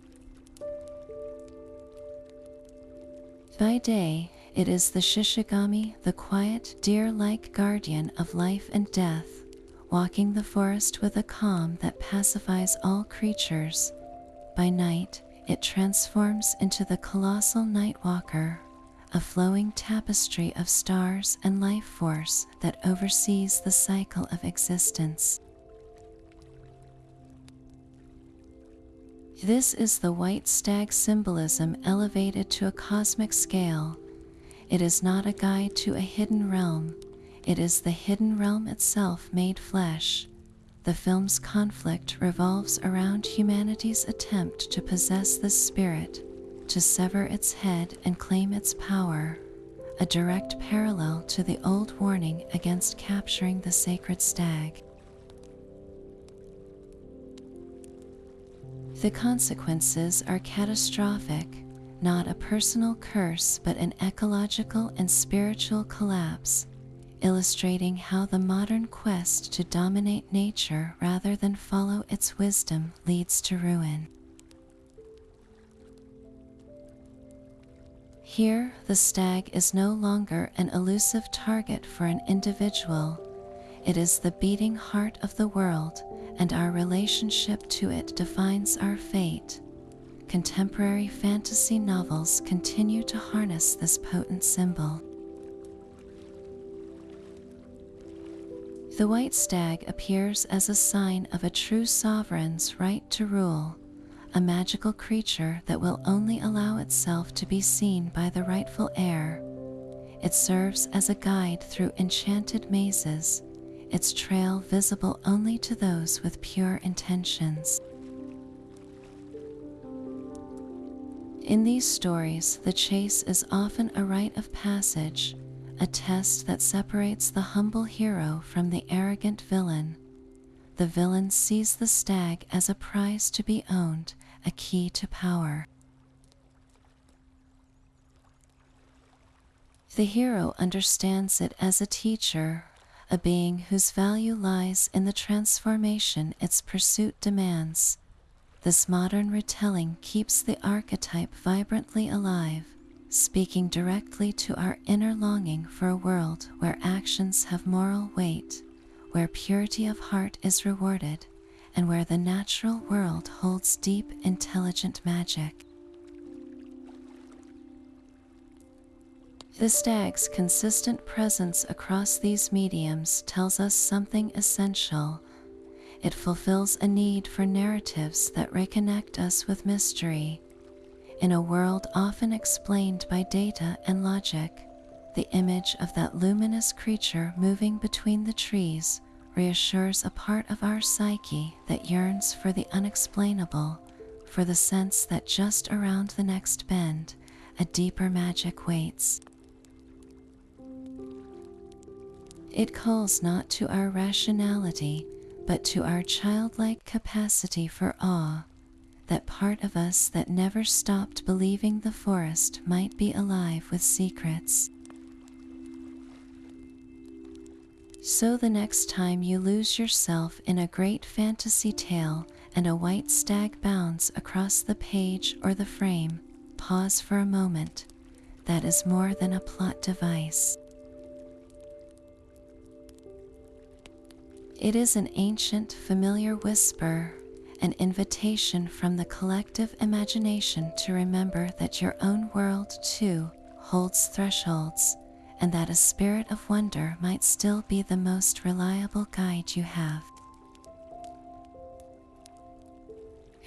By day, it is the Shishigami, the quiet, deer-like guardian of life and death, walking the forest with a calm that pacifies all creatures. By night, it transforms into the colossal Nightwalker, a flowing tapestry of stars and life force that oversees the cycle of existence. This is the white stag symbolism elevated to a cosmic scale. It is not a guide to a hidden realm. It is the hidden realm itself made flesh, the film's conflict revolves around humanity's attempt to possess this spirit, to sever its head and claim its power, a direct parallel to the old warning against capturing the sacred stag. The consequences are catastrophic, not a personal curse but an ecological and spiritual collapse, illustrating how the modern quest to dominate nature rather than follow its wisdom leads to ruin. Here, the stag is no longer an elusive target for an individual. It is the beating heart of the world, and our relationship to it defines our fate. Contemporary fantasy novels continue to harness this potent symbol. The white stag appears as a sign of a true sovereign's right to rule, a magical creature that will only allow itself to be seen by the rightful heir. It serves as a guide through enchanted mazes, its trail visible only to those with pure intentions. In these stories, the chase is often a rite of passage, a test that separates the humble hero from the arrogant villain. The villain sees the stag as a prize to be owned, a key to power. The hero understands it as a teacher, a being whose value lies in the transformation its pursuit demands. This modern retelling keeps the archetype vibrantly alive, speaking directly to our inner longing for a world where actions have moral weight, where purity of heart is rewarded, and where the natural world holds deep, intelligent magic. The stag's consistent presence across these mediums tells us something essential. It fulfills a need for narratives that reconnect us with mystery. In a world often explained by data and logic, the image of that luminous creature moving between the trees reassures a part of our psyche that yearns for the unexplainable, for the sense that just around the next bend, a deeper magic waits. It calls not to our rationality, but to our childlike capacity for awe, that part of us that never stopped believing the forest might be alive with secrets. So the next time you lose yourself in a great fantasy tale and a white stag bounds across the page or the frame, pause for a moment. That is more than a plot device. It is an ancient, familiar whisper, an invitation from the collective imagination to remember that your own world, too, holds thresholds, and that a spirit of wonder might still be the most reliable guide you have.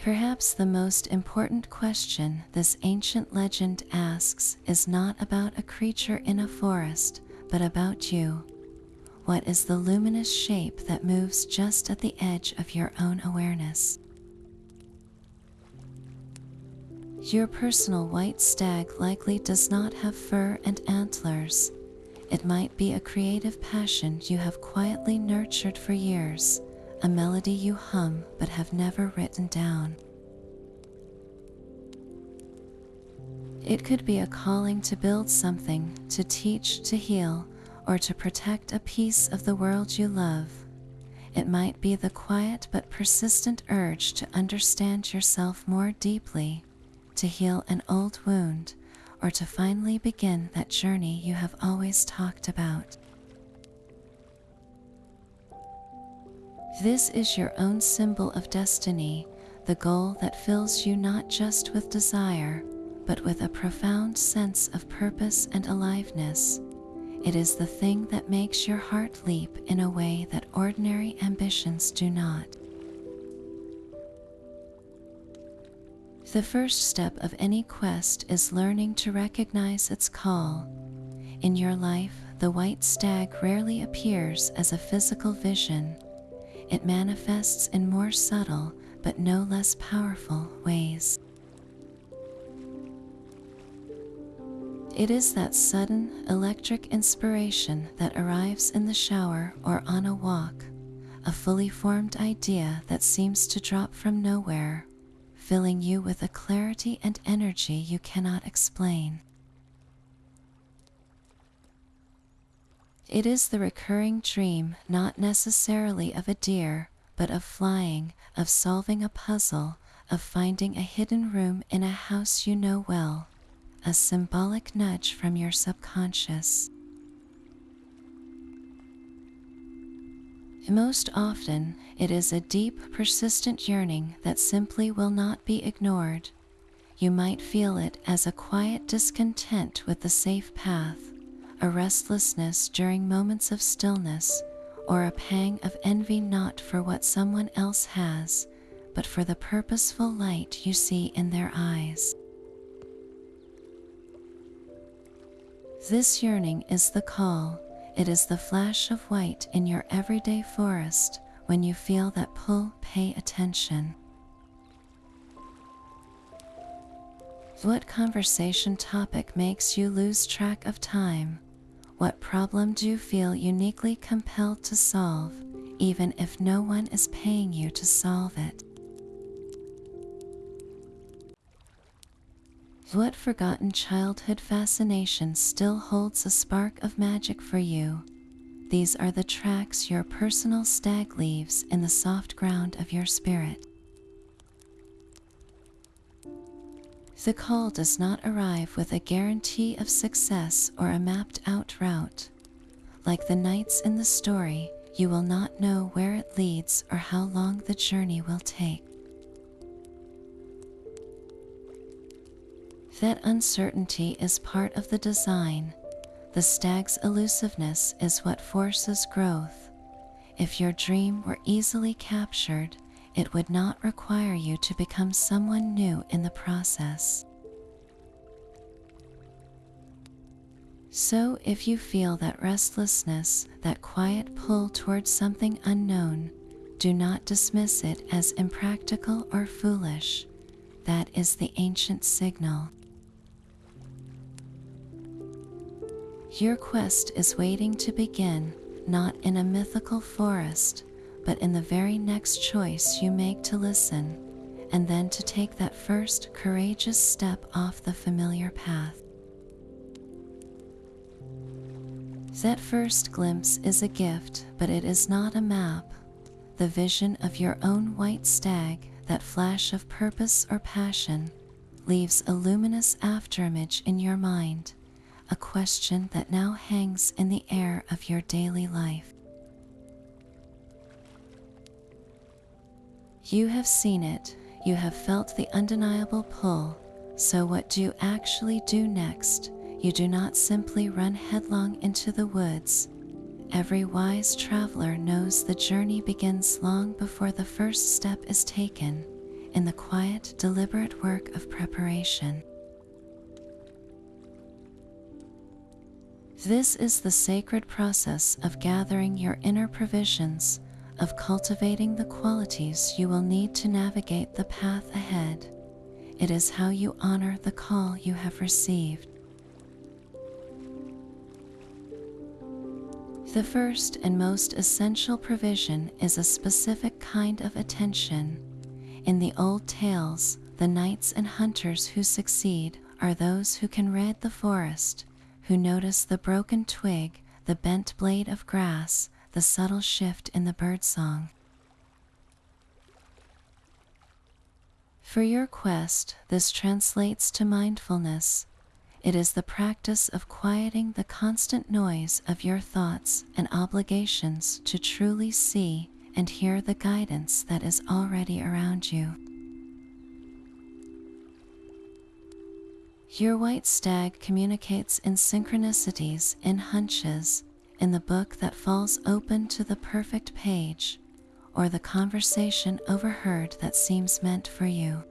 Perhaps the most important question this ancient legend asks is not about a creature in a forest, but about you. What is the luminous shape that moves just at the edge of your own awareness? Your personal white stag likely does not have fur and antlers. It might be a creative passion you have quietly nurtured for years, a melody you hum but have never written down. It could be a calling to build something, to teach, to heal, or to protect a piece of the world you love. It might be the quiet but persistent urge to understand yourself more deeply, to heal an old wound, or to finally begin that journey you have always talked about. This is your own symbol of destiny, the goal that fills you not just with desire, but with a profound sense of purpose and aliveness. It is the thing that makes your heart leap in a way that ordinary ambitions do not. The first step of any quest is learning to recognize its call. In your life, the white stag rarely appears as a physical vision. it manifests in more subtle but no less powerful ways. It is that sudden electric inspiration that arrives in the shower or on a walk, a fully formed idea that seems to drop from nowhere, filling you with a clarity and energy you cannot explain. It is the recurring dream, not necessarily of a deer, but of flying, of solving a puzzle, of finding a hidden room in a house you know well, a symbolic nudge from your subconscious. Most often, it is a deep, persistent yearning that simply will not be ignored. You might feel it as a quiet discontent with the safe path, a restlessness during moments of stillness, or a pang of envy not for what someone else has, but for the purposeful light you see in their eyes. This yearning is the call. It is the flash of white in your everyday forest. When you feel that pull, pay attention. What conversation topic makes you lose track of time? What problem do you feel uniquely compelled to solve, even if no one is paying you to solve it? What forgotten childhood fascination still holds a spark of magic for you? These are the tracks your personal stag leaves in the soft ground of your spirit. The call does not arrive with a guarantee of success or a mapped-out route. Like the knights in the story, you will not know where it leads or how long the journey will take. That uncertainty is part of the design. The stag's elusiveness is what forces growth. If your dream were easily captured, it would not require you to become someone new in the process. So if you feel that restlessness, that quiet pull towards something unknown, do not dismiss it as impractical or foolish. That is the ancient signal. Your quest is waiting to begin, not in a mythical forest, but in the very next choice you make to listen, and then to take that first courageous step off the familiar path. That first glimpse is a gift, but it is not a map. The vision of your own white stag, that flash of purpose or passion, leaves a luminous afterimage in your mind, a question that now hangs in the air of your daily life. You have seen it, you have felt the undeniable pull, so what do you actually do next? You do not simply run headlong into the woods. Every wise traveler knows the journey begins long before the first step is taken, in the quiet, deliberate work of preparation. This is the sacred process of gathering your inner provisions, of cultivating the qualities you will need to navigate the path ahead. It is how you honor the call you have received. The first and most essential provision is a specific kind of attention. In the old tales, the knights and hunters who succeed are those who can read the forest, who notice the broken twig, the bent blade of grass, the subtle shift in the birdsong. For your quest, this translates to mindfulness. It is the practice of quieting the constant noise of your thoughts and obligations to truly see and hear the guidance that is already around you. Your white stag communicates in synchronicities, in hunches, in the book that falls open to the perfect page, or the conversation overheard that seems meant for you.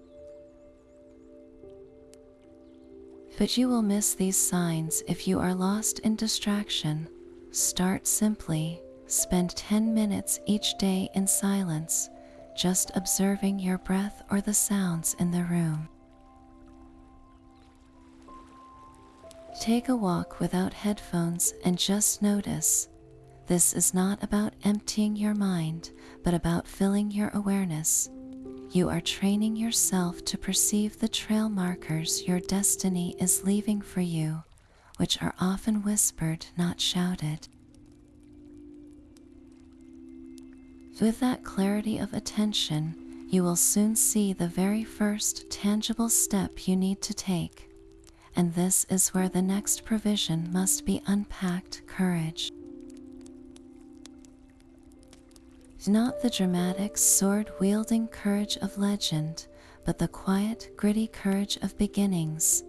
But you will miss these signs if you are lost in distraction. Start simply, spend 10 minutes each day in silence, just observing your breath or the sounds in the room. Take a walk without headphones and just notice. This is not about emptying your mind, but about filling your awareness. You are training yourself to perceive the trail markers your destiny is leaving for you, which are often whispered, not shouted. With that clarity of attention, you will soon see the very first tangible step you need to take. And this is where the next provision must be unpacked: courage. Not the dramatic, sword-wielding courage of legend, but the quiet, gritty courage of beginnings.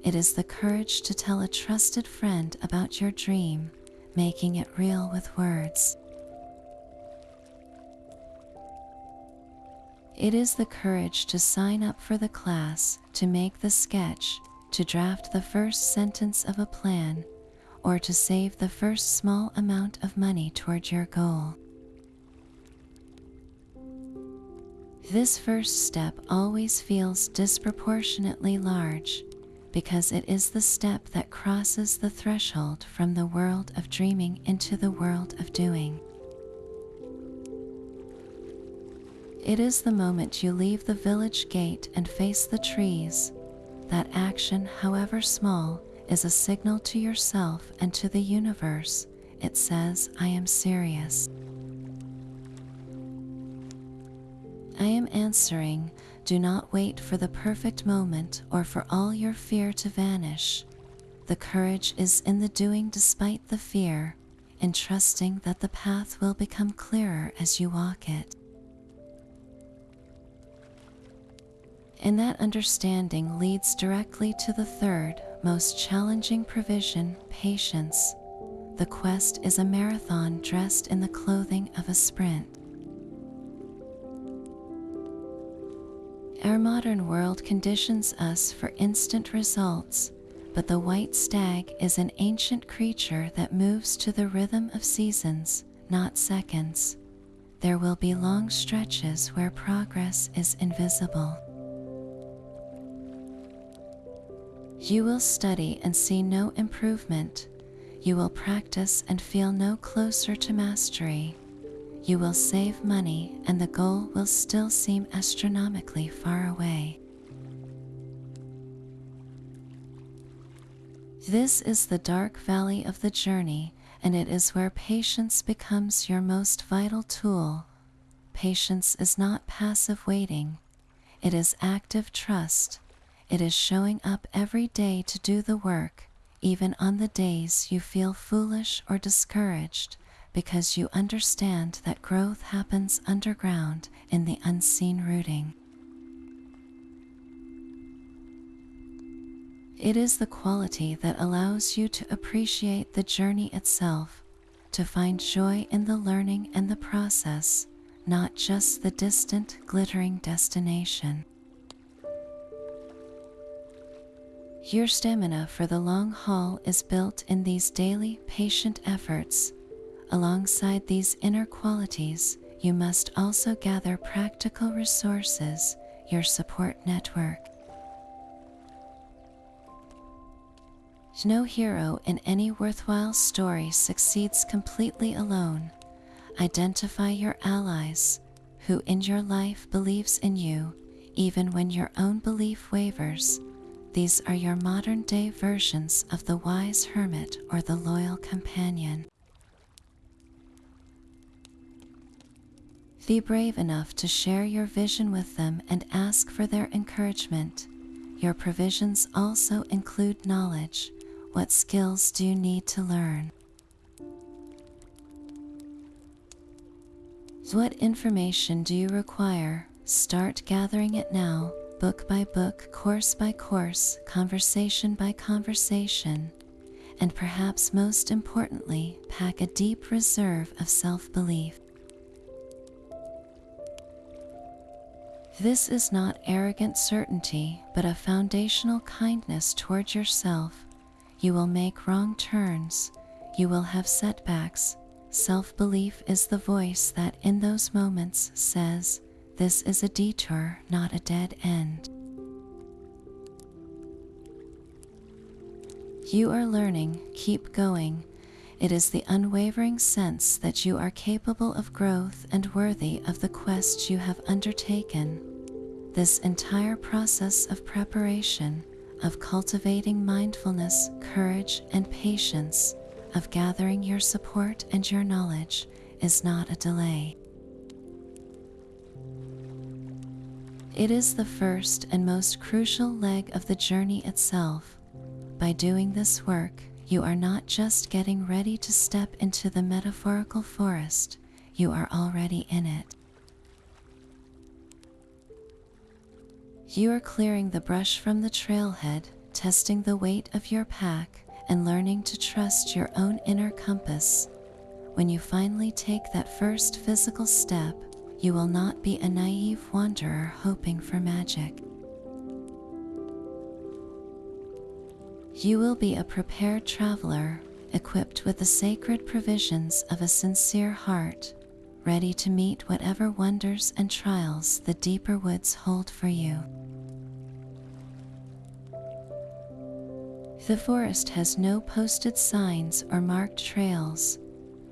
It is the courage to tell a trusted friend about your dream, making it real with words. It is the courage to sign up for the class, to make the sketch, to draft the first sentence of a plan, or to save the first small amount of money toward your goal. This first step always feels disproportionately large because it is the step that crosses the threshold from the world of dreaming into the world of doing. It is the moment you leave the village gate and face the trees. That action, however small, is a signal to yourself and to the universe. It says, "I am serious. I am answering." Do not wait for the perfect moment or for all your fear to vanish. The courage is in the doing despite the fear, in trusting that the path will become clearer as you walk it. And that understanding leads directly to the third, most challenging provision: patience. The quest is a marathon dressed in the clothing of a sprint. Our modern world conditions us for instant results, but the white stag is an ancient creature that moves to the rhythm of seasons, not seconds. There will be long stretches where progress is invisible. You will study and see no improvement. You will practice and feel no closer to mastery. You will save money and the goal will still seem astronomically far away. This is the dark valley of the journey, and it is where patience becomes your most vital tool. Patience is not passive waiting. It is active trust. It is showing up every day to do the work, even on the days you feel foolish or discouraged, because you understand that growth happens underground in the unseen rooting. It is the quality that allows you to appreciate the journey itself, to find joy in the learning and the process, not just the distant, glittering destination. Your stamina for the long haul is built in these daily, patient efforts. Alongside these inner qualities, you must also gather practical resources, your support network. No hero in any worthwhile story succeeds completely alone. Identify your allies, who in your life believes in you, even when your own belief wavers. These are your modern-day versions of the wise hermit or the loyal companion. Be brave enough to share your vision with them and ask for their encouragement. Your provisions also include knowledge. What skills do you need to learn? What information do you require? Start gathering it now, book by book, course by course, conversation by conversation, and perhaps most importantly, pack a deep reserve of self-belief. This is not arrogant certainty, but a foundational kindness towards yourself. You will make wrong turns, you will have setbacks, Self-belief is the voice that in those moments says, "This is a detour, not a dead end." You are learning, keep going. It is the unwavering sense that you are capable of growth and worthy of the quest you have undertaken. This entire process of preparation, of cultivating mindfulness, courage, and patience, of gathering your support and your knowledge, is not a delay. It is the first and most crucial leg of the journey itself. By doing this work, you are not just getting ready to step into the metaphorical forest, you are already in it. You are clearing the brush from the trailhead, testing the weight of your pack, and learning to trust your own inner compass. When you finally take that first physical step, you will not be a naive wanderer hoping for magic. You will be a prepared traveler, equipped with the sacred provisions of a sincere heart, ready to meet whatever wonders and trials the deeper woods hold for you. The forest has no posted signs or marked trails.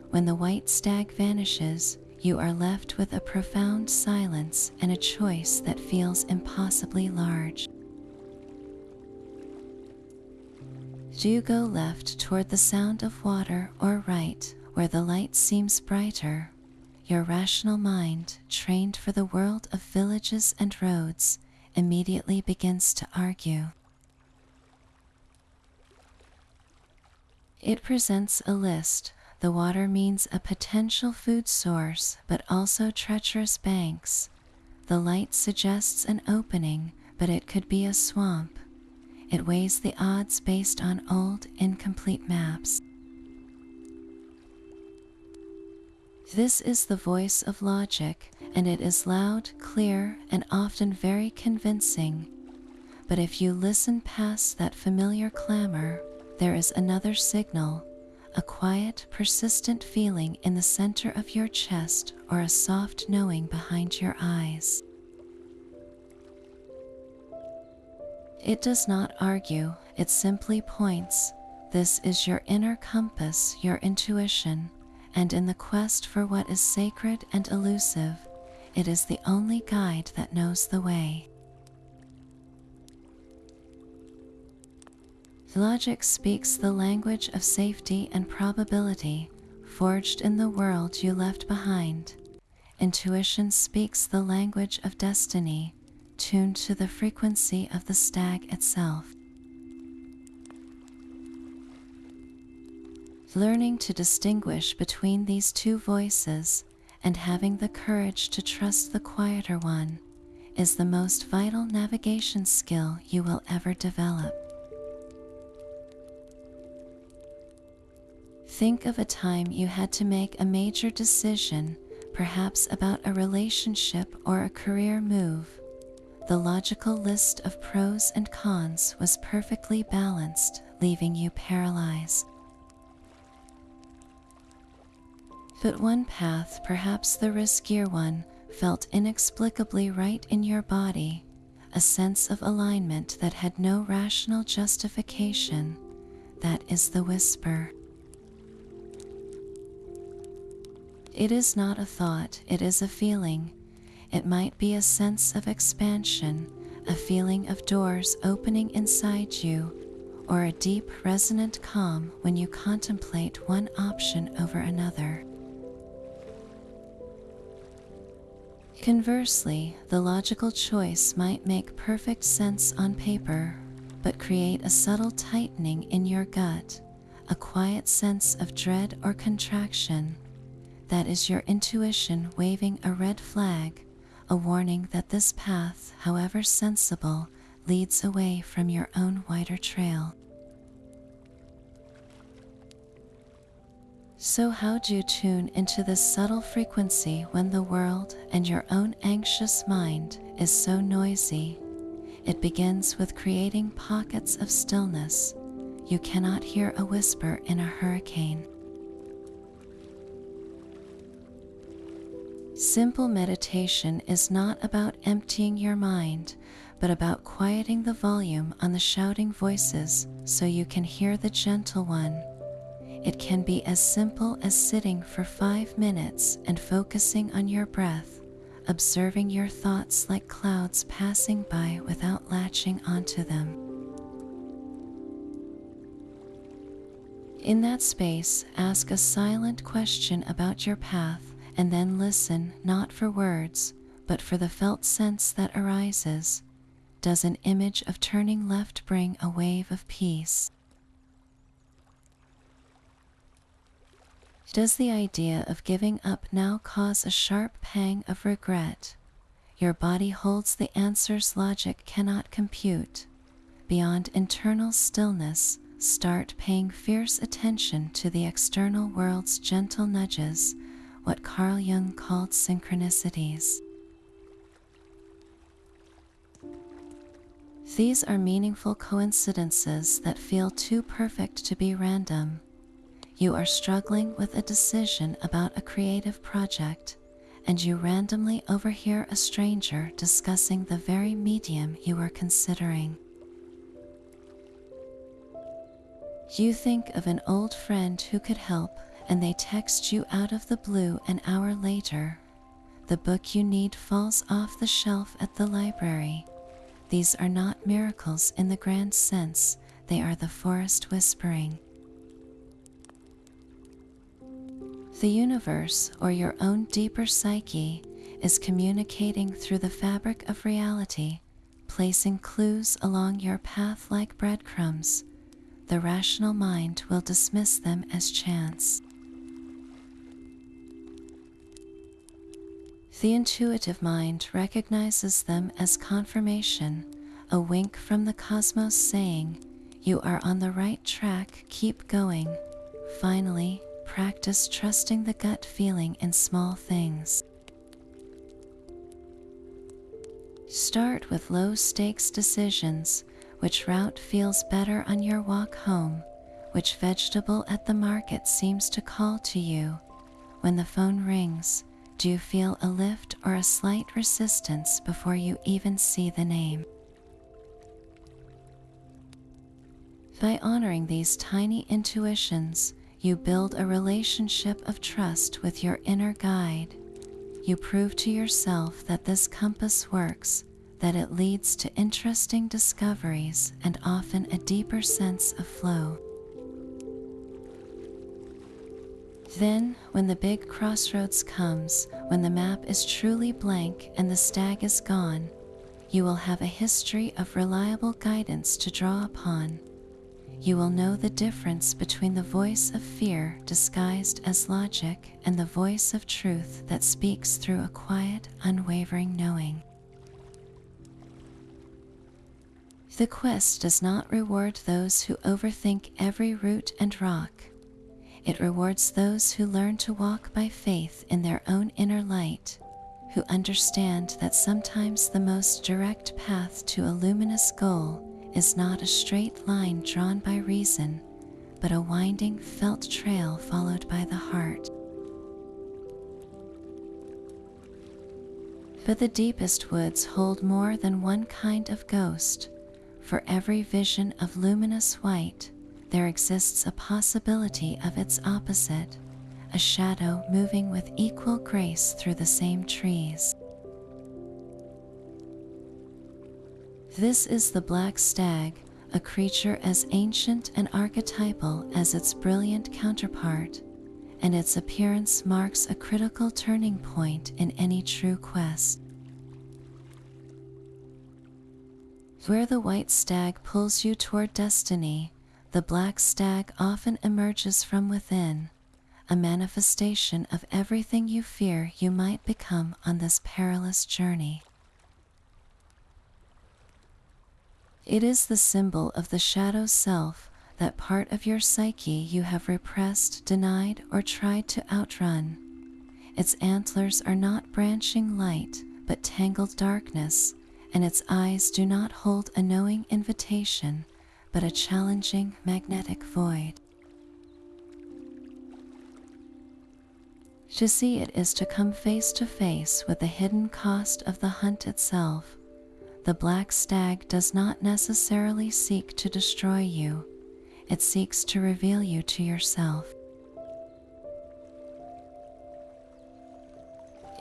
When the white stag vanishes, you are left with a profound silence and a choice that feels impossibly large. Do you go left toward the sound of water or right, where the light seems brighter? Your rational mind, trained for the world of villages and roads, immediately begins to argue. It presents a list. The water means a potential food source, but also treacherous banks. The light suggests an opening, but it could be a swamp. It weighs the odds based on old, incomplete maps. This is the voice of logic, and it is loud, clear, and often very convincing. But if you listen past that familiar clamor, there is another signal, a quiet, persistent feeling in the center of your chest or a soft knowing behind your eyes. It does not argue, it simply points. This is your inner compass, your intuition, and in the quest for what is sacred and elusive, it is the only guide that knows the way. Logic speaks the language of safety and probability, forged in the world you left behind. Intuition speaks the language of destiny, tuned to the frequency of the stag itself. Learning to distinguish between these two voices and having the courage to trust the quieter one is the most vital navigation skill you will ever develop. Think of a time you had to make a major decision, perhaps about a relationship or a career move. The logical list of pros and cons was perfectly balanced, leaving you paralyzed. But one path, perhaps the riskier one, felt inexplicably right in your body, a sense of alignment that had no rational justification. That is the whisper. It is not a thought, it is a feeling. It might be a sense of expansion, a feeling of doors opening inside you, or a deep, resonant calm when you contemplate one option over another. Conversely, the logical choice might make perfect sense on paper, but create a subtle tightening in your gut, a quiet sense of dread or contraction. That is your intuition waving a red flag, a warning that this path, however sensible, leads away from your own wider trail. So how do you tune into this subtle frequency when the world and your own anxious mind is so noisy? It begins with creating pockets of stillness. You cannot hear a whisper in a hurricane. Simple meditation is not about emptying your mind, but about quieting the volume on the shouting voices so you can hear the gentle one. It can be as simple as sitting for 5 minutes and focusing on your breath, observing your thoughts like clouds passing by without latching onto them. In that space, ask a silent question about your path and then listen not for words, but for the felt sense that arises. Does an image of turning left bring a wave of peace? Does the idea of giving up now cause a sharp pang of regret? Your body holds the answers logic cannot compute. Beyond internal stillness, start paying fierce attention to the external world's gentle nudges, what Carl Jung called synchronicities. These are meaningful coincidences that feel too perfect to be random. You are struggling with a decision about a creative project, and you randomly overhear a stranger discussing the very medium you are considering. You think of an old friend who could help, and they text you out of the blue an hour later. The book you need falls off the shelf at the library. These are not miracles in the grand sense, they are the forest whispering. The universe, or your own deeper psyche, is communicating through the fabric of reality, placing clues along your path like breadcrumbs. The rational mind will dismiss them as chance. The intuitive mind recognizes them as confirmation, a wink from the cosmos saying, "You are on the right track, keep going." Finally, practice trusting the gut feeling in small things. Start with low-stakes decisions. Which route feels better on your walk home? Which vegetable at the market seems to call to you? When the phone rings, do you feel a lift or a slight resistance before you even see the name? By honoring these tiny intuitions, you build a relationship of trust with your inner guide. You prove to yourself that this compass works, that it leads to interesting discoveries and often a deeper sense of flow. Then, when the big crossroads comes, when the map is truly blank and the stag is gone, you will have a history of reliable guidance to draw upon. You will know the difference between the voice of fear disguised as logic and the voice of truth that speaks through a quiet, unwavering knowing. The quest does not reward those who overthink every root and rock. It rewards those who learn to walk by faith in their own inner light, who understand that sometimes the most direct path to a luminous goal is not a straight line drawn by reason, but a winding, felt trail followed by the heart. But the deepest woods hold more than one kind of ghost. For every vision of luminous white, there exists a possibility of its opposite, a shadow moving with equal grace through the same trees. This is the black stag, a creature as ancient and archetypal as its brilliant counterpart, and its appearance marks a critical turning point in any true quest. Where the white stag pulls you toward destiny, the black stag often emerges from within, a manifestation of everything you fear you might become on this perilous journey. It is the symbol of the shadow self, that part of your psyche you have repressed, denied, or tried to outrun. Its antlers are not branching light, but tangled darkness, and its eyes do not hold a knowing invitation, but a challenging magnetic void. To see it is to come face to face with the hidden cost of the hunt itself. The black stag does not necessarily seek to destroy you, it seeks to reveal you to yourself.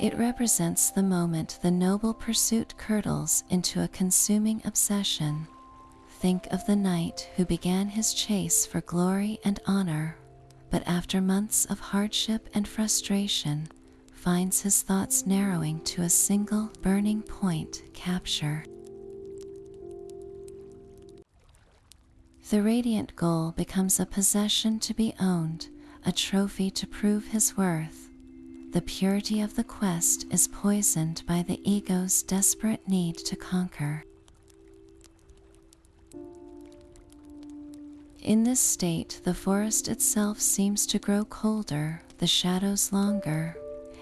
It represents the moment the noble pursuit curdles into a consuming obsession. Think of the knight who began his chase for glory and honor, but after months of hardship and frustration, finds his thoughts narrowing to a single burning point: capture. The radiant goal becomes a possession to be owned, a trophy to prove his worth. The purity of the quest is poisoned by the ego's desperate need to conquer. In this state, the forest itself seems to grow colder, the shadows longer,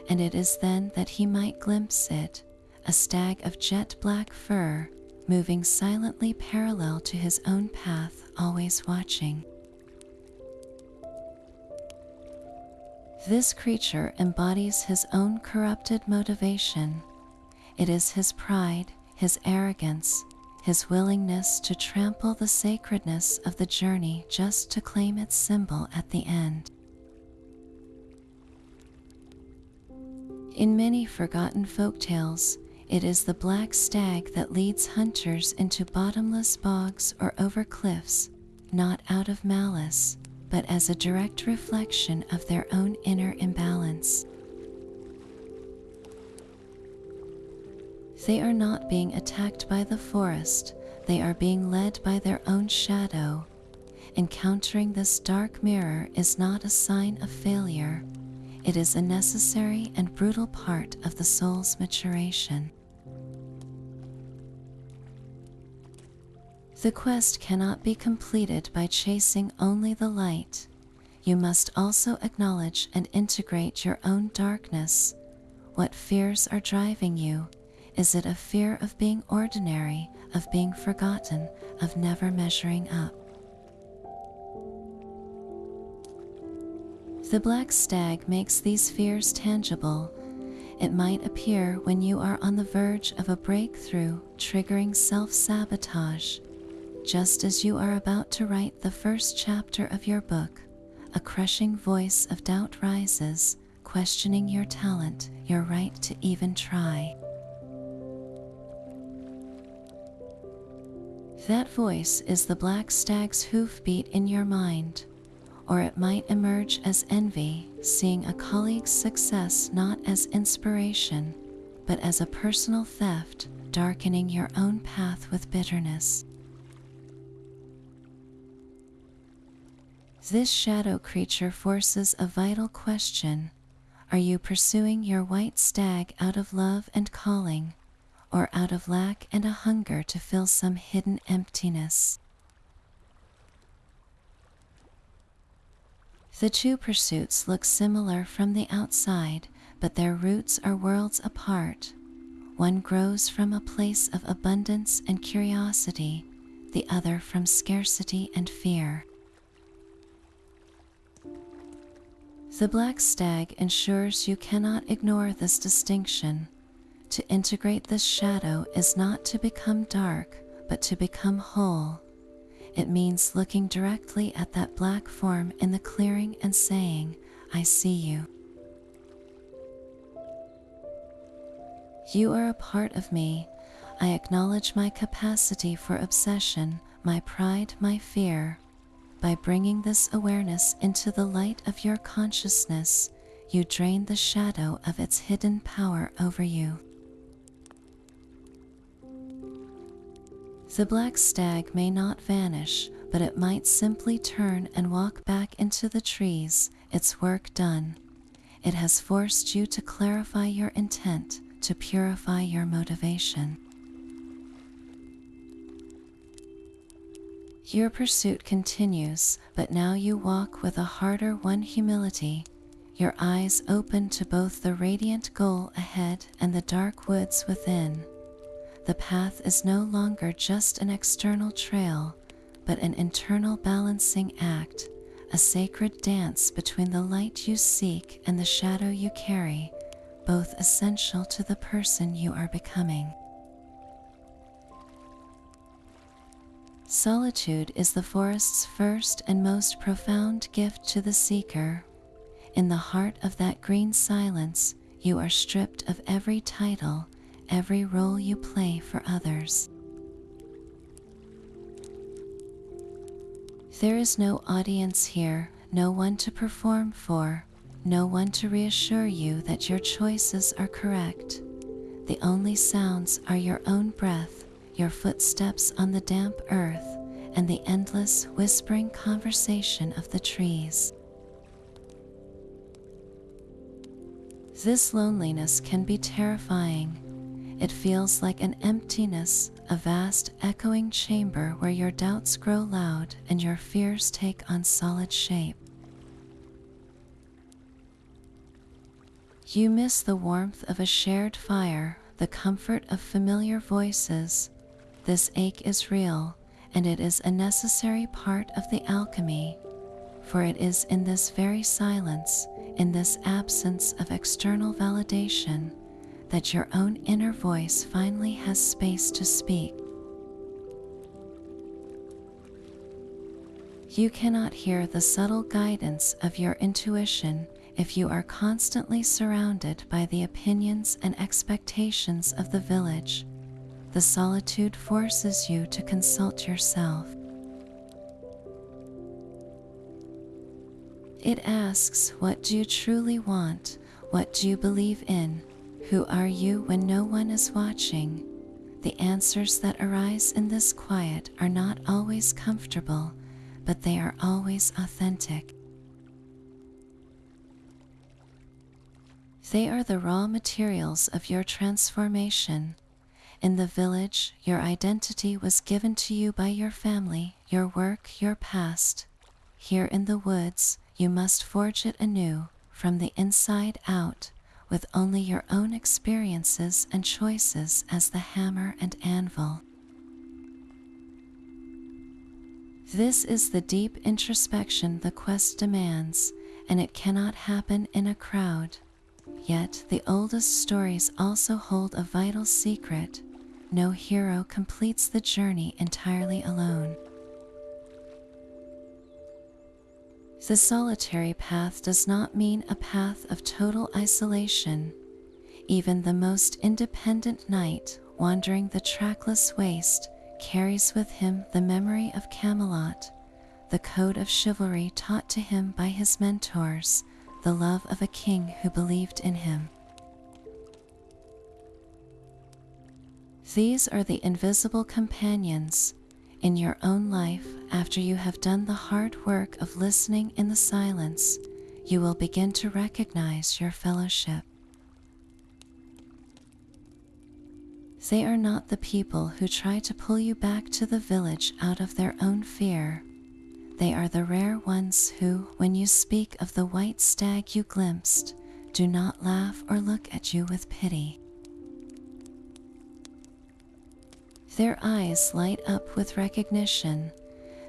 and it is then that he might glimpse it, a stag of jet black fur, moving silently parallel to his own path, always watching. This creature embodies his own corrupted motivation. It is his pride, his arrogance, his willingness to trample the sacredness of the journey just to claim its symbol at the end. In many forgotten folktales, it is the black stag that leads hunters into bottomless bogs or over cliffs, not out of malice, but as a direct reflection of their own inner imbalance. They are not being attacked by the forest, they are being led by their own shadow. Encountering this dark mirror is not a sign of failure, it is a necessary and brutal part of the soul's maturation. The quest cannot be completed by chasing only the light. You must also acknowledge and integrate your own darkness. What fears are driving you? Is it a fear of being ordinary, of being forgotten, of never measuring up? The black stag makes these fears tangible. It might appear when you are on the verge of a breakthrough, triggering self-sabotage. Just as you are about to write the first chapter of your book, a crushing voice of doubt rises, questioning your talent, your right to even try. That voice is the black stag's hoofbeat in your mind, or it might emerge as envy, seeing a colleague's success not as inspiration, but as a personal theft, darkening your own path with bitterness. This shadow creature forces a vital question. Are you pursuing your white stag out of love and calling, or out of lack and a hunger to fill some hidden emptiness? The two pursuits look similar from the outside, but their roots are worlds apart. One grows from a place of abundance and curiosity, the other from scarcity and fear. The black stag ensures you cannot ignore this distinction. To integrate this shadow is not to become dark, but to become whole. It means looking directly at that black form in the clearing and saying, "I see you. You are a part of me. I acknowledge my capacity for obsession, my pride, my fear." By bringing this awareness into the light of your consciousness, you drain the shadow of its hidden power over you. The black stag may not vanish, but it might simply turn and walk back into the trees, its work done. It has forced you to clarify your intent, to purify your motivation. Your pursuit continues, but now you walk with a harder-won humility, your eyes open to both the radiant goal ahead and the dark woods within. The path is no longer just an external trail, but an internal balancing act, a sacred dance between the light you seek and the shadow you carry, both essential to the person you are becoming. Solitude is the forest's first and most profound gift to the seeker. In the heart of that green silence, you are stripped of every title, every role you play for others. There is no audience here, no one to perform for, no one to reassure you that your choices are correct. The only sounds are your own breath, your footsteps on the damp earth, and the endless whispering conversation of the trees. This loneliness can be terrifying. It feels like an emptiness, a vast echoing chamber where your doubts grow loud and your fears take on solid shape. You miss the warmth of a shared fire, the comfort of familiar voices. This ache is real, and it is a necessary part of the alchemy, for it is in this very silence, in this absence of external validation, that your own inner voice finally has space to speak. You cannot hear the subtle guidance of your intuition if you are constantly surrounded by the opinions and expectations of the village. The solitude forces you to consult yourself. It asks, what do you truly want? What do you believe in? Who are you when no one is watching? The answers that arise in this quiet are not always comfortable, but they are always authentic. They are the raw materials of your transformation. In the village, your identity was given to you by your family, your work, your past. Here in the woods, you must forge it anew, from the inside out, with only your own experiences and choices as the hammer and anvil. This is the deep introspection the quest demands, and it cannot happen in a crowd. Yet the oldest stories also hold a vital secret. No hero completes the journey entirely alone. The solitary path does not mean a path of total isolation. Even the most independent knight, wandering the trackless waste, carries with him the memory of Camelot, the code of chivalry taught to him by his mentors, the love of a king who believed in him. These are the invisible companions. In your own life, after you have done the hard work of listening in the silence, you will begin to recognize your fellowship. They are not the people who try to pull you back to the village out of their own fear. They are the rare ones who, when you speak of the white stag you glimpsed, do not laugh or look at you with pity. Their eyes light up with recognition.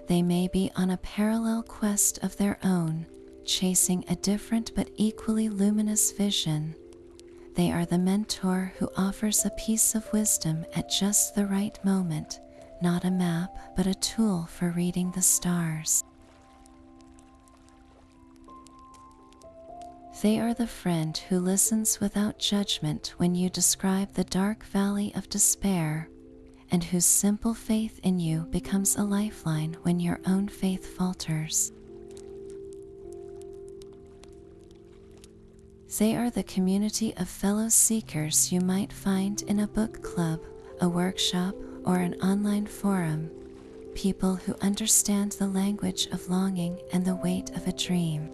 They may be on a parallel quest of their own, chasing a different but equally luminous vision. They are the mentor who offers a piece of wisdom at just the right moment, not a map, but a tool for reading the stars. They are the friend who listens without judgment when you describe the dark valley of despair, and whose simple faith in you becomes a lifeline when your own faith falters. They are the community of fellow seekers you might find in a book club, a workshop, or an online forum, people who understand the language of longing and the weight of a dream.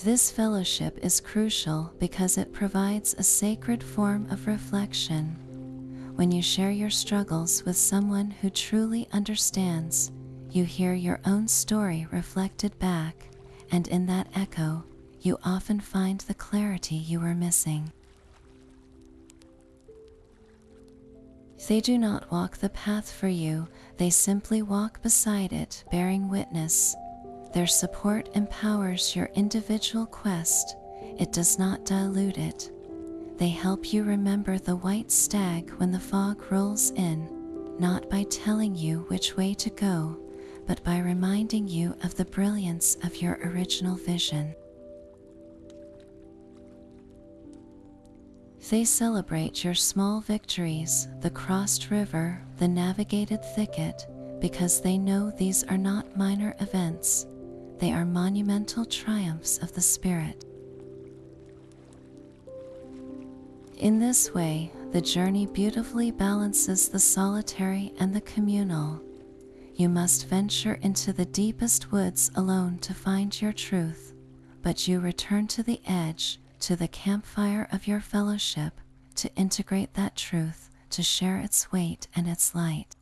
This fellowship is crucial because it provides a sacred form of reflection. When you share your struggles with someone who truly understands, you hear your own story reflected back, and in that echo, you often find the clarity you were missing. They do not walk the path for you, they simply walk beside it, bearing witness. Their support empowers your individual quest, it does not dilute it. They help you remember the white stag when the fog rolls in, not by telling you which way to go, but by reminding you of the brilliance of your original vision. They celebrate your small victories, the crossed river, the navigated thicket, because they know these are not minor events, they are monumental triumphs of the spirit. In this way, the journey beautifully balances the solitary and the communal. You must venture into the deepest woods alone to find your truth, but you return to the edge, to the campfire of your fellowship, to integrate that truth, to share its weight and its light.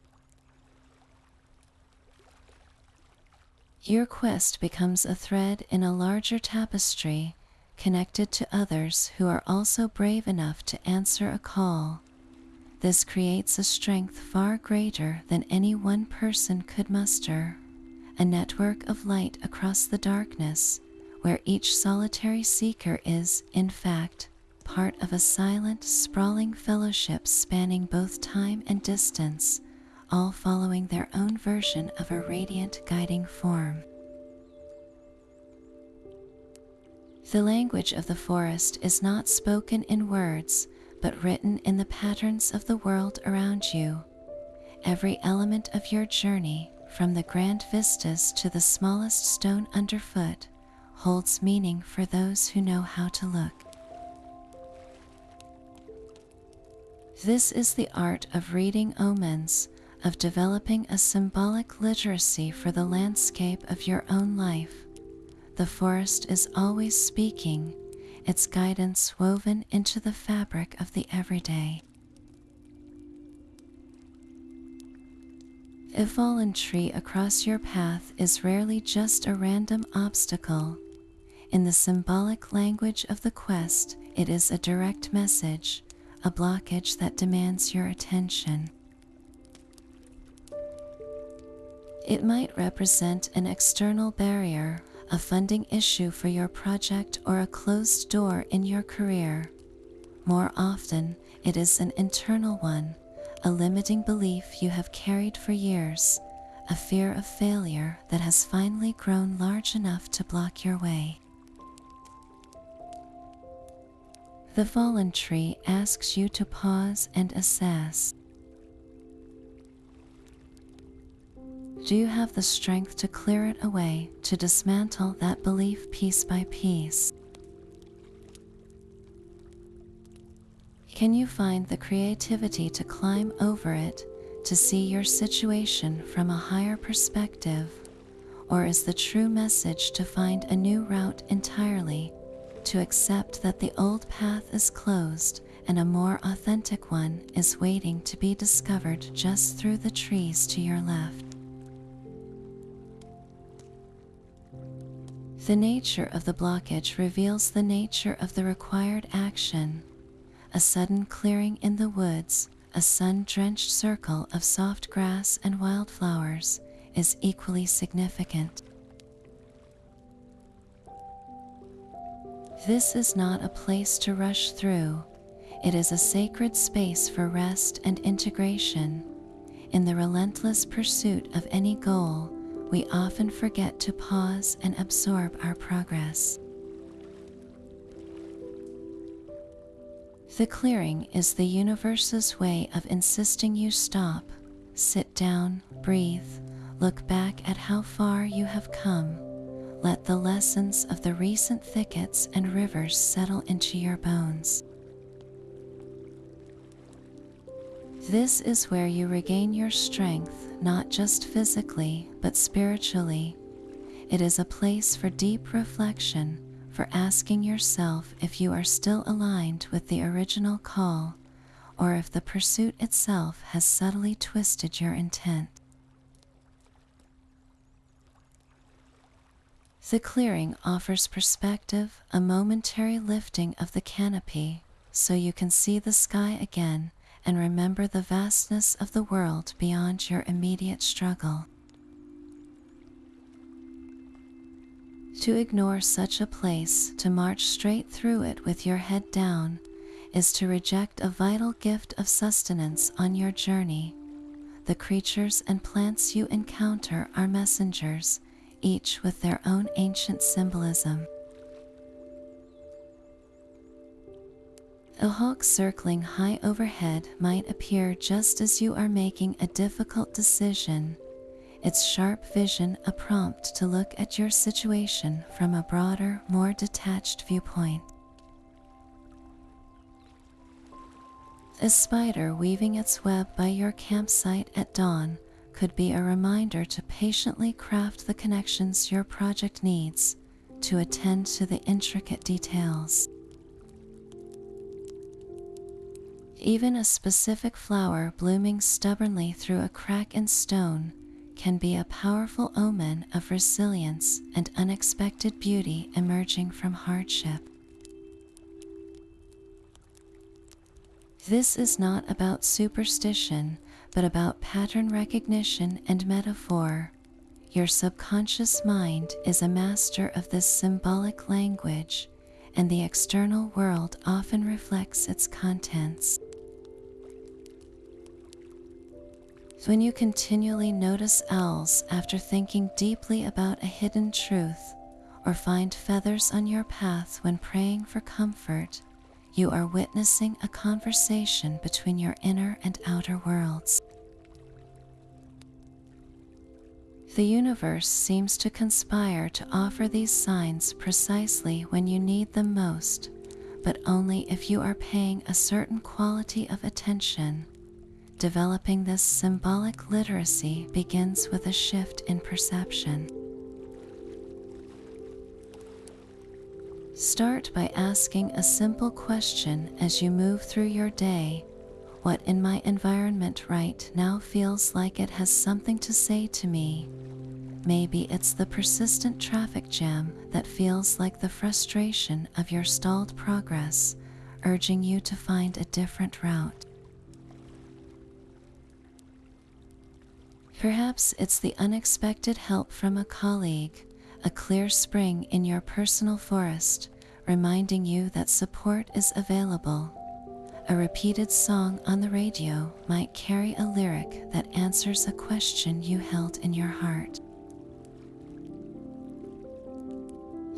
Your quest becomes a thread in a larger tapestry, connected to others who are also brave enough to answer a call. This creates a strength far greater than any one person could muster, a network of light across the darkness, where each solitary seeker is, in fact, part of a silent, sprawling fellowship spanning both time and distance, all following their own version of a radiant guiding form. The language of the forest is not spoken in words, but written in the patterns of the world around you. Every element of your journey, from the grand vistas to the smallest stone underfoot, holds meaning for those who know how to look. This is the art of reading omens, of developing a symbolic literacy for the landscape of your own life. The forest is always speaking, its guidance woven into the fabric of the everyday. A fallen tree across your path is rarely just a random obstacle. In the symbolic language of the quest, it is a direct message, a blockage that demands your attention. It might represent an external barrier, a funding issue for your project, or a closed door in your career. More often, it is an internal one, a limiting belief you have carried for years, a fear of failure that has finally grown large enough to block your way. The fallen tree asks you to pause and assess. Do you have the strength to clear it away, to dismantle that belief piece by piece? Can you find the creativity to climb over it, to see your situation from a higher perspective? Or is the true message to find a new route entirely, to accept that the old path is closed and a more authentic one is waiting to be discovered just through the trees to your left? The nature of the blockage reveals the nature of the required action. A sudden clearing in the woods, a sun-drenched circle of soft grass and wildflowers, is equally significant. This is not a place to rush through. It is a sacred space for rest and integration. In the relentless pursuit of any goal, we often forget to pause and absorb our progress. The clearing is the universe's way of insisting you stop, sit down, breathe, look back at how far you have come. Let the lessons of the recent thickets and rivers settle into your bones. This is where you regain your strength, not just physically, but spiritually. It is a place for deep reflection, for asking yourself if you are still aligned with the original call, or if the pursuit itself has subtly twisted your intent. The clearing offers perspective, a momentary lifting of the canopy, so you can see the sky again and remember the vastness of the world beyond your immediate struggle. To ignore such a place, to march straight through it with your head down, is to reject a vital gift of sustenance on your journey. The creatures and plants you encounter are messengers, each with their own ancient symbolism. A hawk circling high overhead might appear just as you are making a difficult decision, its sharp vision a prompt to look at your situation from a broader, more detached viewpoint. A spider weaving its web by your campsite at dawn could be a reminder to patiently craft the connections your project needs, to attend to the intricate details. Even a specific flower blooming stubbornly through a crack in stone can be a powerful omen of resilience and unexpected beauty emerging from hardship. This is not about superstition, but about pattern recognition and metaphor. Your subconscious mind is a master of this symbolic language, and the external world often reflects its contents. When you continually notice owls after thinking deeply about a hidden truth, or find feathers on your path when praying for comfort, you are witnessing a conversation between your inner and outer worlds. The universe seems to conspire to offer these signs precisely when you need them most, but only if you are paying a certain quality of attention. Developing this symbolic literacy begins with a shift in perception. Start by asking a simple question as you move through your day. What in my environment right now feels like it has something to say to me? Maybe it's the persistent traffic jam that feels like the frustration of your stalled progress, urging you to find a different route. Perhaps it's the unexpected help from a colleague, a clear spring in your personal forest, reminding you that support is available. A repeated song on the radio might carry a lyric that answers a question you held in your heart.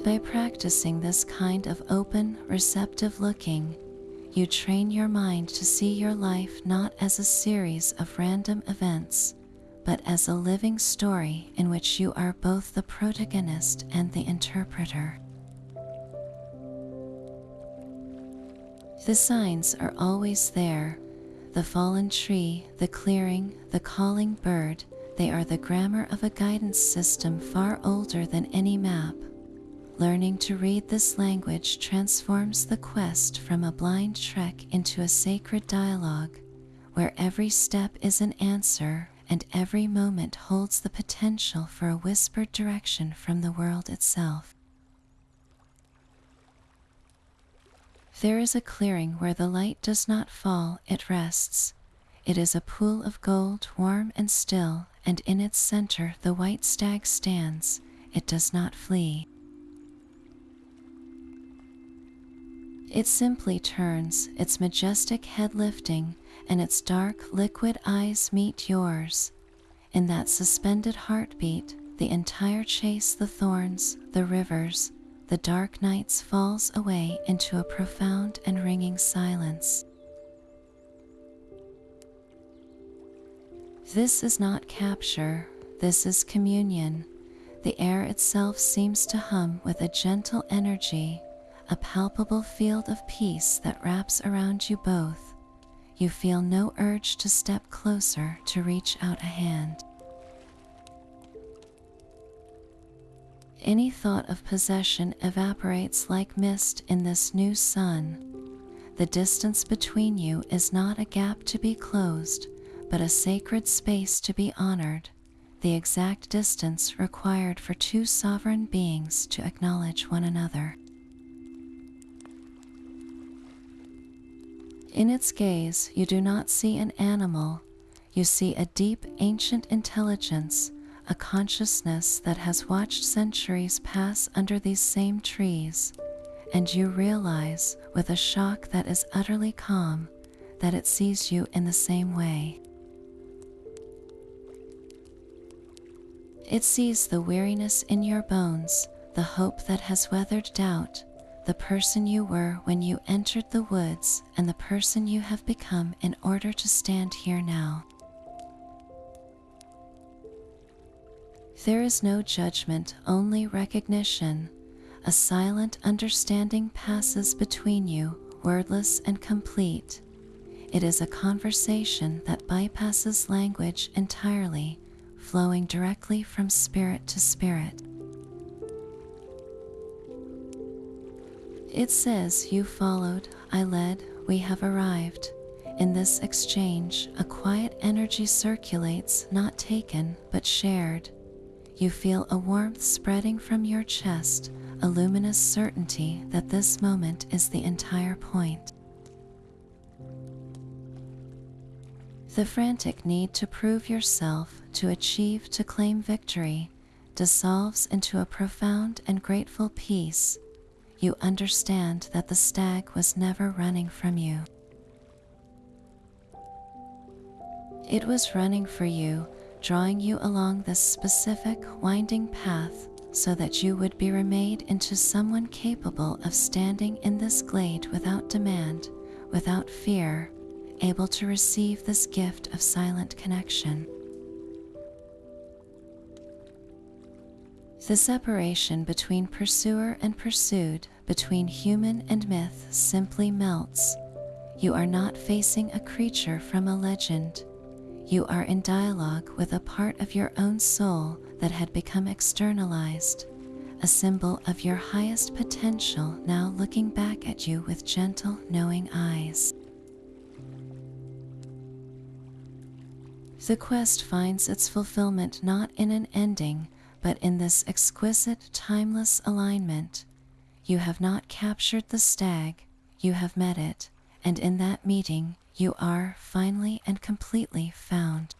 By practicing this kind of open, receptive looking, you train your mind to see your life not as a series of random events, but as a living story in which you are both the protagonist and the interpreter. The signs are always there: the fallen tree, the clearing, the calling bird. They are the grammar of a guidance system far older than any map. Learning to read this language transforms the quest from a blind trek into a sacred dialogue, where every step is an answer and every moment holds the potential for a whispered direction from the world itself. There is a clearing where the light does not fall, it rests. It is a pool of gold, warm and still, and in its center the white stag stands. It does not flee. It simply turns, its majestic head lifting, and its dark, liquid eyes meet yours. In that suspended heartbeat, the entire chase, the thorns, the rivers, the dark nights falls away into a profound and ringing silence. This is not capture, this is communion. The air itself seems to hum with a gentle energy, a palpable field of peace that wraps around you both. You feel no urge to step closer, to reach out a hand. Any thought of possession evaporates like mist in this new sun. The distance between you is not a gap to be closed, but a sacred space to be honored, the exact distance required for two sovereign beings to acknowledge one another. In its gaze, you do not see an animal. You see a deep, ancient intelligence, a consciousness that has watched centuries pass under these same trees, and you realize, with a shock that is utterly calm, that it sees you in the same way. It sees the weariness in your bones, the hope that has weathered doubt, the person you were when you entered the woods, and the person you have become in order to stand here now. There is no judgment, only recognition. A silent understanding passes between you, wordless and complete. It is a conversation that bypasses language entirely, flowing directly from spirit to spirit. It says, "You followed, I led, we have arrived." In this exchange, a quiet energy circulates, not taken, but shared. You feel a warmth spreading from your chest, a luminous certainty that this moment is the entire point. The frantic need to prove yourself, to achieve, to claim victory, dissolves into a profound and grateful peace. You understand that the stag was never running from you. It was running for you, drawing you along this specific, winding path so that you would be remade into someone capable of standing in this glade without demand, without fear, able to receive this gift of silent connection. The separation between pursuer and pursued, between human and myth, simply melts. You are not facing a creature from a legend. You are in dialogue with a part of your own soul that had become externalized, a symbol of your highest potential now looking back at you with gentle, knowing eyes. The quest finds its fulfillment not in an ending, but in this exquisite, timeless alignment. You have not captured the stag, you have met it, and in that meeting, you are finally and completely found.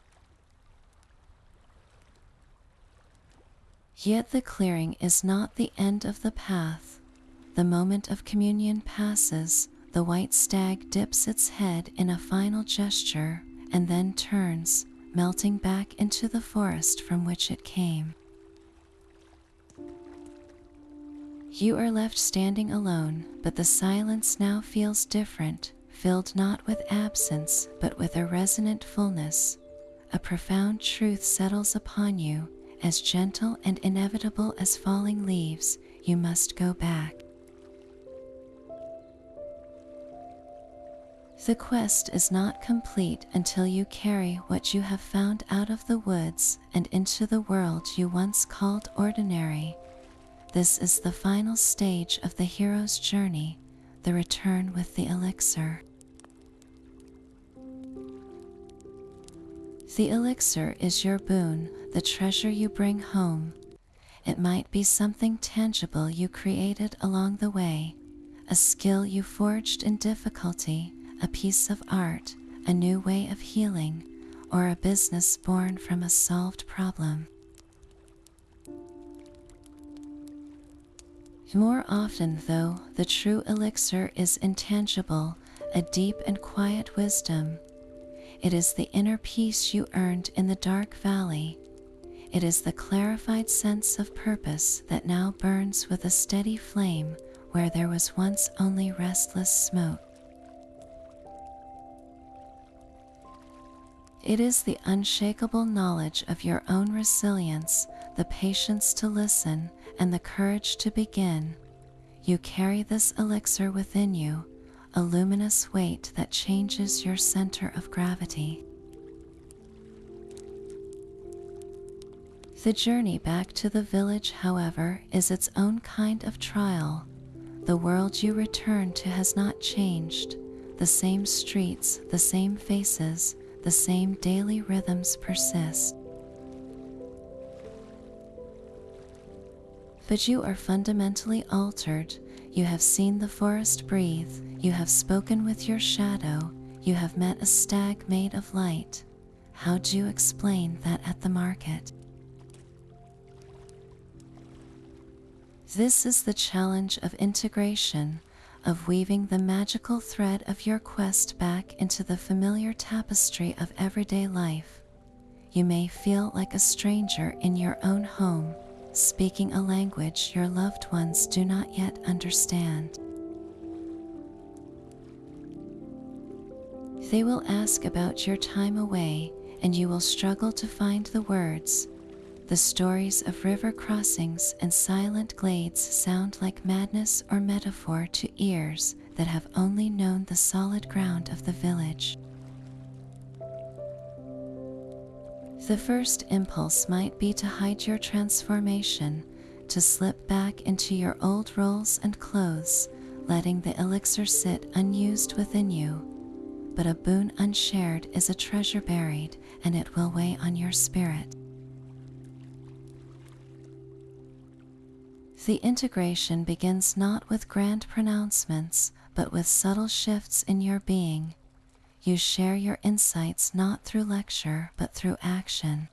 Yet the clearing is not the end of the path. The moment of communion passes, the white stag dips its head in a final gesture, and then turns, melting back into the forest from which it came. You are left standing alone, but the silence now feels different, filled not with absence, but with a resonant fullness. A profound truth settles upon you, as gentle and inevitable as falling leaves. You must go back. The quest is not complete until you carry what you have found out of the woods and into the world you once called ordinary. This is the final stage of the hero's journey, the return with the elixir. The elixir is your boon, the treasure you bring home. It might be something tangible you created along the way, a skill you forged in difficulty, a piece of art, a new way of healing, or a business born from a solved problem. More often, though, the true elixir is intangible, a deep and quiet wisdom. It is the inner peace you earned in the dark valley. It is the clarified sense of purpose that now burns with a steady flame where there was once only restless smoke. It is the unshakable knowledge of your own resilience, the patience to listen, and the courage to begin. You carry this elixir within you, a luminous weight that changes your center of gravity. The journey back to the village, however, is its own kind of trial. The world you return to has not changed. The same streets, the same faces, the same daily rhythms persist. But you are fundamentally altered. You have seen the forest breathe, you have spoken with your shadow, you have met a stag made of light. How do you explain that at the market? This is the challenge of integration, of weaving the magical thread of your quest back into the familiar tapestry of everyday life. You may feel like a stranger in your own home, speaking a language your loved ones do not yet understand. They will ask about your time away, and you will struggle to find the words. The stories of river crossings and silent glades sound like madness or metaphor to ears that have only known the solid ground of the village. The first impulse might be to hide your transformation, to slip back into your old roles and clothes, letting the elixir sit unused within you. But a boon unshared is a treasure buried, and it will weigh on your spirit. The integration begins not with grand pronouncements, but with subtle shifts in your being. You share your insights not through lecture, but through action.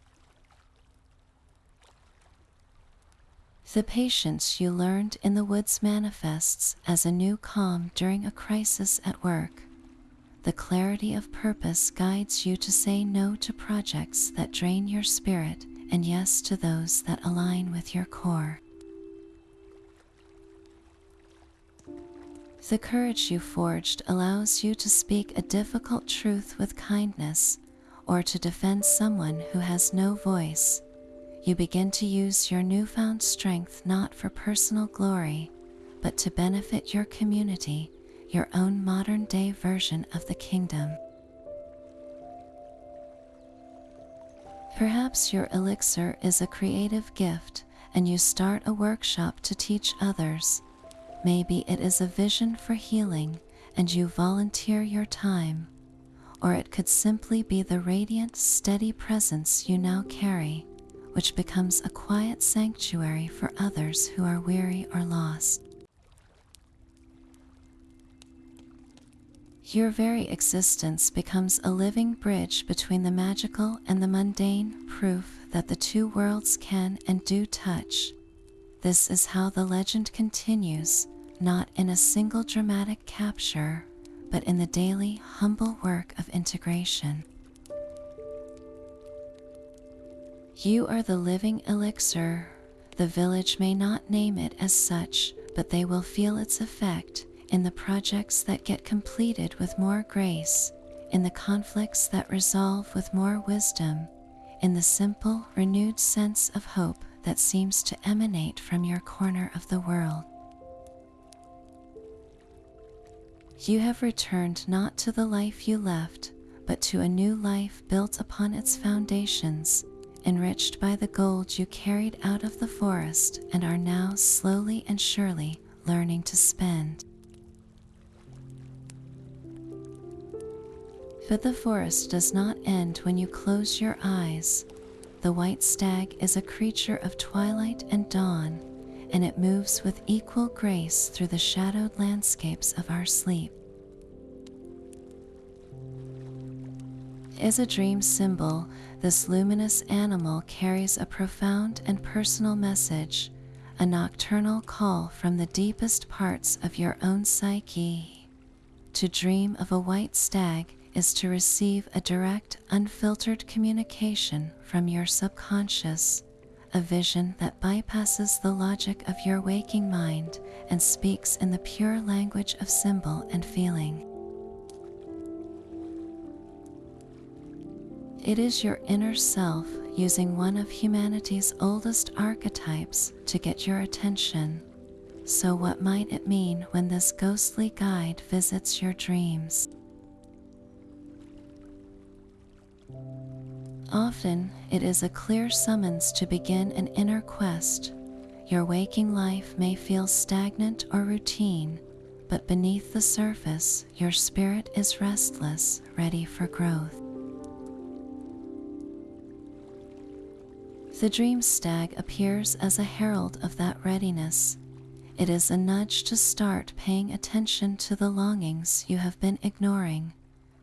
The patience you learned in the woods manifests as a new calm during a crisis at work. The clarity of purpose guides you to say no to projects that drain your spirit and yes to those that align with your core. The courage you forged allows you to speak a difficult truth with kindness, or to defend someone who has no voice. You begin to use your newfound strength not for personal glory, but to benefit your community, your own modern-day version of the kingdom. Perhaps your elixir is a creative gift, and you start a workshop to teach others. Maybe it is a vision for healing, and you volunteer your time. Or it could simply be the radiant, steady presence you now carry, which becomes a quiet sanctuary for others who are weary or lost. Your very existence becomes a living bridge between the magical and the mundane, proof that the two worlds can and do touch. This is how the legend continues, not in a single dramatic capture, but in the daily, humble work of integration. You are the living elixir. The village may not name it as such, but they will feel its effect in the projects that get completed with more grace, in the conflicts that resolve with more wisdom, in the simple, renewed sense of hope that seems to emanate from your corner of the world. You have returned not to the life you left, but to a new life built upon its foundations, enriched by the gold you carried out of the forest and are now slowly and surely learning to spend. But the forest does not end when you close your eyes. The white stag is a creature of twilight and dawn, and it moves with equal grace through the shadowed landscapes of our sleep. As a dream symbol, this luminous animal carries a profound and personal message, a nocturnal call from the deepest parts of your own psyche. To dream of a white stag is to receive a direct, unfiltered communication from your subconscious, a vision that bypasses the logic of your waking mind and speaks in the pure language of symbol and feeling. It is your inner self using one of humanity's oldest archetypes to get your attention. So what might it mean when this ghostly guide visits your dreams? Often, it is a clear summons to begin an inner quest. Your waking life may feel stagnant or routine, but beneath the surface, your spirit is restless, ready for growth. The dream stag appears as a herald of that readiness. It is a nudge to start paying attention to the longings you have been ignoring,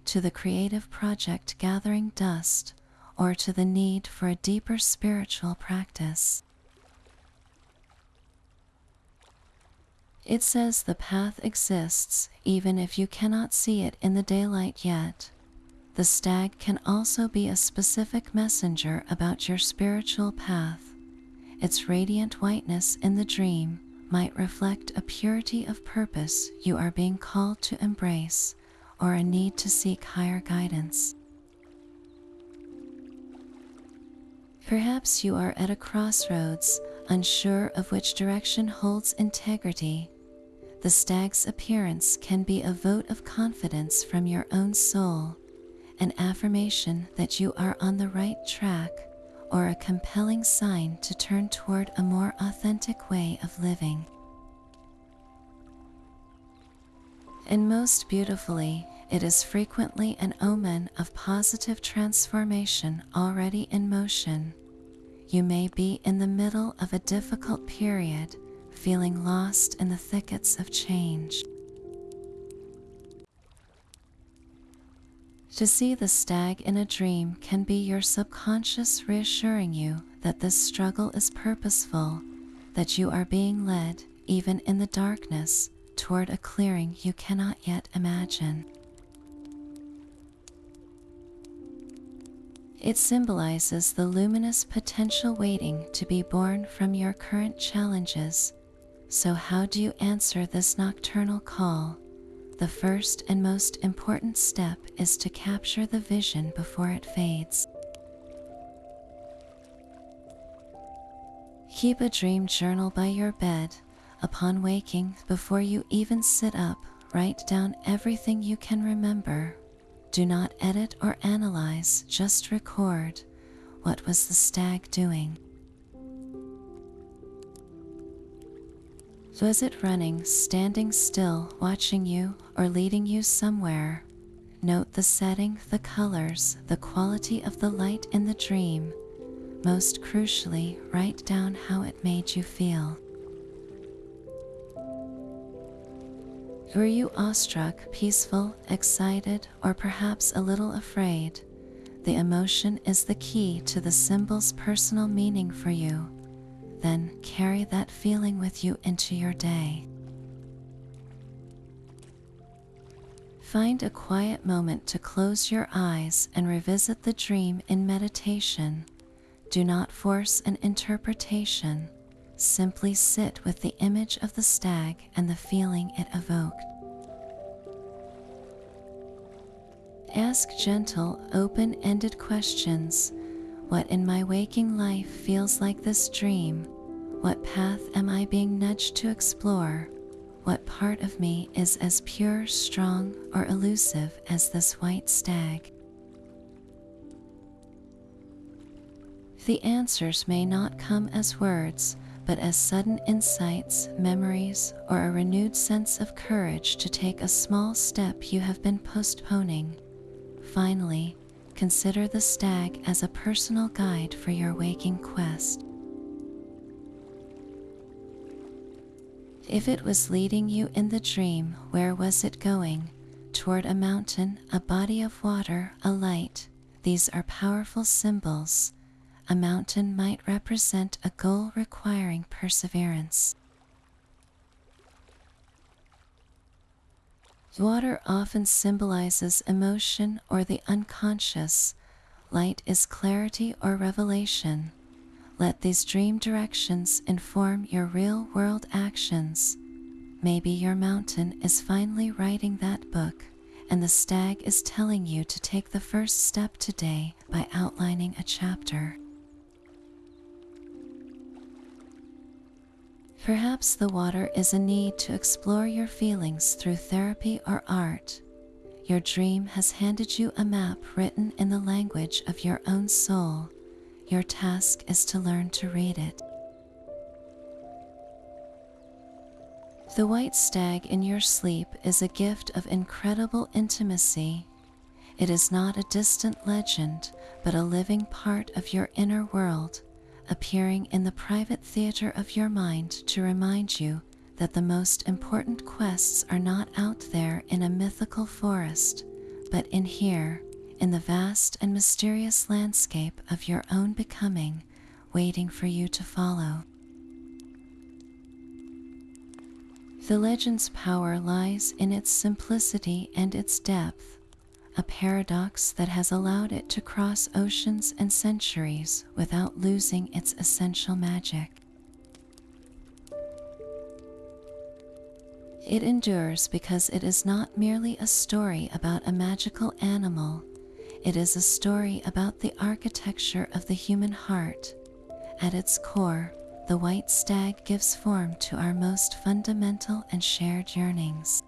to the creative project gathering dust, or to the need for a deeper spiritual practice. It says the path exists even if you cannot see it in the daylight yet. The stag can also be a specific messenger about your spiritual path. Its radiant whiteness in the dream might reflect a purity of purpose you are being called to embrace, or a need to seek higher guidance. Perhaps you are at a crossroads, unsure of which direction holds integrity. The stag's appearance can be a vote of confidence from your own soul, an affirmation that you are on the right track, or a compelling sign to turn toward a more authentic way of living. And most beautifully, it is frequently an omen of positive transformation already in motion. You may be in the middle of a difficult period, feeling lost in the thickets of change. To see the stag in a dream can be your subconscious reassuring you that this struggle is purposeful, that you are being led, even in the darkness, toward a clearing you cannot yet imagine. It symbolizes the luminous potential waiting to be born from your current challenges. So how do you answer this nocturnal call? The first and most important step is to capture the vision before it fades. Keep a dream journal by your bed. Upon waking, before you even sit up, write down everything you can remember. Do not edit or analyze, just record. What was the stag doing? Was it running, standing still, watching you, or leading you somewhere? Note the setting, the colors, the quality of the light in the dream. Most crucially, write down how it made you feel. Were you awestruck, peaceful, excited, or perhaps a little afraid? The emotion is the key to the symbol's personal meaning for you. Then carry that feeling with you into your day. Find a quiet moment to close your eyes and revisit the dream in meditation. Do not force an interpretation. Simply sit with the image of the stag and the feeling it evoked. Ask gentle, open-ended questions. What in my waking life feels like this dream? What path am I being nudged to explore? What part of me is as pure, strong, or elusive as this white stag? The answers may not come as words, but as sudden insights, memories, or a renewed sense of courage to take a small step you have been postponing. Finally, consider the stag as a personal guide for your waking quest. If it was leading you in the dream, where was it going? Toward a mountain, a body of water, a light. These are powerful symbols. A mountain might represent a goal requiring perseverance. Water often symbolizes emotion or the unconscious. Light is clarity or revelation. Let these dream directions inform your real-world actions. Maybe your mountain is finally writing that book, and the stag is telling you to take the first step today by outlining a chapter. Perhaps the water is a need to explore your feelings through therapy or art. Your dream has handed you a map written in the language of your own soul. Your task is to learn to read it. The white stag in your sleep is a gift of incredible intimacy. It is not a distant legend, but a living part of your inner world, appearing in the private theater of your mind to remind you that the most important quests are not out there in a mythical forest, but in here, in the vast and mysterious landscape of your own becoming, waiting for you to follow. The legend's power lies in its simplicity and its depth, a paradox that has allowed it to cross oceans and centuries without losing its essential magic. It endures because it is not merely a story about a magical animal, it is a story about the architecture of the human heart. At its core, the white stag gives form to our most fundamental and shared yearnings.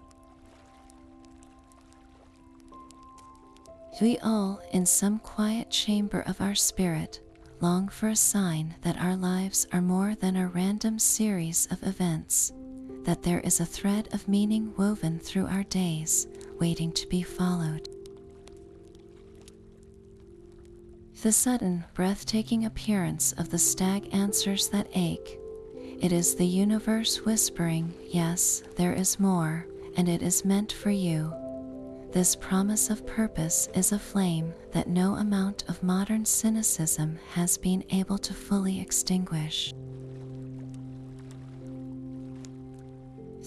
We all, in some quiet chamber of our spirit, long for a sign that our lives are more than a random series of events, that there is a thread of meaning woven through our days, waiting to be followed. The sudden, breathtaking appearance of the stag answers that ache. It is the universe whispering, yes, there is more, and it is meant for you. This promise of purpose is a flame that no amount of modern cynicism has been able to fully extinguish.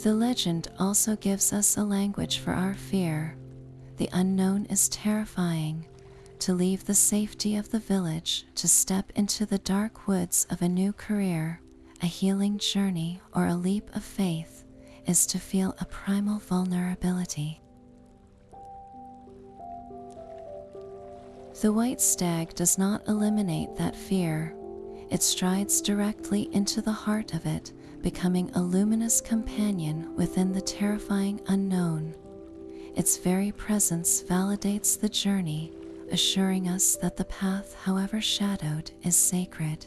The legend also gives us a language for our fear. The unknown is terrifying. To leave the safety of the village, to step into the dark woods of a new career, a healing journey, or a leap of faith, is to feel a primal vulnerability. The white stag does not eliminate that fear. It strides directly into the heart of it, becoming a luminous companion within the terrifying unknown. Its very presence validates the journey, assuring us that the path, however shadowed, is sacred.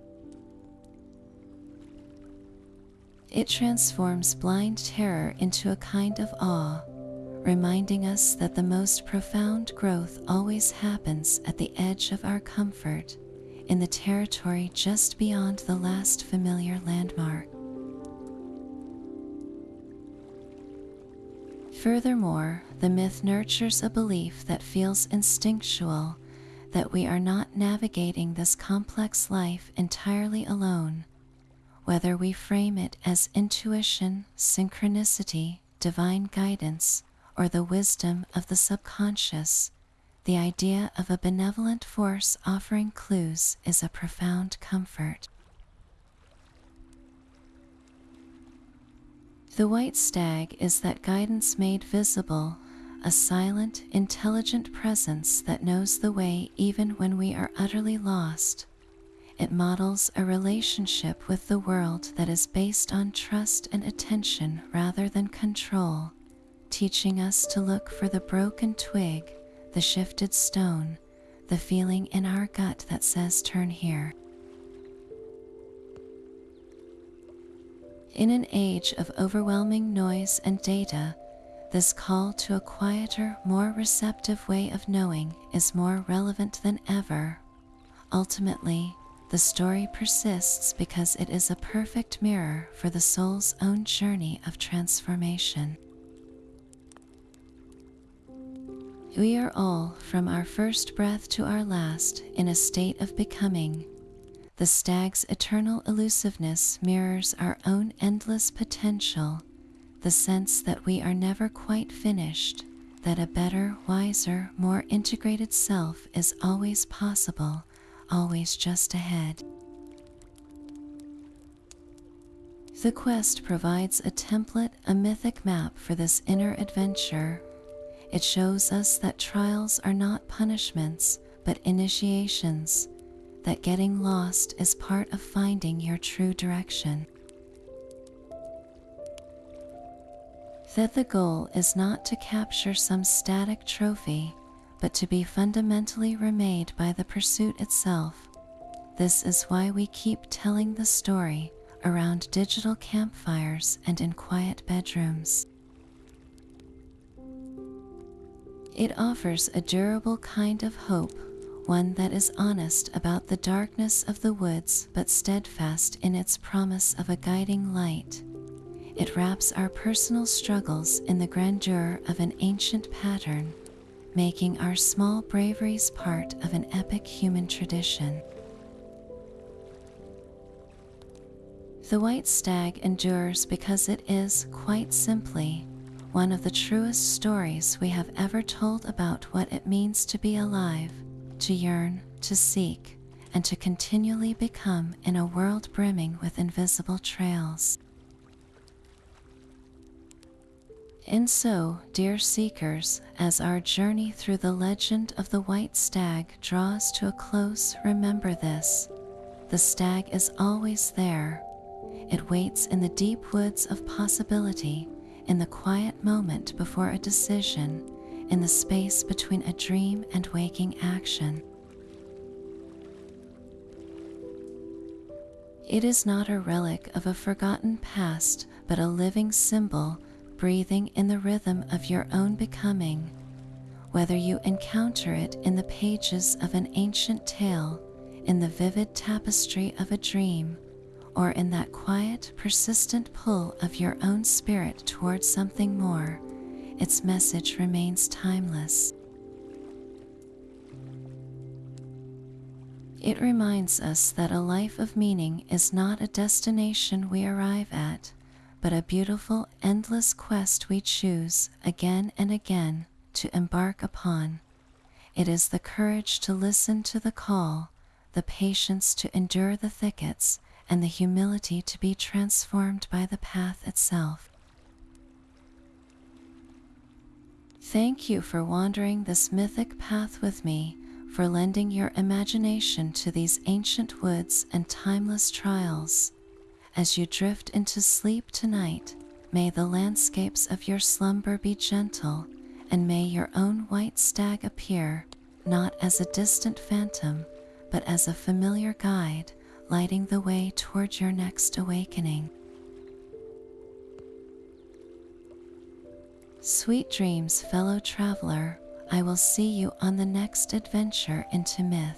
It transforms blind terror into a kind of awe, reminding us that the most profound growth always happens at the edge of our comfort, in the territory just beyond the last familiar landmark. Furthermore, the myth nurtures a belief that feels instinctual, that we are not navigating this complex life entirely alone. Whether we frame it as intuition, synchronicity, divine guidance, or the wisdom of the subconscious, the idea of a benevolent force offering clues is a profound comfort. The white stag is that guidance made visible, a silent, intelligent presence that knows the way even when we are utterly lost. It models a relationship with the world that is based on trust and attention rather than control, teaching us to look for the broken twig, the shifted stone, the feeling in our gut that says turn here. In an age of overwhelming noise and data, this call to a quieter, more receptive way of knowing is more relevant than ever. Ultimately, the story persists because it is a perfect mirror for the soul's own journey of transformation. We are all, from our first breath to our last, in a state of becoming. The stag's eternal elusiveness mirrors our own endless potential, the sense that we are never quite finished, that a better, wiser, more integrated self is always possible, always just ahead. The quest provides a template, a mythic map for this inner adventure. It shows us that trials are not punishments, but initiations, that getting lost is part of finding your true direction. That the goal is not to capture some static trophy, but to be fundamentally remade by the pursuit itself. This is why we keep telling the story around digital campfires and in quiet bedrooms. It offers a durable kind of hope, one that is honest about the darkness of the woods but steadfast in its promise of a guiding light. It wraps our personal struggles in the grandeur of an ancient pattern, making our small braveries part of an epic human tradition. The White Stag endures because it is, quite simply, one of the truest stories we have ever told about what it means to be alive, to yearn, to seek, and to continually become in a world brimming with invisible trails. And so, dear seekers, as our journey through the legend of the White Stag draws to a close, remember this: the stag is always there. It waits in the deep woods of possibility, in the quiet moment before a decision, in the space between a dream and waking action. It is not a relic of a forgotten past, but a living symbol breathing in the rhythm of your own becoming. Whether you encounter it in the pages of an ancient tale, in the vivid tapestry of a dream, or in that quiet, persistent pull of your own spirit towards something more, its message remains timeless. It reminds us that a life of meaning is not a destination we arrive at, but a beautiful, endless quest we choose again and again to embark upon. It is the courage to listen to the call, the patience to endure the thickets, and the humility to be transformed by the path itself. Thank you for wandering this mythic path with me, for lending your imagination to these ancient woods and timeless trials. As you drift into sleep tonight, may the landscapes of your slumber be gentle, and may your own white stag appear, not as a distant phantom, but as a familiar guide, lighting the way toward your next awakening. Sweet dreams, fellow traveler. I will see you on the next adventure into myth.